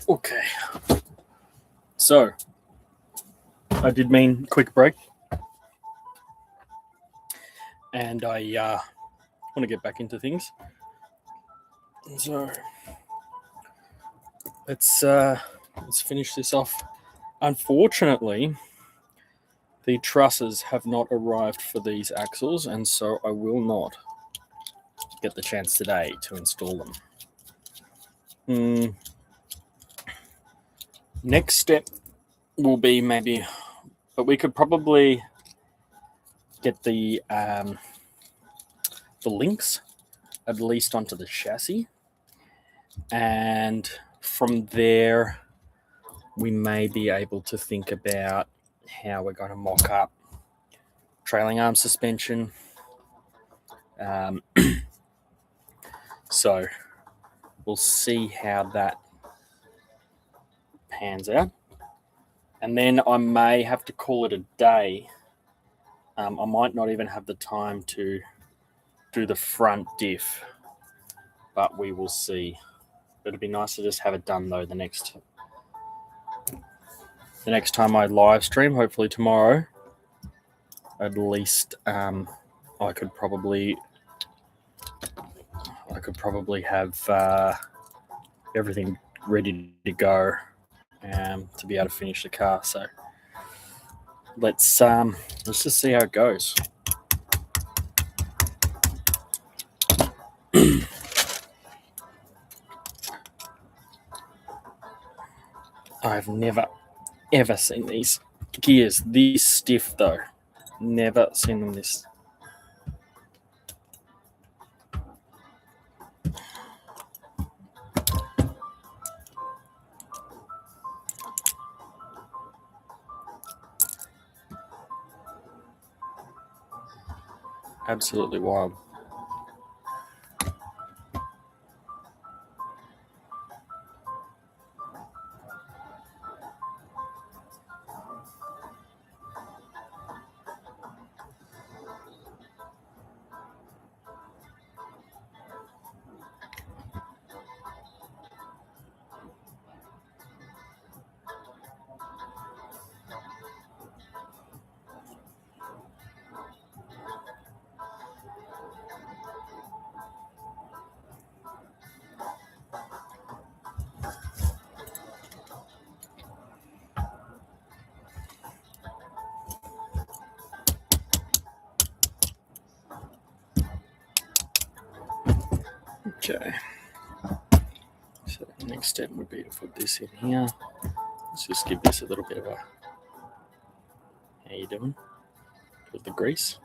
Okay. So, I did mean quick break. And I want to get back into things. So, let's finish this off. Unfortunately, the trusses have not arrived for these axles, and so I will not get the chance today to install them. Next step will be maybe, but we could probably get the links at least onto the chassis, and from there we may be able to think about how we're going to mock up trailing arm suspension. So we'll see how that pans out. And then I may have to call it a day. I might not even have the time to do the front diff, but we will see. It'll be nice to just have it done though the next time I live stream, hopefully tomorrow. At least I could probably have everything ready to go to be able to finish the car. So let's just see how it goes. I've never ever seen these gears this stiff though. Never seen them this. Absolutely wild. Okay. So the next step would be to put this in here. Let's just give this a little bit of a, how you doing? With the grease.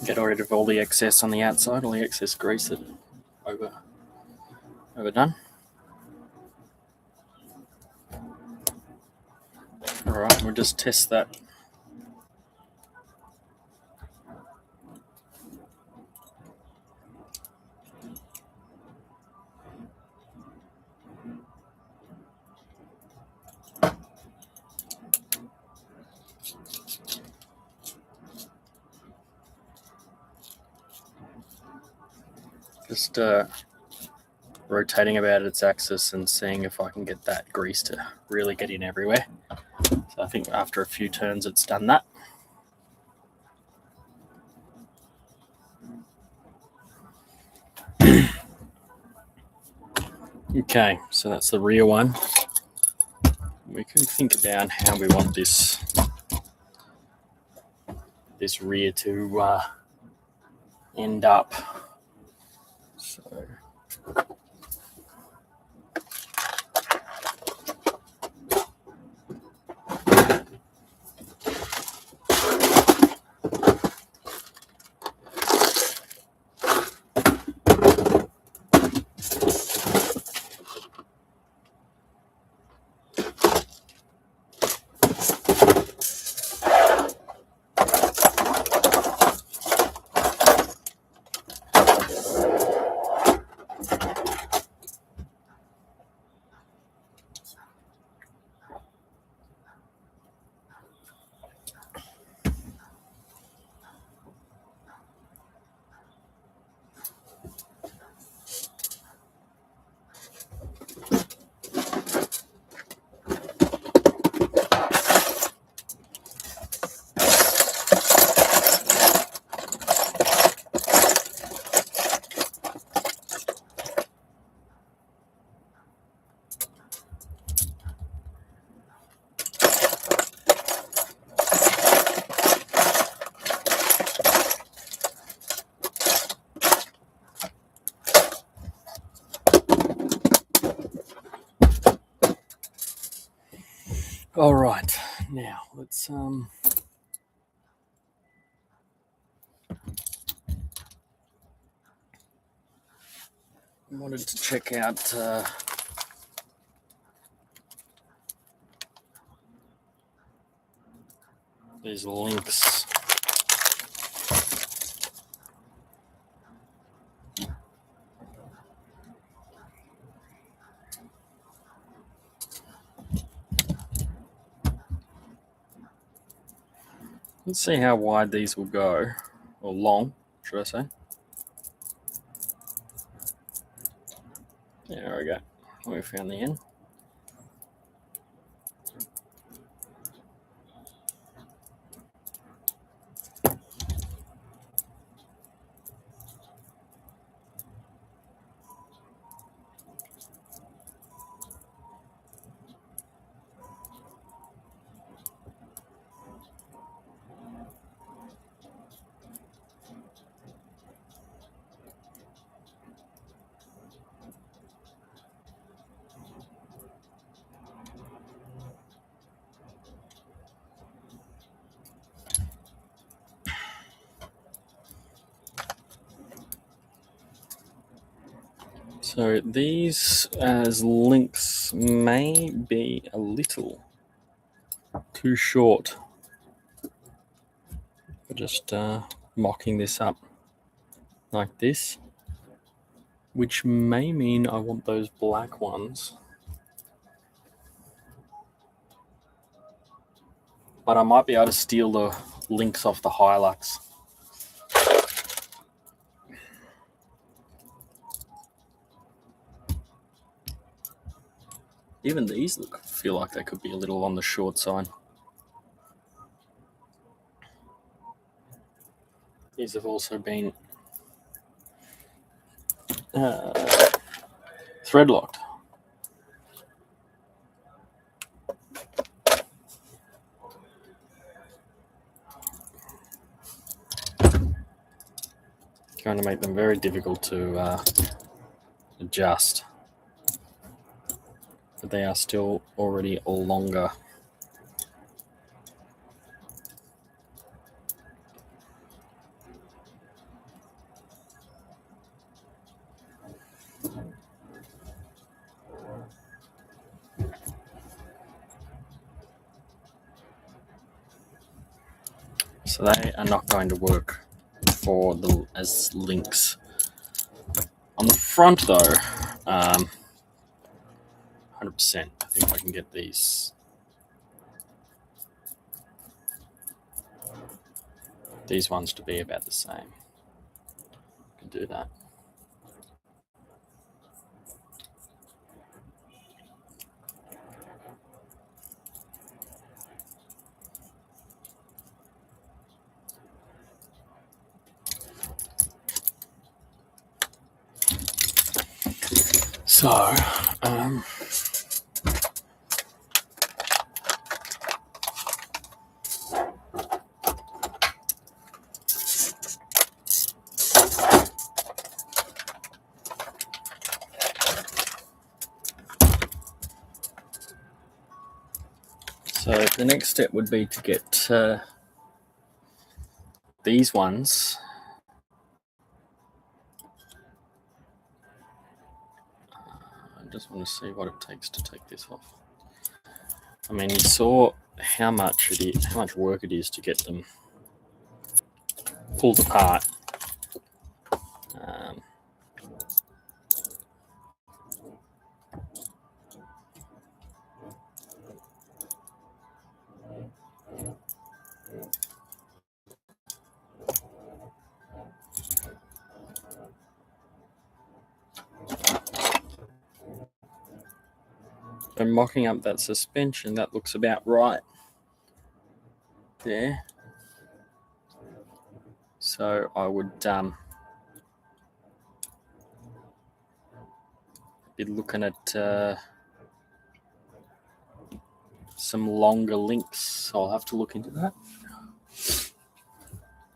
Get rid of all the excess on the outside, all the excess grease that overdone. All right, we'll just test that. Just rotating about its axis and seeing if I can get that grease to really get in everywhere. So I think after a few turns it's done that. Okay, so that's the rear one. We can think about how we want this rear to end up. So all right, now let's I wanted to check out these links. Let's see how wide these will go, or long, should I say. There we go. We found the end. So these as links may be a little too short. We're just mocking this up like this, which may mean I want those black ones. But I might be able to steal the links off the Hilux. Even these feel like they could be a little on the short side. These have also been thread locked. Going to make them very difficult to adjust. But they are still already longer. So they are not going to work for the as links. On the front though, 100%. I think I can get these ones to be about the same. I can do that. So, so the next step would be to get these ones. I just want to see what it takes to take this off. I mean, you saw how much work it is to get them pulled apart. And mocking up that suspension, that looks about right there. So I would be looking at some longer links. I'll have to look into that.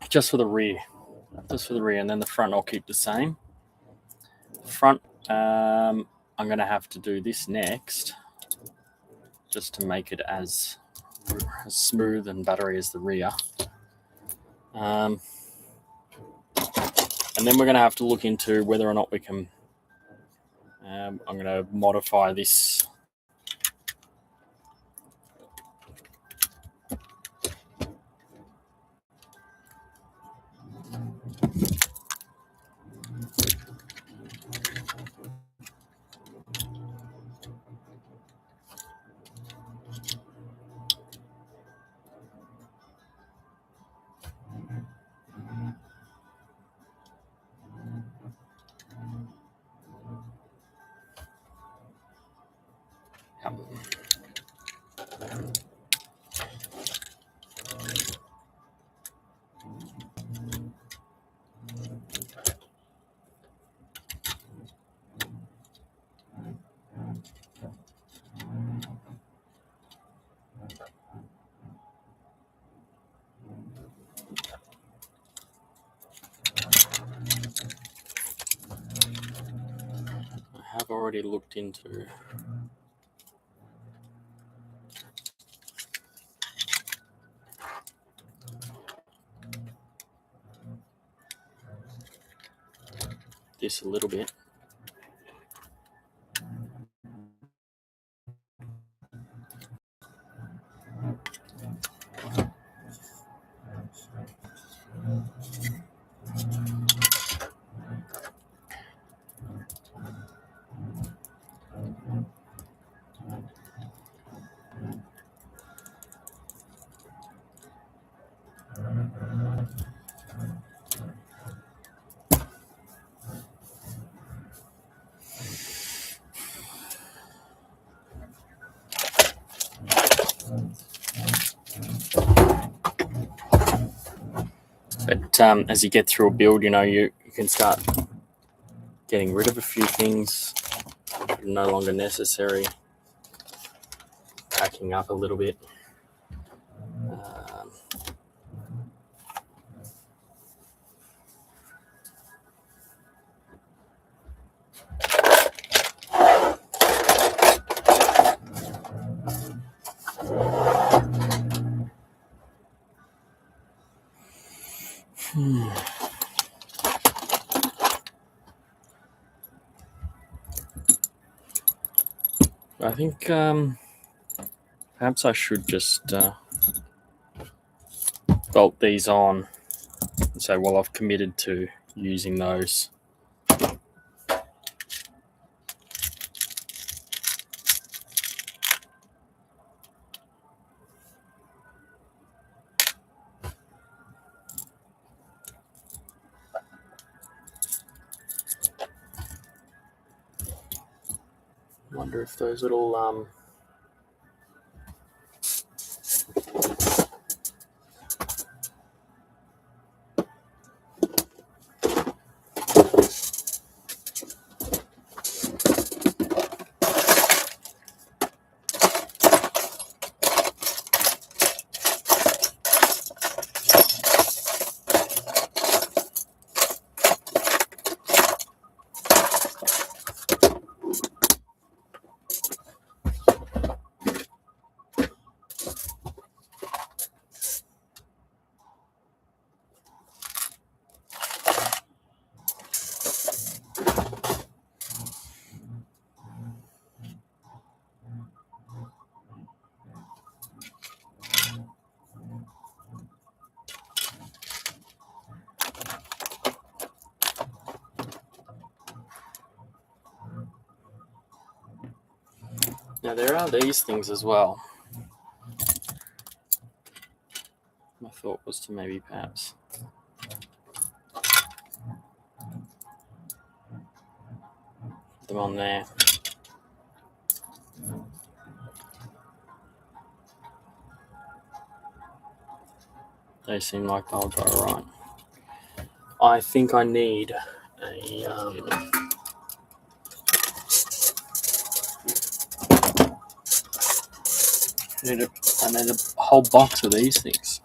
Just for the rear, and then the front I'll keep the same. Front, I'm going to have to do this next, just to make it as smooth and buttery as the rear. And then we're going to have to look into whether or not we can. I'm going to modify this. I've already looked into this a little bit. But as you get through a build, you know, you can start getting rid of a few things that are no longer necessary, packing up a little bit. I think perhaps I should just bolt these on and say, well, I've committed to using those. I wonder if those little now there are these things as well. My thought was to maybe perhaps put them on there. They seem like they'll go right. I think I need a I need a whole box of these things.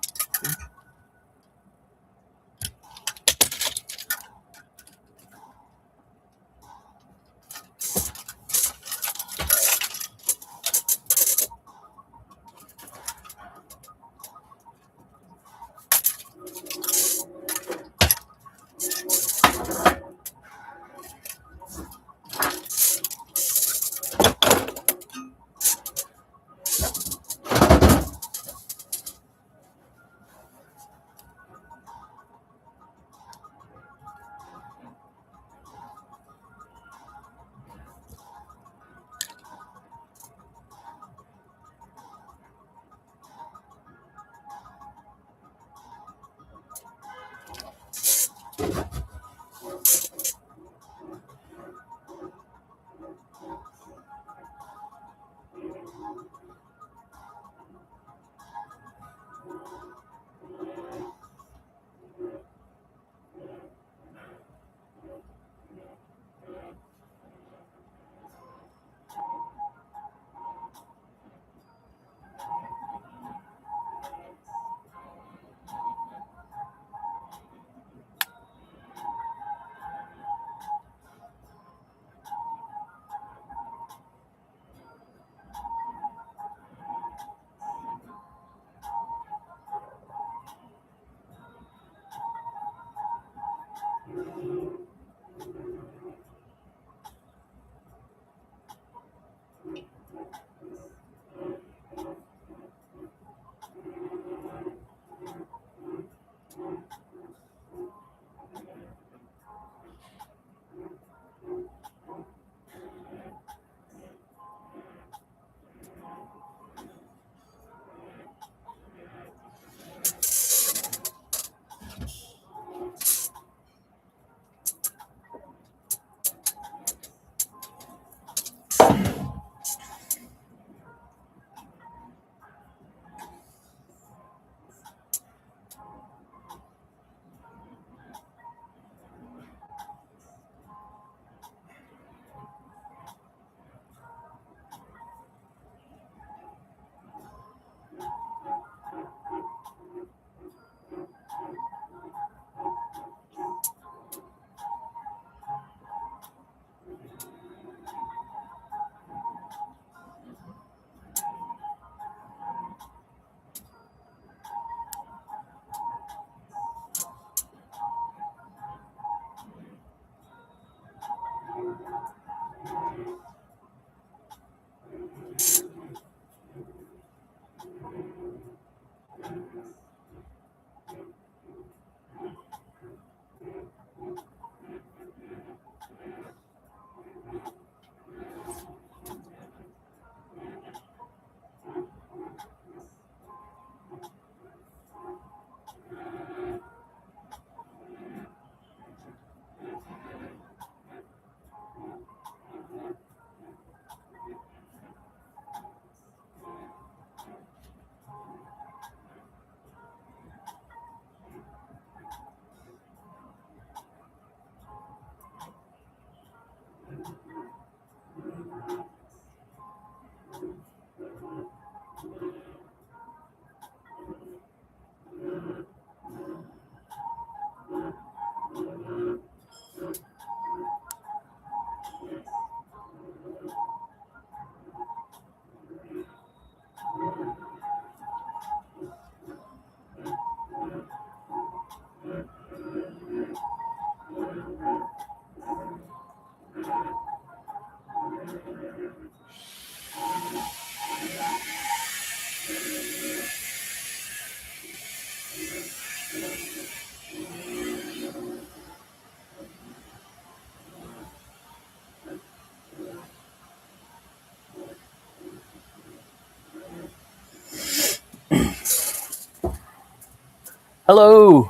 Hello,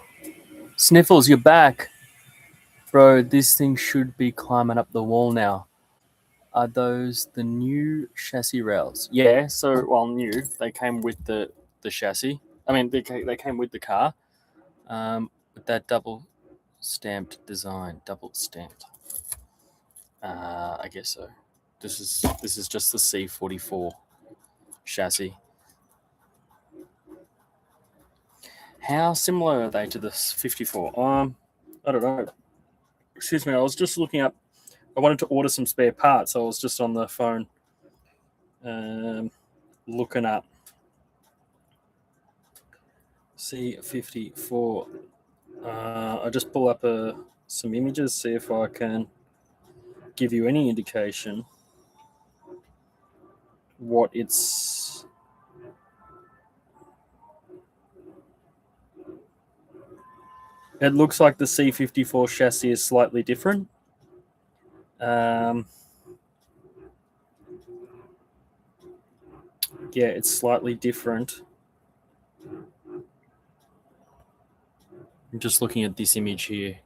Sniffles, you're back. Bro, this thing should be climbing up the wall now. Are those the new chassis rails? Yeah, so, well, new. They came with the chassis. I mean, they came with the car with that double stamped design. Double stamped. I guess so. This is just the C44 chassis. How similar are they to the 54? I don't know. Excuse me, I was just looking up. I wanted to order some spare parts. So I was just on the phone looking up C54. I just pull up some images, see if I can give you any indication what it's. It looks like the C54 chassis is slightly different. Yeah, it's slightly different. I'm just looking at this image here.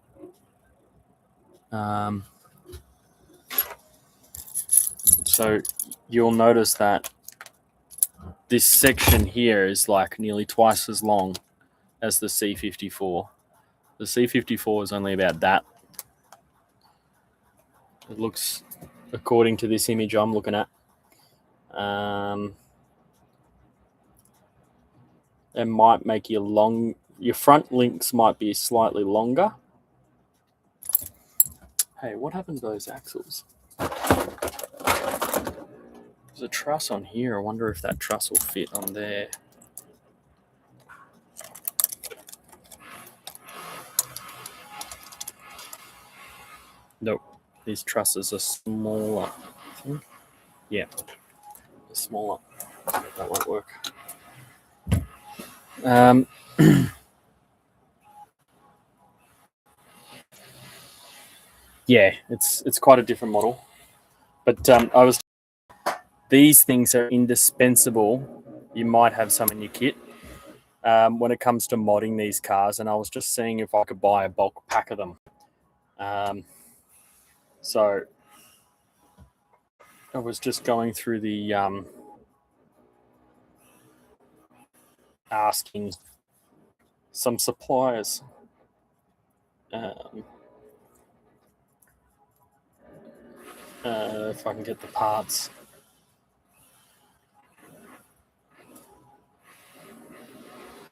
So you'll notice that this section here is like nearly twice as long as the C54. The C54 is only about that. It looks, according to this image I'm looking at, it might make your front links might be slightly longer. Hey, what happened to those axles? There's a truss on here. I wonder if that truss will fit on there. Nope. These trusses are smaller. Yeah, they're smaller. That won't work. Yeah, it's quite a different model. But these things are indispensable. You might have some in your kit when it comes to modding these cars, and I was just seeing if I could buy a bulk pack of them. So I was just going through the asking some suppliers. If I can get the parts. I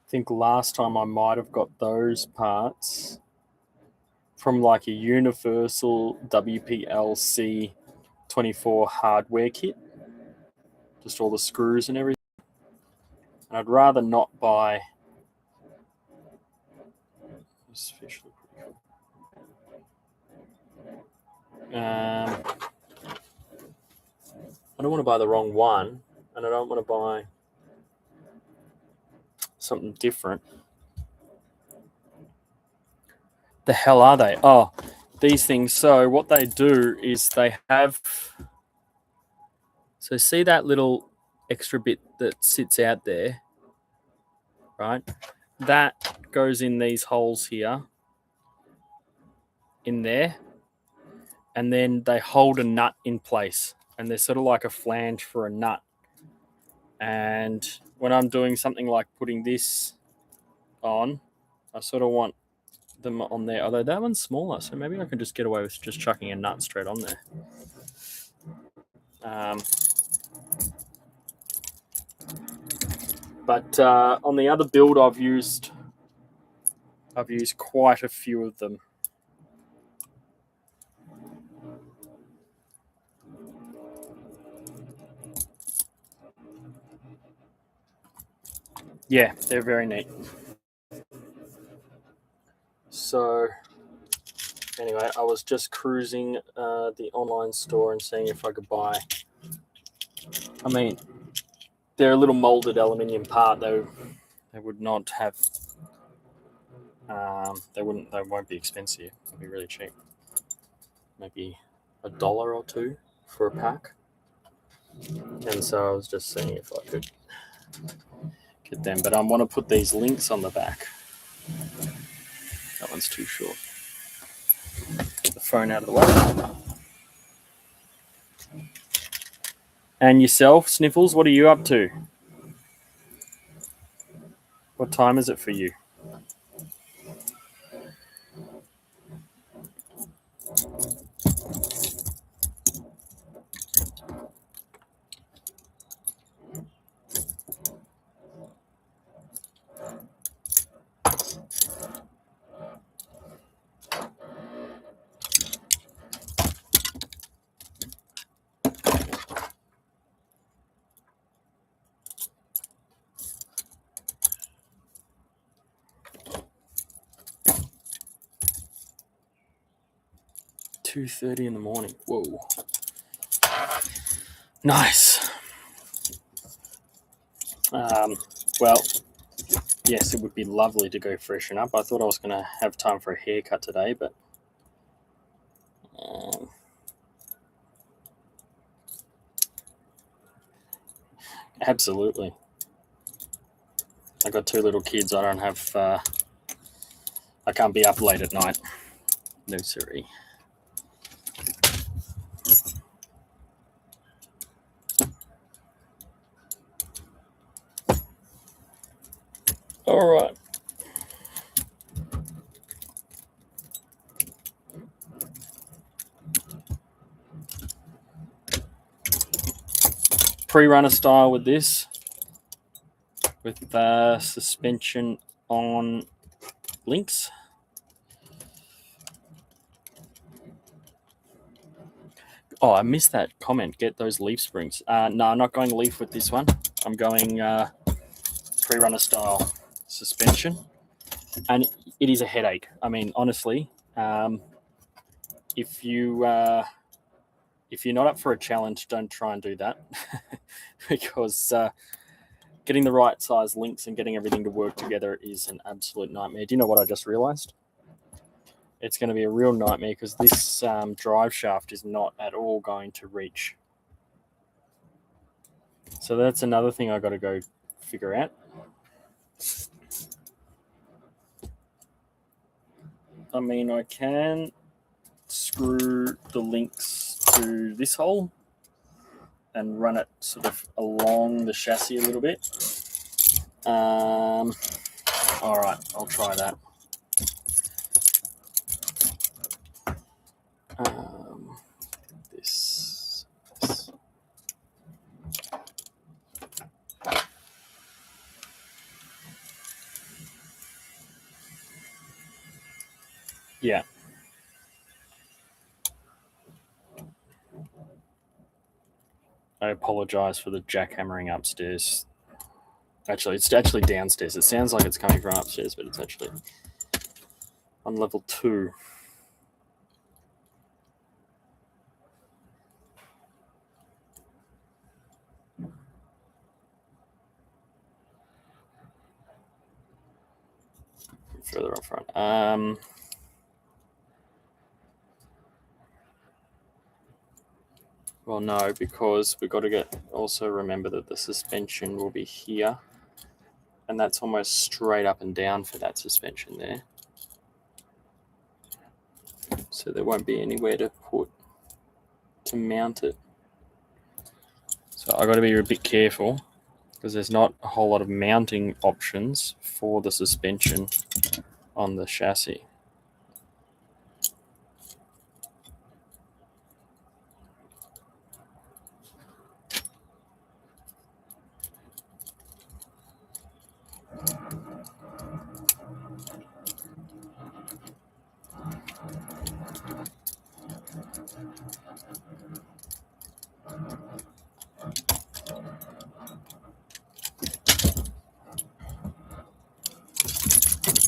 think last time I might have got those parts from like a universal WPL C44 hardware kit. Just all the screws and everything. And I'd rather not buy. This fish look pretty cool. I don't want to buy the wrong one, and I don't want to buy something different. The hell are they? Oh, these things. So what they do is they have. So see that little extra bit that sits out there, right? That goes in these holes here, in there, and then they hold a nut in place, and they're sort of like a flange for a nut. And when I'm doing something like putting this on, I sort of want them on there. Although that one's smaller, so maybe I can just get away with just chucking a nut straight on there. But on the other build I've used quite a few of them. Yeah, they're very neat. So anyway, I was just cruising the online store and seeing if I could buy. I mean, they're a little molded aluminium part. They would not have. They won't be expensive. They'll be really cheap. Maybe $1 or $2 for a pack. And so I was just seeing if I could get them. But I want to put these links on the back. That one's too short. Get the phone out of the way. And yourself, Sniffles, what are you up to? What time is it for you? $2:30 in the morning. Whoa. Nice. Well, yes, it would be lovely to go freshen up. I thought I was going to have time for a haircut today, but absolutely. I got 2 little kids. I don't have. I can't be up late at night. No, sorry. All right. Pre-runner style with this, with suspension on links. Oh, I missed that comment. Get those leaf springs. No, I'm not going leaf with this one. I'm going pre-runner style suspension, and it is a headache. I mean, honestly, if you're not up for a challenge, don't try and do that because getting the right size links and getting everything to work together is an absolute nightmare. Do you know what I just realized? It's going to be a real nightmare because this drive shaft is not at all going to reach. So that's another thing I got to go figure out. I mean, I can screw the links to this hole and run it sort of along the chassis a little bit. All right, I'll try that. This. Yeah. I apologize for the jackhammering upstairs. Actually, it's actually downstairs. It sounds like it's coming from upstairs, but it's actually on level 2. Further up front. Well, no, because we've got to also remember that the suspension will be here, and that's almost straight up and down for that suspension there. So there won't be anywhere to mount it. So I've got to be a bit careful because there's not a whole lot of mounting options for the suspension on the chassis.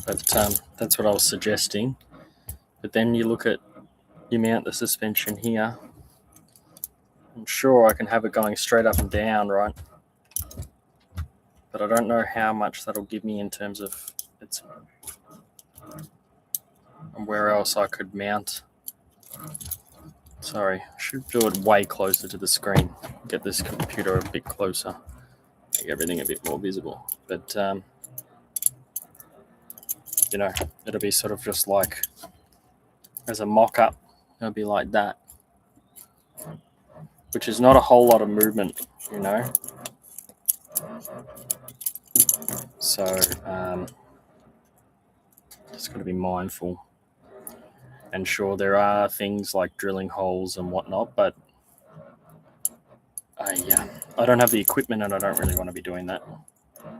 But that's what I was suggesting. But then you mount the suspension here. I'm sure I can have it going straight up and down, right? But I don't know how much that'll give me in terms of and where else I could mount. Sorry, I should do it way closer to the screen. Get this computer a bit closer. make everything a bit more visible. But, you know, it'll be sort of just like, as a mock-up, it'll be like that, which is not a whole lot of movement, you know. So, just got to be mindful. And sure, there are things like drilling holes and whatnot, but I don't have the equipment and I don't really want to be doing that. I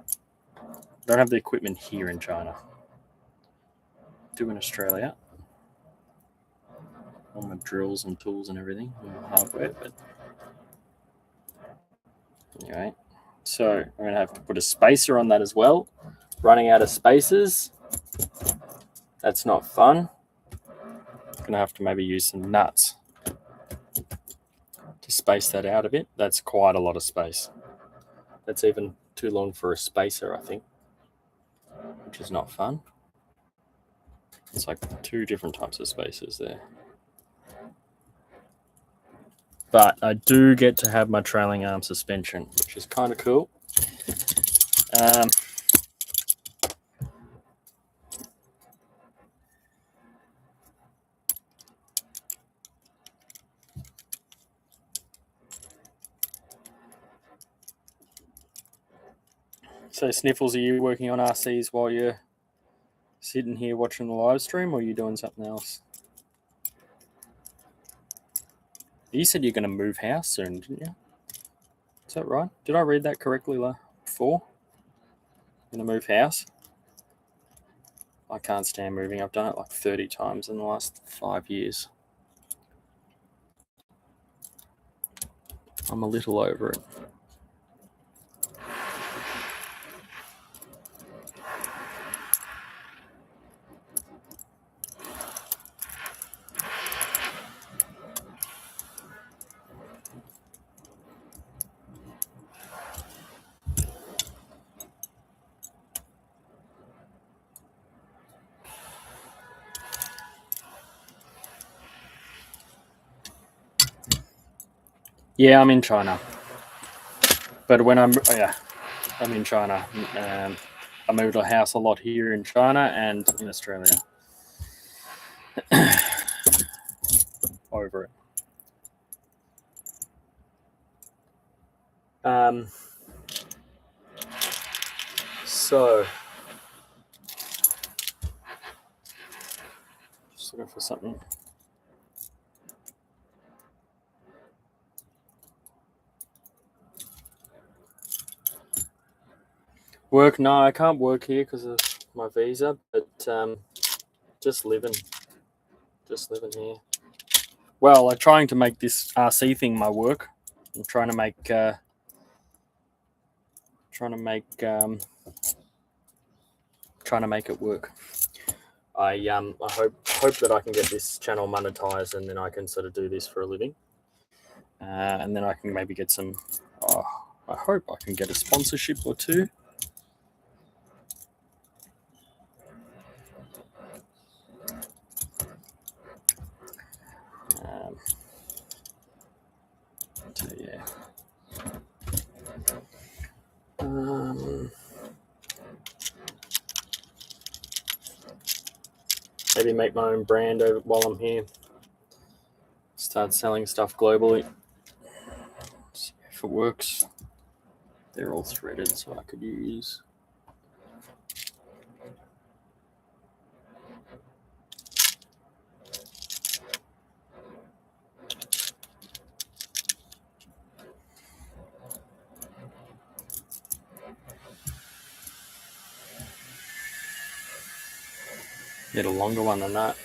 don't have the equipment here in China. Do in Australia. All my drills and tools and everything, hardware, but anyway. So I'm going to have to put a spacer on that as well. Running out of spacers. That's not fun. I'm going to have to maybe use some nuts to space that out a bit. That's quite a lot of space. That's even too long for a spacer, I think, which is not fun. It's like 2 different types of spacers there. But I do get to have my trailing arm suspension, which is kind of cool. So Sniffles, are you working on RCs while you're sitting here watching the live stream, or are you doing something else? You said you're going to move house soon, didn't you? Is that right? Did I read that correctly before? Going to move house? I can't stand moving. I've done it like 30 times in the last 5 years. I'm a little over it. Yeah, I'm in China. But when I'm in China. I moved a house a lot here in China and in Australia. Over it. So, just looking for something. Work? No, I can't work here because of my visa, but just living here. Well, I'm trying to make this RC thing my work. I'm trying to make it work. I hope that I can get this channel monetized, and then I can sort of do this for a living, and then I can maybe get some. I hope I can get a sponsorship or two. So yeah. Maybe make my own brand while I'm here. Start selling stuff globally. See if it works. They're all threaded, so I could use. Get a longer one than that.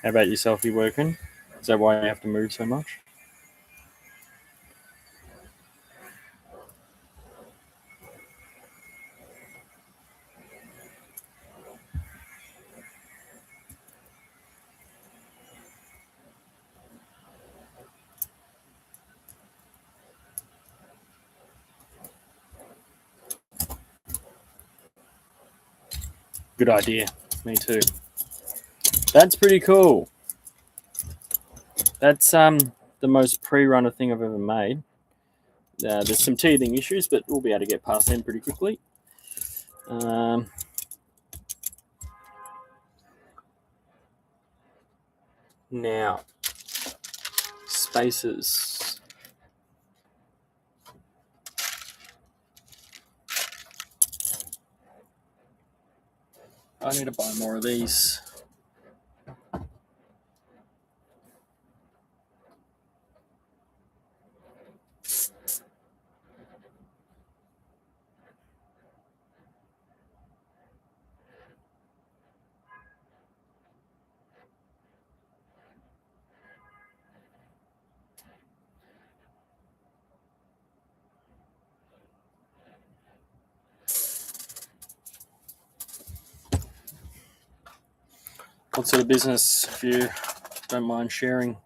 How about yourself? You working? Is that why you have to move so much? Good idea. Me too. That's pretty cool. That's the most pre-runner thing I've ever made. There's some teething issues, but we'll be able to get past them pretty quickly. Now, spacers. I need to buy more of these. What sort of business, if you don't mind sharing?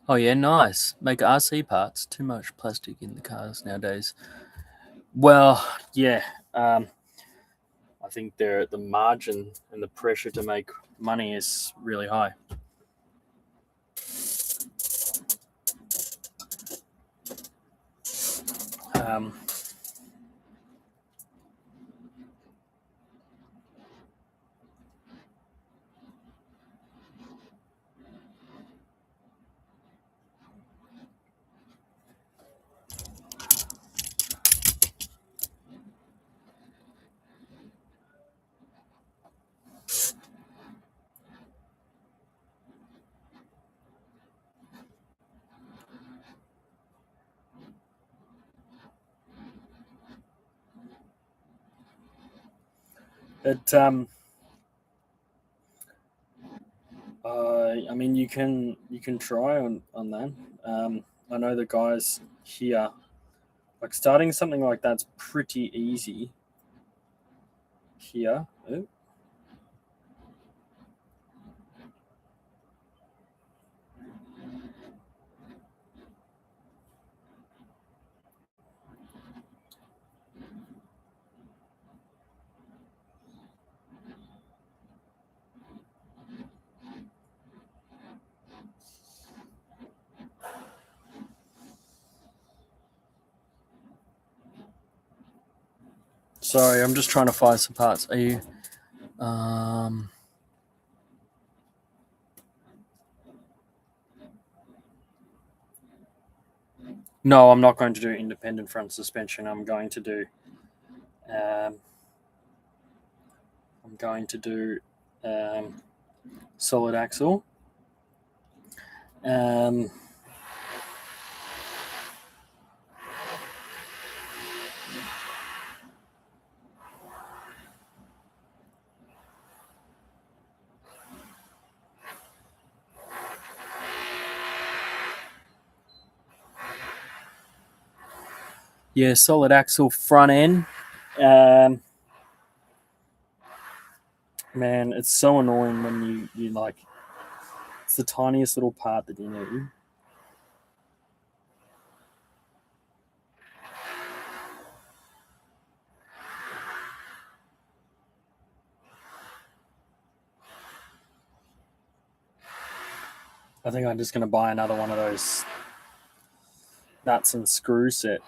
Oh yeah, nice. Make RC parts. Too much plastic in the cars nowadays. Well, yeah. I think the margin and the pressure to make money is really high. But I mean, you can try on that. I know the guys here, like starting something like that's pretty easy here. Oh. Sorry, I'm just trying to find some parts. Are you? No, I'm not going to do independent front suspension. I'm going to do solid axle. Yeah, solid axle front end. Man, it's so annoying when you like, it's the tiniest little part that you need. I think I'm just going to buy another one of those nuts and screw set.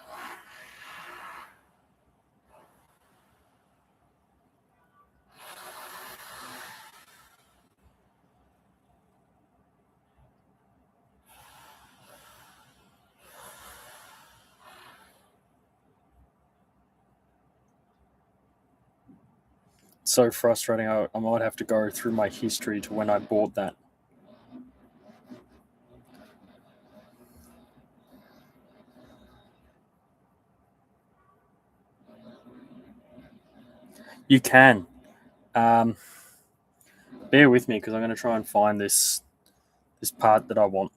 So frustrating. I might have to go through my history to when I bought that. You can. Bear with me because I'm going to try and find this part that I want.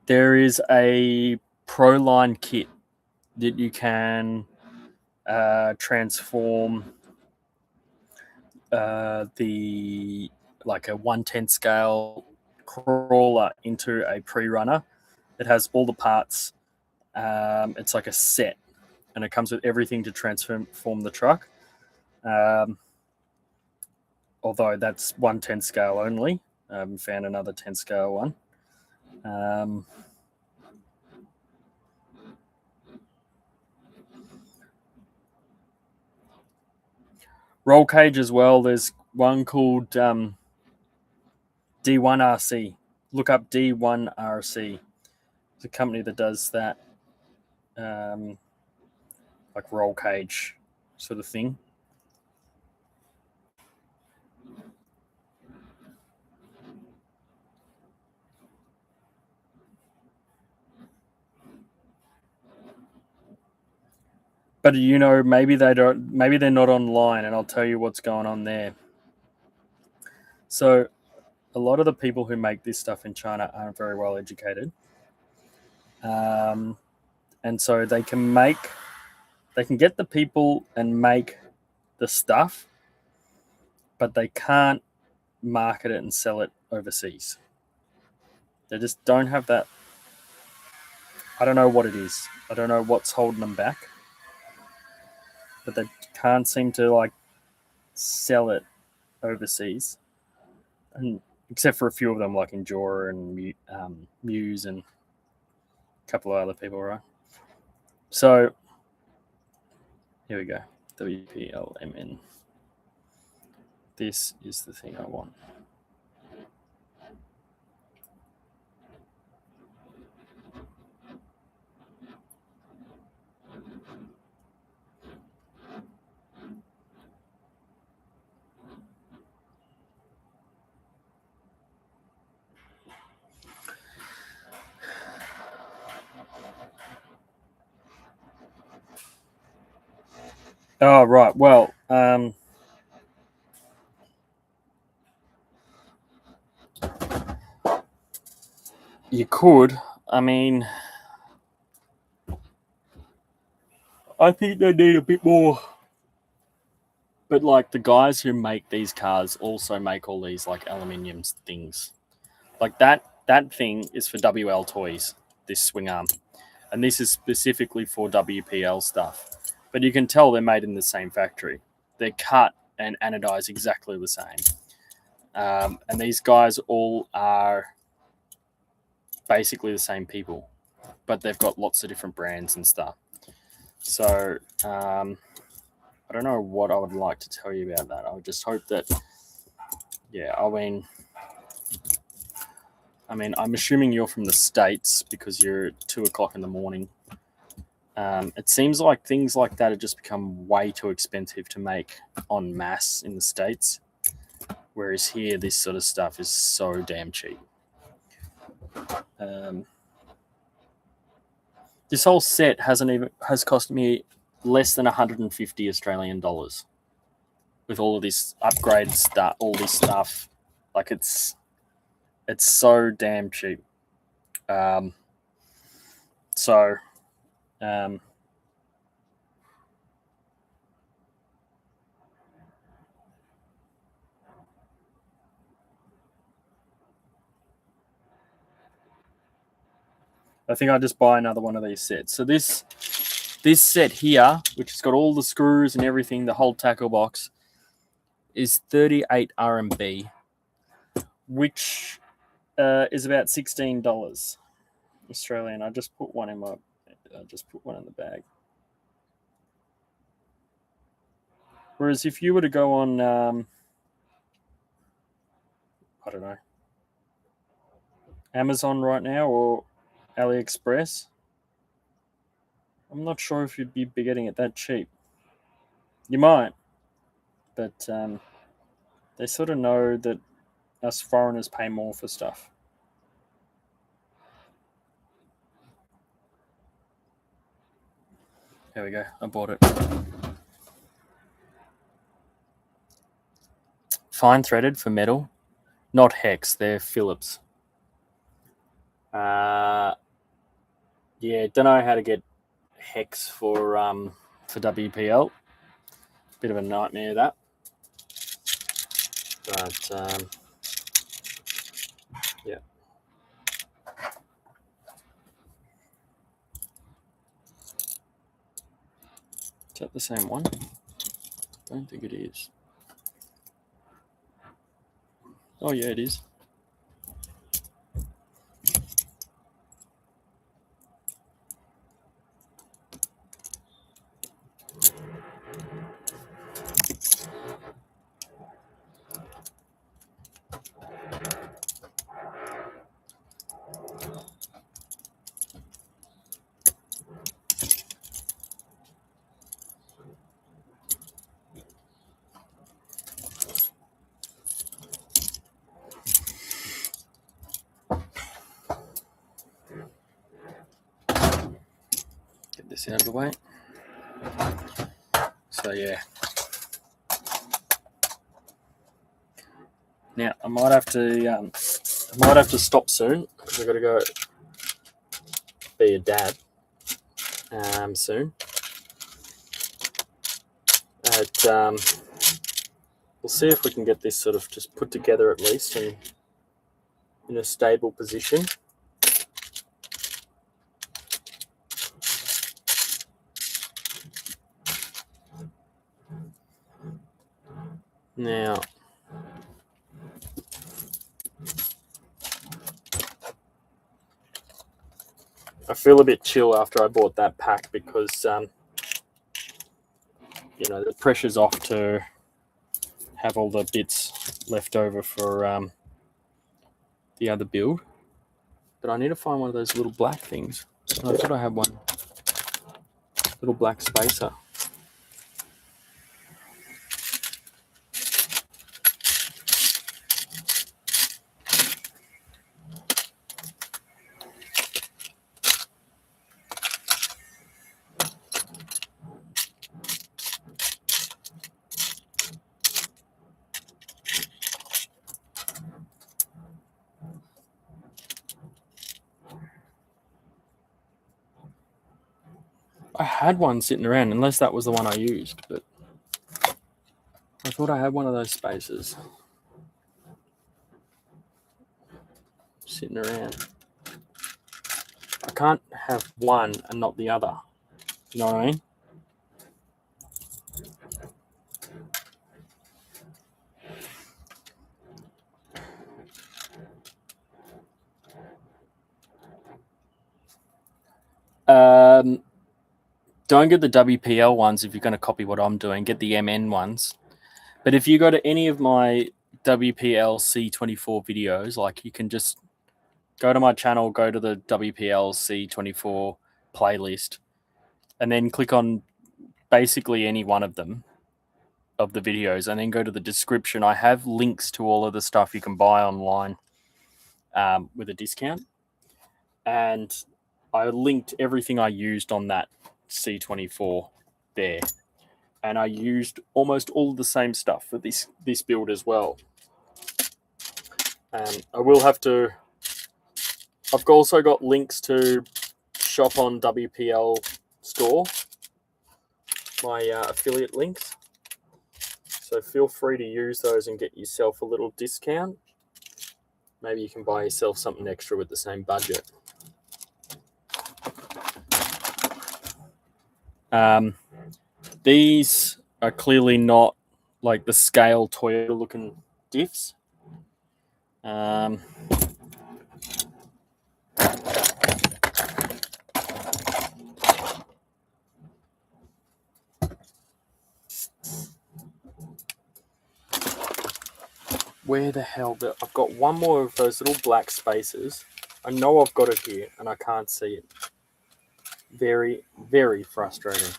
There is a Proline kit that you can transform the like a 1/10 scale crawler into a pre-runner. It has all the parts. It's like a set, and it comes with everything to transform the truck. Although that's 1/10 scale only. I haven't found another 10 scale one. Roll cage as well. There's one called D1 RC. Look up D1 RC. It's a company that does that, like roll cage sort of thing. But you know, maybe they don't. Maybe they're not online, and I'll tell you what's going on there. So, a lot of the people who make this stuff in China aren't very well educated, and so they can get the people and make the stuff, but they can't market it and sell it overseas. They just don't have that. I don't know what it is. I don't know what's holding them back, but they can't seem to like sell it overseas, and except for a few of them like Endura and Meus and a couple of other people, right? So here we go. WPL MN. This is the thing I want. Oh, right. Well, you could. I mean, I think they need a bit more. But like the guys who make these cars also make all these like aluminium things. Like that thing is for WL toys, this swing arm. And this is specifically for WPL stuff. But you can tell they're made in the same factory. They're cut and anodized exactly the same. And these guys all are basically the same people, but they've got lots of different brands and stuff. So I don't know what I would like to tell you about that. I would just hope that, yeah, I mean, I'm assuming you're from the States because you're at 2 o'clock in the morning. It seems like things like that have just become way too expensive to make en masse in the States. Whereas here, this sort of stuff is so damn cheap. This whole set has cost me less than 150 Australian dollars with all of this upgrade stuff, all this stuff. Like it's so damn cheap. So I think I'll just buy another one of these sets. So this set here, which has got all the screws and everything, the whole tackle box, is 38 RMB, which is about $16 Australian. I just put one in the bag. Whereas if you were to go on, I don't know, Amazon right now or AliExpress, I'm not sure if you'd be getting it that cheap. You might, but they sort of know that us foreigners pay more for stuff. There we go. I bought it. Fine threaded for metal, not Hex. They're Phillips. Yeah, don't know how to get Hex for WPL. Bit of a nightmare that. But yeah. Is that the same one? I don't think it is. Oh yeah, it is. Get this out of the way. So yeah. Now I might have to stop soon because I've got to go be a dad soon. But we'll see if we can get this sort of just put together at least and in a stable position. Now, I feel a bit chill after I bought that pack because, you know, the pressure's off to have all the bits left over for the other build. But I need to find one of those little black things. I thought I had one little black spacer. I had one sitting around, unless that was the one I used, but I thought I had one of those spacers sitting around. I can't have one and not the other. You know what I mean? Don't get the WPL ones if you're going to copy what I'm doing. Get the MN ones. But if you go to any of my WPL C44 videos, like you can just go to my channel, go to the WPL C44 playlist, and then click on basically any one of them, of the videos, and then go to the description. I have links to all of the stuff you can buy online with a discount. And I linked everything I used on that C24 there. And I used almost all of the same stuff for this build as well. I will have to... I've also got links to shop on WPL store, my affiliate links. So feel free to use those and get yourself a little discount. Maybe you can buy yourself something extra with the same budget. These are clearly not like the scale Toyota looking diffs. Where the hell? I've got one more of those little black spaces. I know I've got it here and I can't see it. Very, very frustrating.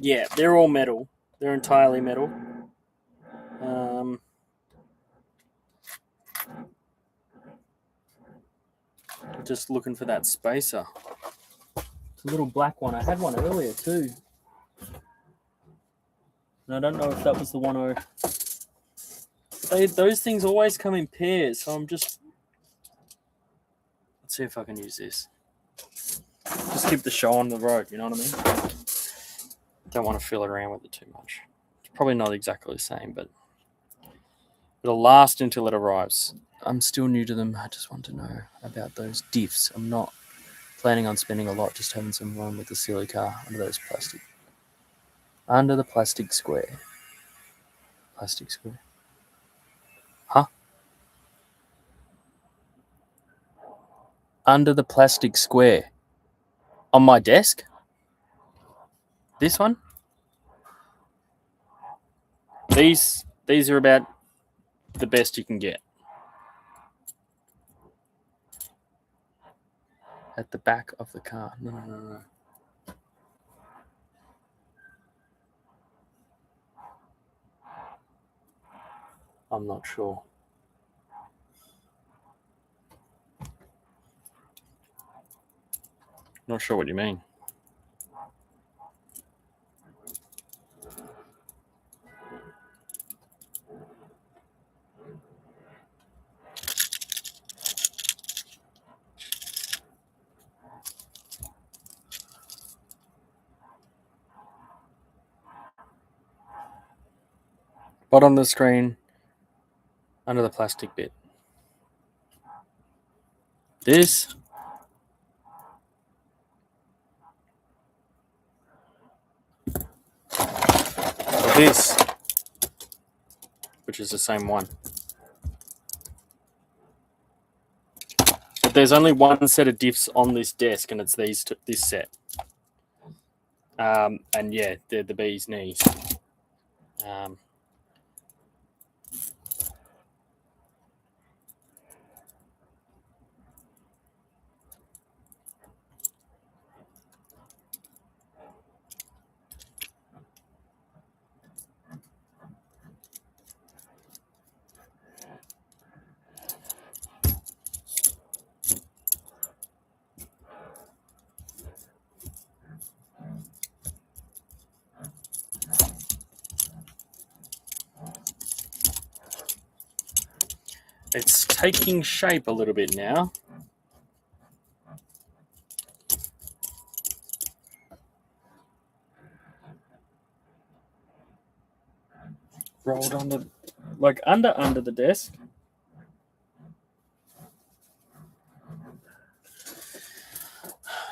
Yeah, they're all metal. They're entirely metal. Just looking for that spacer. It's a little black one. I had one earlier too. And I don't know if that was the one or... Those things always come in pairs, so I'm just... Let's see if I can use this. Just keep the show on the road, you know what I mean? Don't want to fill around with it too much. It's probably not exactly the same, but it'll last until it arrives. I'm still new to them. I just want to know about those diffs. I'm not planning on spending a lot, just having some fun with the silly car under those plastic. Under the plastic square. Plastic square. Huh? Under the plastic square. On my desk? This one? These are about the best you can get. At the back of the car. No. I'm not sure. Not sure what you mean. Bottom of the screen, under the plastic bit. This. Or this. Which is the same one. But there's only one set of diffs on this desk, and it's this set. And yeah, they're the bee's knees. It's taking shape a little bit now. Rolled under, like under the desk.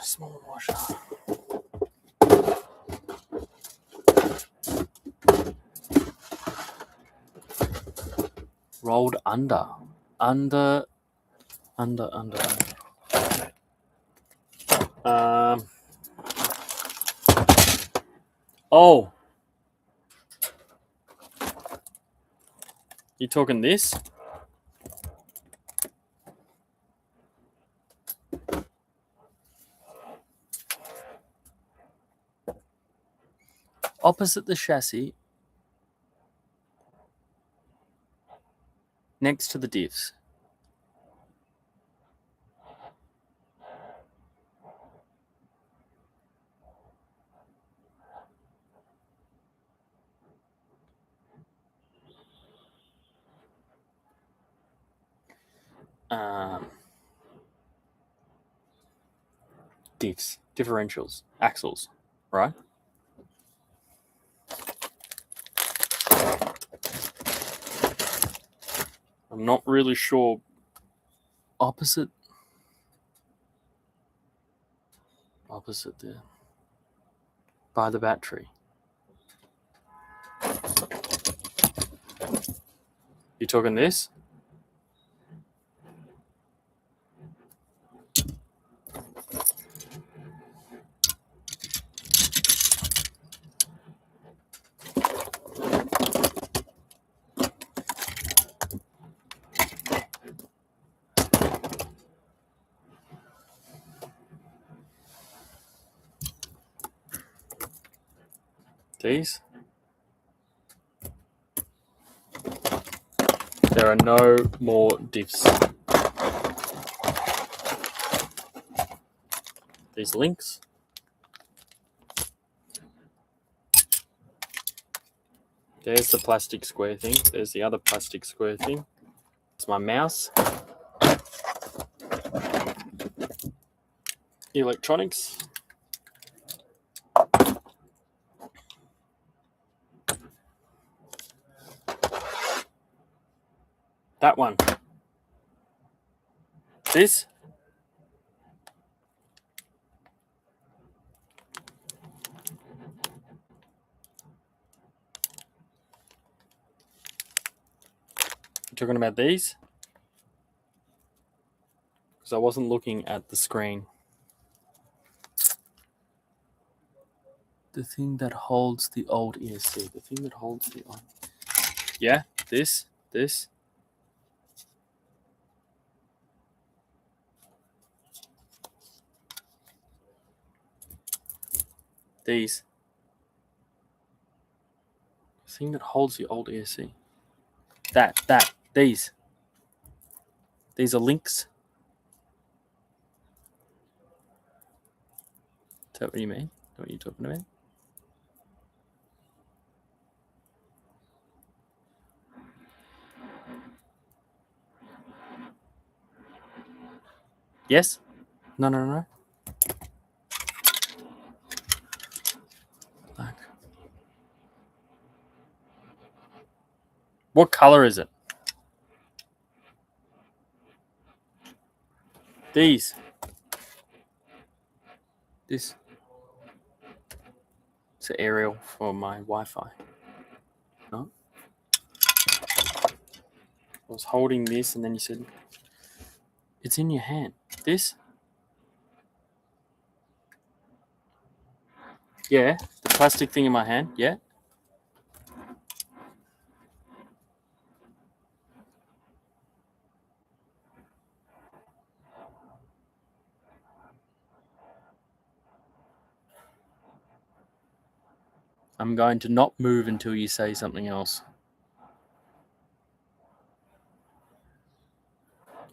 Small washer. Rolled under. Oh. You talking this? Opposite the chassis. next to the diffs. Diffs, differentials, axles, right? I'm not really sure. Opposite there. By the battery. You talking this? These? There are no more diffs. These links. There's the plastic square thing. There's the other plastic square thing. It's my mouse. Electronics. That one. This. You're talking about these? Because I wasn't looking at the screen. The thing that holds the old ESC. The thing that holds the old... Yeah, this. These. The thing that holds the old ESC. These. These are links. Is that what you mean? What are you talking about? Yes? No. Black. What color is it? These. This. It's an aerial for my Wi-Fi. No? I was holding this and then you said, it's in your hand. This? Yeah, the plastic thing in my hand, yeah. I'm going to not move until you say something else.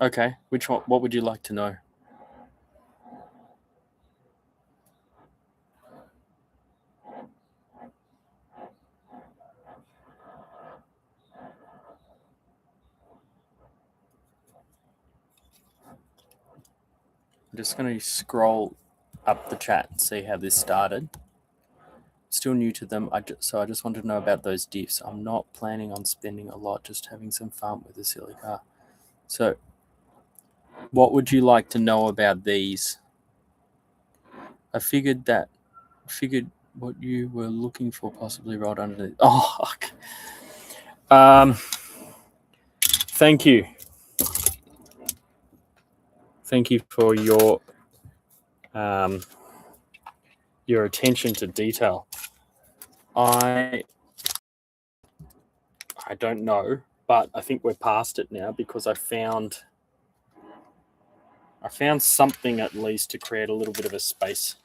Okay, which one? What would you like to know? I'm just going to scroll up the chat and see how this started. Still new to them, so I just wanted to know about those diffs. I'm not planning on spending a lot, just having some fun with the silly car. So, what would you like to know about these? I figured what you were looking for possibly right underneath. Oh, okay. Thank you. Thank you for your attention to detail. I don't know, but I think we're past it now because I found something at least to create a little bit of a space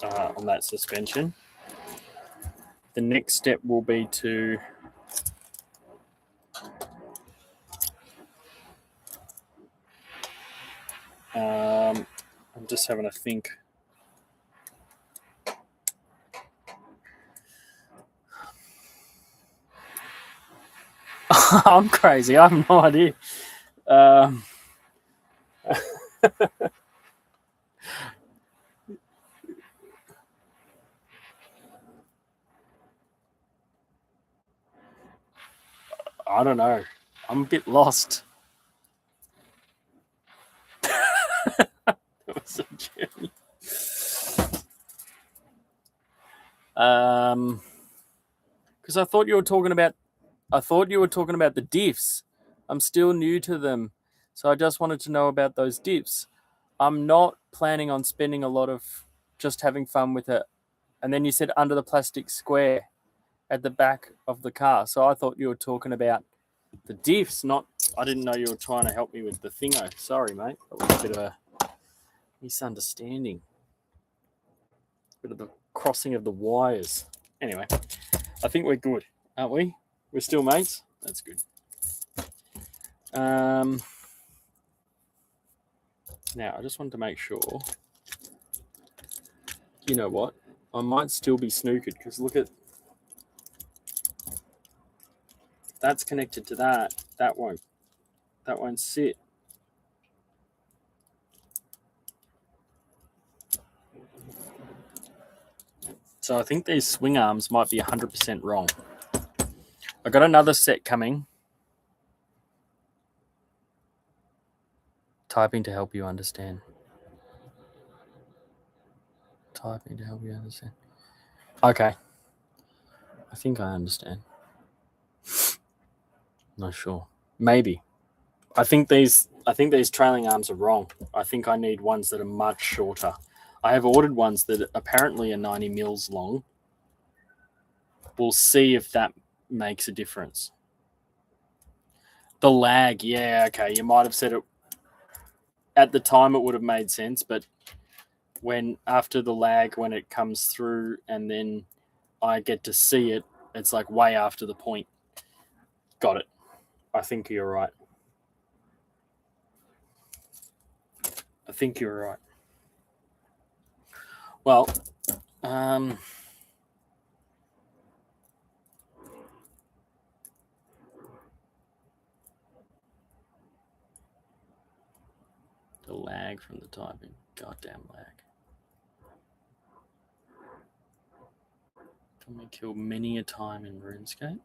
on that suspension. The next step will be to I'm just having a think. I'm crazy. I have no idea. I don't know. I'm a bit lost. It was a journey. Because I thought you were talking about the diffs. I'm still new to them, so I just wanted to know about those diffs. I'm not planning on spending a lot of just having fun with it. And then you said under the plastic square at the back of the car. So I thought you were talking about the diffs, not. I didn't know you were trying to help me with the thingo. Sorry, mate. That was a bit of a misunderstanding. Bit of the crossing of the wires. Anyway, I think we're good, aren't we? We're still mates? That's good. Now, I just wanted to make sure. You know what? I might still be snookered because look at. That's connected to that. That won't sit. So I think these swing arms might be 100% wrong. I got another set coming. Typing to help you understand. Typing to help you understand. Okay. I think I understand. Not sure. Maybe. I think these trailing arms are wrong. I think I need ones that are much shorter. I have ordered ones that apparently are 90 mils long. We'll see if that makes a difference. The lag, yeah, okay. You might have said it at the time. It would have made sense, but when after the lag, when it comes through and then I get to see it, it's like way after the point. Got it. I think you're right. Well, the lag from the typing. Goddamn lag. Can we kill many a time in RuneScape?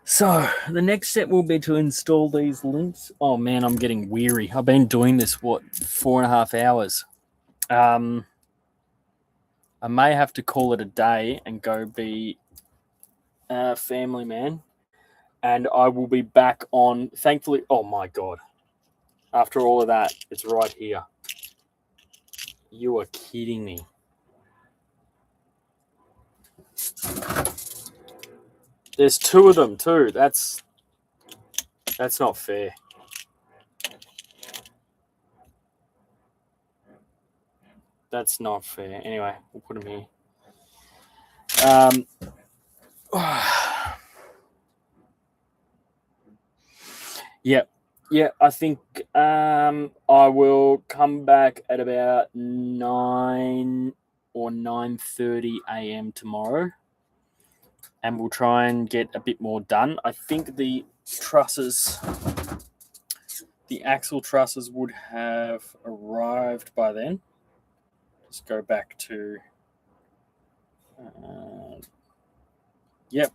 So the next step will be to install these links. Oh man, I'm getting weary. I've been doing this, 4.5 hours. I may have to call it a day and go be a family man. And I will be back on, thankfully. Oh my God. After all of that, it's right here. You are kidding me. There's two of them too. That's not fair. That's not fair. Anyway, we'll put them here. Yeah, I think I will come back at about 9 or 9:30 a.m. tomorrow, and we'll try and get a bit more done. I think the trusses, the axle trusses would have arrived by then. Just go back to, yep,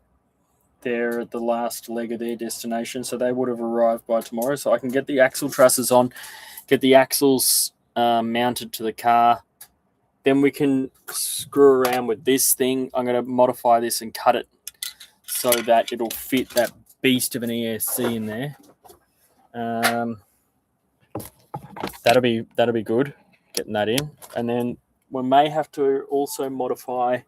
they're at the last leg of their destination, so they would have arrived by tomorrow. So I can get the axle trusses on, get the axles mounted to the car. Then we can screw around with this thing. I'm going to modify this and cut it so that it'll fit that beast of an ESC in there. That'll be good, getting that in. And then we may have to also modify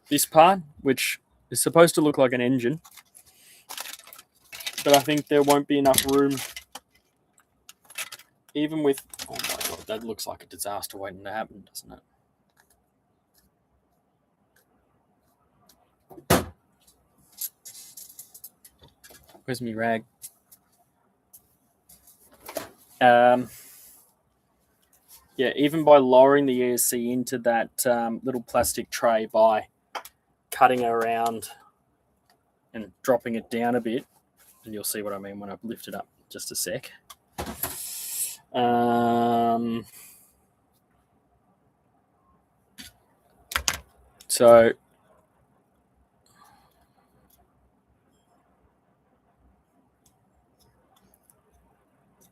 this part, which is supposed to look like an engine, but I think there won't be enough room, even with. Oh my God, that looks like a disaster waiting to happen, doesn't it? Where's my rag? Yeah, even by lowering the ESC into that little plastic tray by cutting it around and dropping it down a bit, and you'll see what I mean when I lift it up. Just a sec. So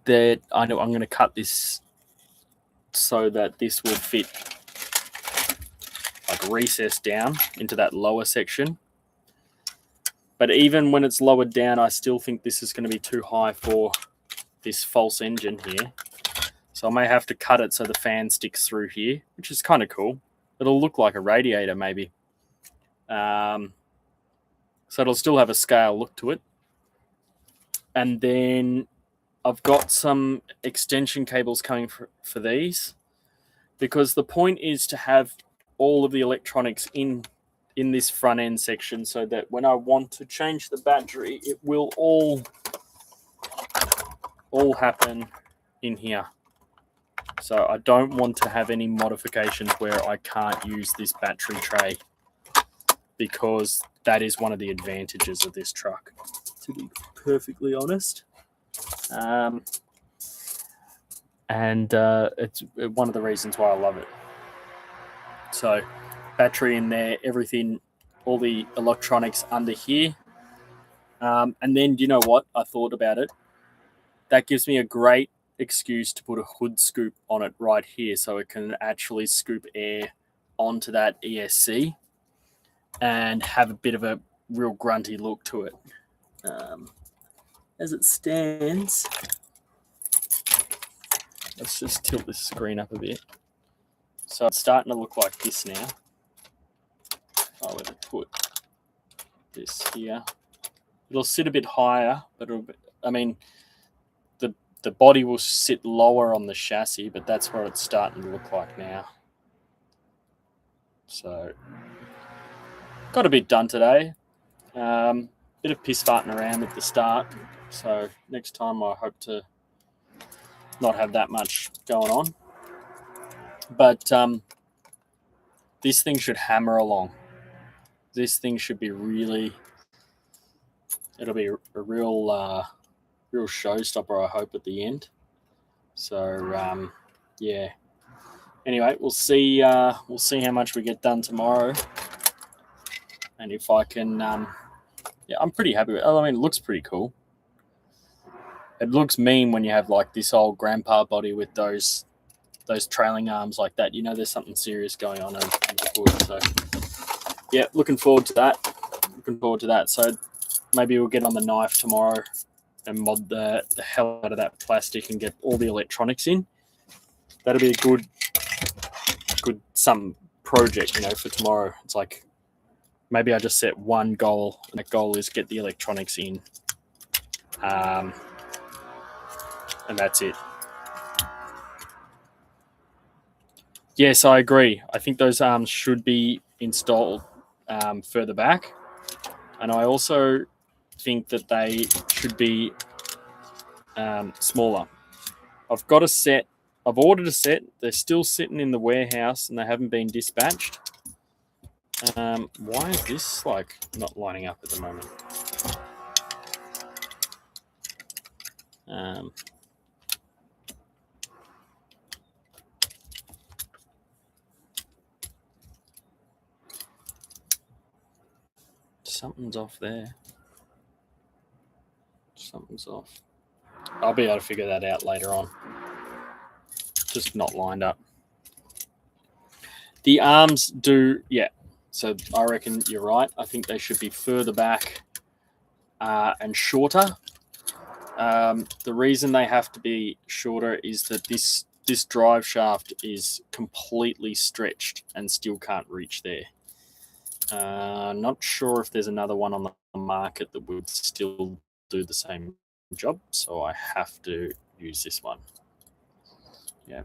that I know I'm going to cut this so that this will fit like recessed down into that lower section. But even when it's lowered down, I still think this is going to be too high for this false engine here. So I may have to cut it so the fan sticks through here, which is kind of cool. It'll look like a radiator maybe. So it'll still have a scale look to it. And then I've got some extension cables coming for these, because the point is to have all of the electronics in this front end section so that when I want to change the battery, it will all happen in here. So I don't want to have any modifications where I can't use this battery tray, because that is one of the advantages of this truck, to be perfectly honest. And it's one of the reasons why I love it. So battery in there, everything, all the electronics under here. And then, you know what? I thought about it. That gives me a great excuse to put a hood scoop on it right here, so it can actually scoop air onto that ESC and have a bit of a real grunty look to it. As it stands, let's just tilt this screen up a bit. So it's starting to look like this now. I would put this here. It'll sit a bit higher, but the body will sit lower on the chassis, but that's where it's starting to look like now. So got a bit done today. Bit of piss farting around at the start. So next time I hope to not have that much going on. But this thing should hammer along. This thing should be really, it'll be a real showstopper, I hope, at the end. So yeah. Anyway, we'll see how much we get done tomorrow, and if I can. Yeah, I'm pretty happy with it. I mean, it looks pretty cool. It looks mean when you have like this old grandpa body with those trailing arms like that. You know, there's something serious going on under the hood. So yeah, looking forward to that. So maybe we'll get on the knife tomorrow and mod the hell out of that plastic and get all the electronics in. That'll be a good some project, you know, for tomorrow. It's like maybe I just set one goal, and that goal is get the electronics in, and that's it. Yes, I agree. I think those arms should be installed further back, and I also think that they should be smaller. I've got a set. I've ordered a set. They're still sitting in the warehouse and they haven't been dispatched. Why is this like not lining up at the moment? Something's off there. Something's off. I'll be able to figure that out later on. Just not lined up. The arms do, yeah. So I reckon you're right. I think they should be further back and shorter. The reason they have to be shorter is that this drive shaft is completely stretched and still can't reach there. Not sure if there's another one on the market that would still do the same job, so I have to use this one. Yeah.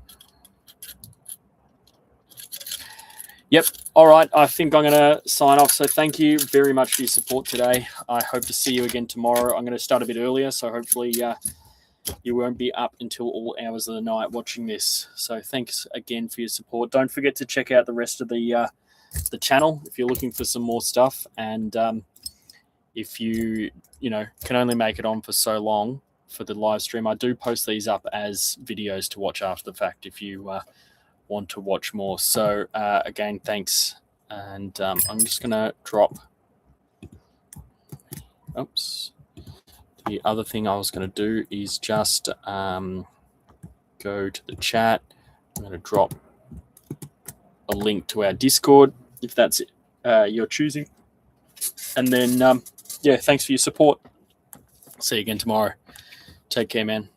Yep. All right. I think I'm going to sign off. So thank you very much for your support today. I hope to see you again tomorrow. I'm going to start a bit earlier, so hopefully you won't be up until all hours of the night watching this. So thanks again for your support. Don't forget to check out the rest of the channel if you're looking for some more stuff. And if you can only make it on for so long for the live stream, I do post these up as videos to watch after the fact if you want to watch more. So again, thanks. And I'm just going to drop. Oops. The other thing I was going to do is just go to the chat. I'm going to drop a link to our Discord if that's your choosing. And then, yeah, thanks for your support. See you again tomorrow. Take care, man.